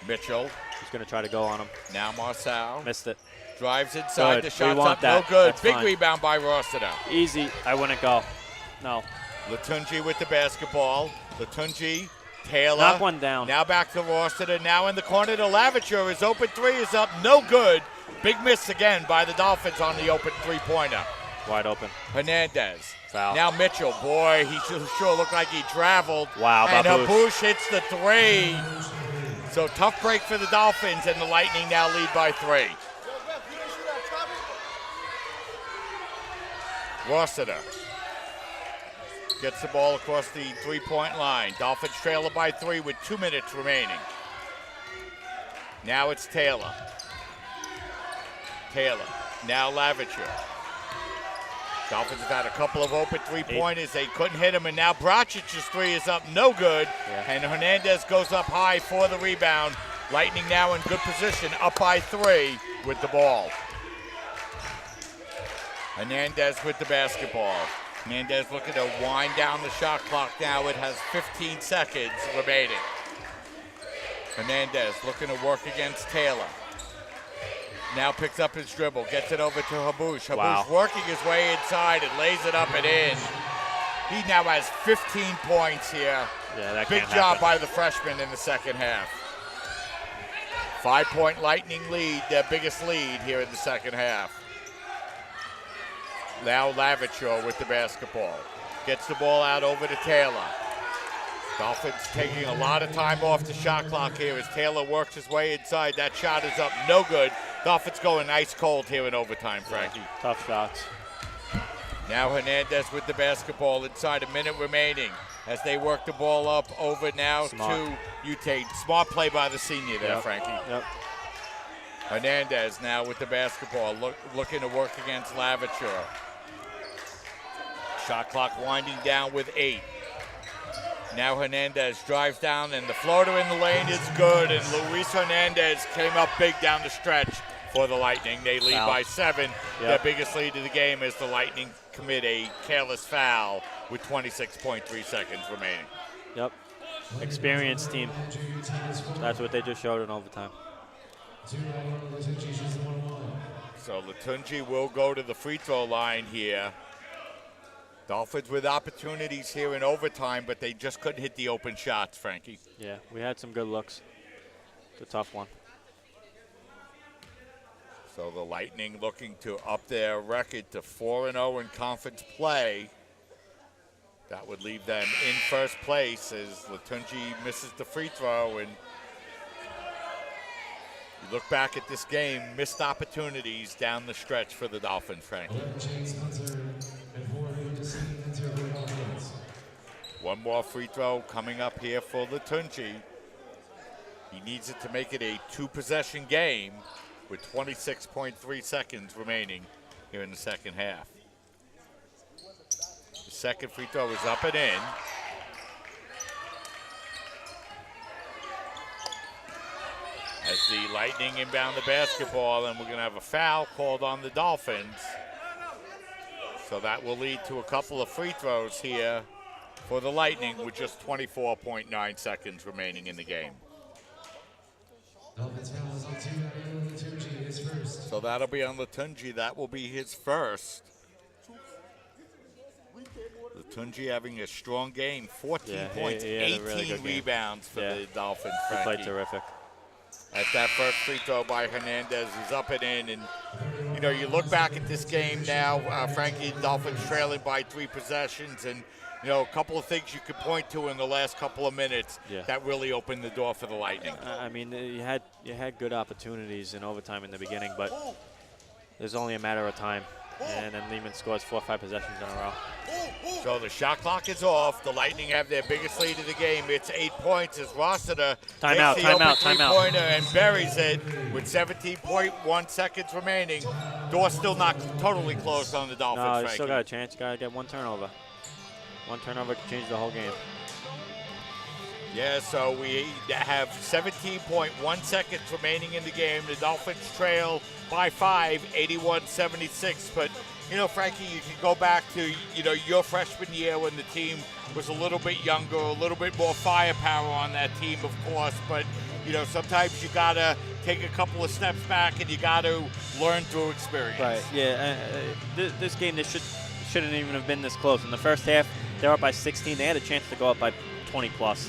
Mitchell. He's going to try to go on him. Now Marcel. Missed it. Drives inside. Good. The shot's We want up. that. No good. That's Big fine. rebound by Rossiter. Easy. I wouldn't go. No. Latunji with the basketball. Latunji, Taylor. Knock one down. Now back to Rossiter. Now in the corner to Lavachor. His open 3 is up. No good. Big miss again by the Dolphins on the open 3-pointer. Wide open. Hernandez. Foul. Now Mitchell. Boy, he sure looked like he traveled. Wow, And Babush. Habush hits the 3. So tough break for the Dolphins, and the Lightning now lead by 3. Rossiter gets the ball across the 3-point line. Dolphins trail it by 3 with 2 minutes remaining. Now it's Taylor. Taylor. Now Lavachor. Dolphins have had a couple of open 3-pointers. They couldn't hit them, and now Bracic's 3 is up. No good. Yeah. And Hernandez goes up high for the rebound. Lightning now in good position, up by 3 with the ball. Hernandez with the basketball. Hernandez looking to wind down the shot clock now. It has 15 seconds remaining. Hernandez looking to work against Taylor. Now picks up his dribble, gets it over to Habush. Habush Wow. working his way inside and lays it up and in. He now has 15 points here. Yeah, that Big can't job happen. by the freshman in the second half. 5-point Lightning lead, their biggest lead here in the second half. Now Lavachor with the basketball. Gets the ball out over to Taylor. Dolphins taking a lot of time off the shot clock here as Taylor works his way inside. That shot is up, no good. Dolphins going ice cold here in overtime, Frankie. Tough shots. Now Hernandez with the basketball inside, a minute remaining as they work the ball up over now Smart. to Ute. Smart play by the senior there, Yep. Frankie. Yep. Hernandez now with the basketball, looking to work against Lavachor. Shot clock winding down with 8. Now Hernandez drives down, and the floater in the lane is good, and Luis Hernandez came up big down the stretch for the Lightning. They lead Foul. by 7. Yep. Their biggest lead of the game as the Lightning commit a careless foul with 26.3 seconds remaining. Yep. Experienced team. That's what they just showed in overtime. So Latunji will go to the free throw line here. Dolphins with opportunities here in overtime, but they just couldn't hit the open shots, Frankie. Yeah, we had some good looks. It's a tough one. So the Lightning looking to up their record to 4-0 in conference play. That would leave them in first place as Latunji misses the free throw. And you look back at this game, missed opportunities down the stretch for the Dolphins, Frankie. One more free throw coming up here for Latunji. He needs it to make it a 2-possession game with 26.3 seconds remaining here in the second half. The second free throw is up and in. As the Lightning inbound the basketball, and we're going to have a foul called on the Dolphins. So that will lead to a couple of free throws here for the Lightning with just 24.9 seconds remaining in the game. So that'll be on Latunji. That will be his first. Latunji having a strong game, 14 points, he had a 18 really good game. Rebounds for the Dolphins. He played terrific. At that first free throw by Hernandez is up and in. And, you know, you look back at this game now, Frankie, the Dolphins trailing by 3 possessions. And, you know, a couple of things you could point to in the last couple of minutes that really opened the door for the Lightning. I mean, you had good opportunities in overtime in the beginning, but there's only a matter of time. And then Lehman scores 4 or 5 possessions in a row. So the shot clock is off. The Lightning have their biggest lead of the game. It's 8 points as Rossiter takes the open three-pointer and buries it with 17.1 seconds remaining. Door still not totally closed on the Dolphins, No, you still got a chance. You got to get 1 turnover. 1 turnover can change the whole game. Yeah, so we have 17.1 seconds remaining in the game. The Dolphins trail by 5, 81-76. But, you know, Frankie, you can go back to, you know, your freshman year when the team was a little bit younger, a little bit more firepower on that team, of course. But, you know, sometimes you got to take a couple of steps back and you got to learn through experience. Right, yeah. This game, shouldn't even have been this close. In the first half, they're up by 16. They had a chance to go up by 20-plus.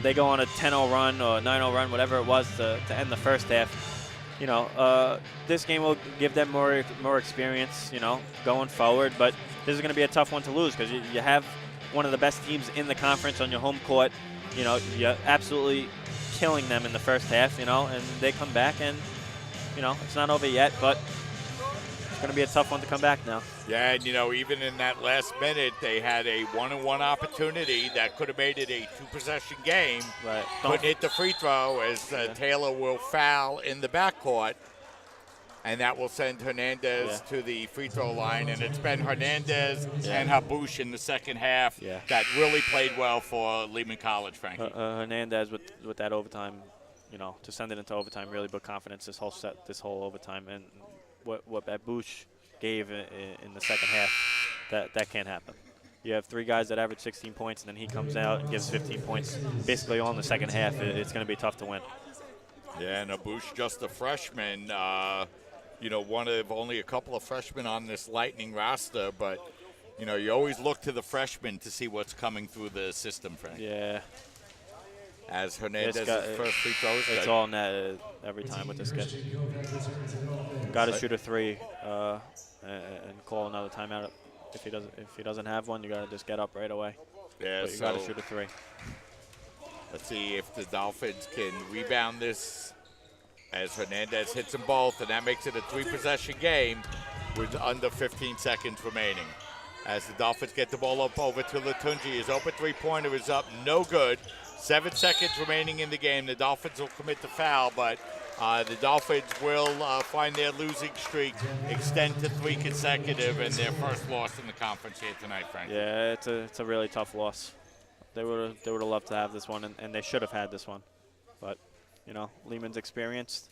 They go on a 10-0 run or 9-0 run, whatever it was, to end the first half. You know, this game will give them more experience, you know, going forward. But this is going to be a tough one to lose because you have one of the best teams in the conference on your home court. You know, you're absolutely killing them in the first half, you know, and they come back and, you know, it's not over yet, but it's going to be a tough one to come back now. Yeah, and, you know, even in that last minute, they had a 1-on-1 opportunity that could have made it a 2-possession game. Right. Couldn't hit the free throw as Taylor will foul in the backcourt, and that will send Hernandez to the free throw line. And it's been Hernandez and Habush in the second half that really played well for Lehman College, Frankie. Hernandez with that overtime, you know, to send it into overtime really built confidence this whole overtime. And what Habush gave in the second half, that can't happen. You have 3 guys that average 16 points, and then he comes out and gives 15 points basically all in the second half. It's going to be tough to win. Yeah, and Habush, just a freshman, you know, one of only a couple of freshmen on this Lightning roster, but, you know, you always look to the freshmen to see what's coming through the system, Frank. Yeah. As Hernandez's first free throws. It's all net every time with this kid. Got to shoot a 3 and call another timeout. If he doesn't have one, you got to just get up right away. Yeah, but you got to shoot a 3. Let's see if the Dolphins can rebound this as Hernandez hits them both, and that makes it a 3-possession game with under 15 seconds remaining. As the Dolphins get the ball up over to Latunji, his open three-pointer is up, no good. 7 seconds remaining in the game. The Dolphins will commit the foul, but the Dolphins will find their losing streak extend to 3 consecutive and their first loss in the conference here tonight, Frank. Yeah, it's a really tough loss. They would have loved to have this one, and they should have had this one. But, you know, Lehman's experienced.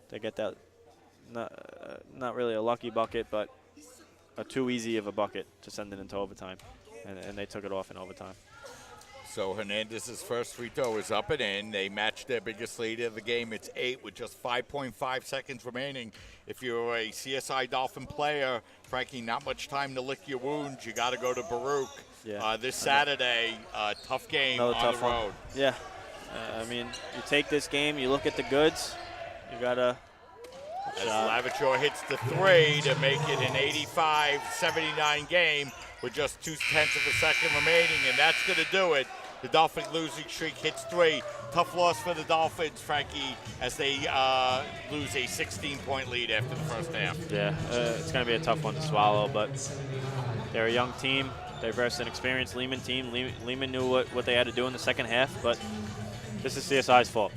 They get that, not really a lucky bucket, but a too easy of a bucket to send it into overtime. And they took it off in overtime. So Hernandez's first free throw is up and in. They match their biggest lead of the game. It's 8 with just 5.5 seconds remaining. If you're a CSI Dolphin player, Frankie, not much time to lick your wounds. You got to go to Baruch this Saturday. Tough game on the road. Yeah. I mean, you take this game, you look at the goods, you got to. As Lavature hits the 3 to make it an 85-79 game with just 0.2 of a second remaining, and that's going to do it. The Dolphin losing streak hits 3. Tough loss for the Dolphins, Frankie, as they lose a 16-point lead after the first half. Yeah, it's going to be a tough one to swallow, but they're a young team. diverse and experienced Lehman team. Lehman knew what they had to do in the second half, but this is CSI's fault.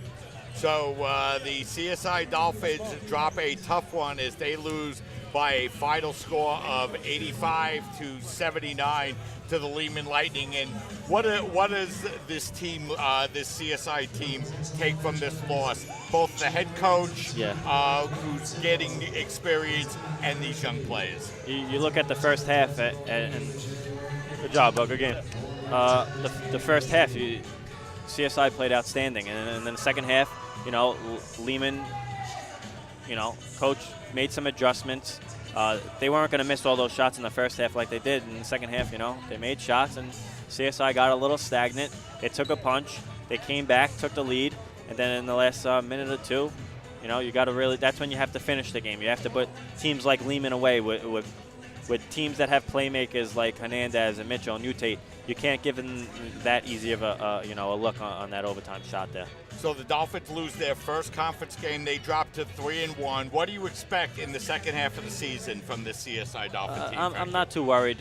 So the CSI Dolphins drop a tough one as they lose by a final score of 85-79 to the Lehman Lightning. And what does this team, this CSI team, take from this loss? Both the head coach, who's getting experience, and these young players. You look at the first half, and good job, Bug, again. The first half, CSI played outstanding, and then the second half, Lehman, coach made some adjustments. They weren't going to miss all those shots in the first half like they did in the second half. They made shots, and CSI got a little stagnant. They took a punch. They came back, took the lead, and then in the last minute or two, you got to really. That's when you have to finish the game. You have to put teams like Lehman away with teams that have playmakers like Hernandez and Mitchell and Utate. You can't give them that easy of a look on that overtime shot there. So the Dolphins lose their first conference game. They drop to 3-1. What do you expect in the second half of the season from the CSI Dolphin team? I'm not too worried.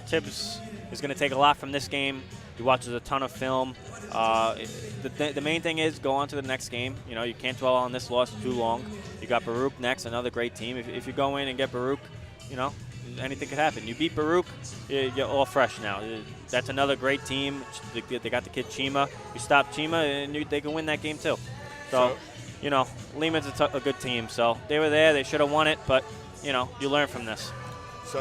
Tibbs is going to take a lot from this game. He watches a ton of film. The main thing is go on to the next game. You can't dwell on this loss too long. You got Baruch next, another great team. If you go in and get Baruch, anything could happen. You beat Baruch, you're all fresh now. That's another great team. They got the kid Chima. You stop Chima, and they can win that game too. So Lehman's a good team. So they were there. They should have won it, but, you learn from this. So,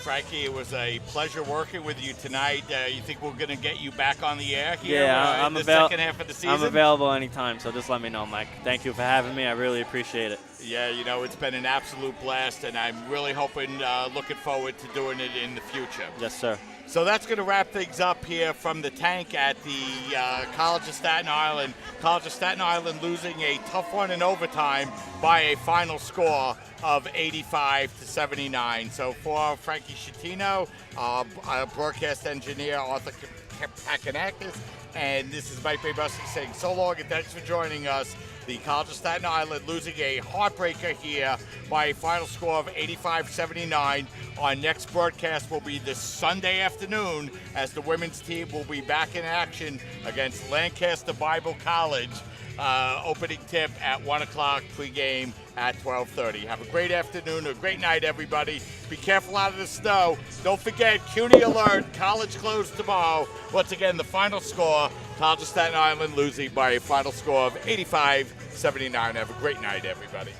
Frankie, it was a pleasure working with you tonight. You think we're going to get you back on the air here in the second half of the season? I'm available anytime, so just let me know, Mike. Thank you for having me. I really appreciate it. Yeah, it's been an absolute blast, and I'm really looking forward to doing it in the future. Yes, sir. So that's going to wrap things up here from the tank at the College of Staten Island. College of Staten Island losing a tough one in overtime by a final score of 85-79. So for Frankie Schettino, our broadcast engineer, Arthur Pakanakis, and this is Mike Babuski saying so long and thanks for joining us. The College of Staten Island losing a heartbreaker here by a final score of 85-79. Our next broadcast will be this Sunday afternoon as the women's team will be back in action against Lancaster Bible College. Opening tip at 1 o'clock, pregame at 12:30. Have a great afternoon, a great night, everybody. Be careful out of the snow. Don't forget, CUNY alert, college closed tomorrow. Once again, the final score, College of Staten Island losing by a final score of 85-79. Have a great night, everybody.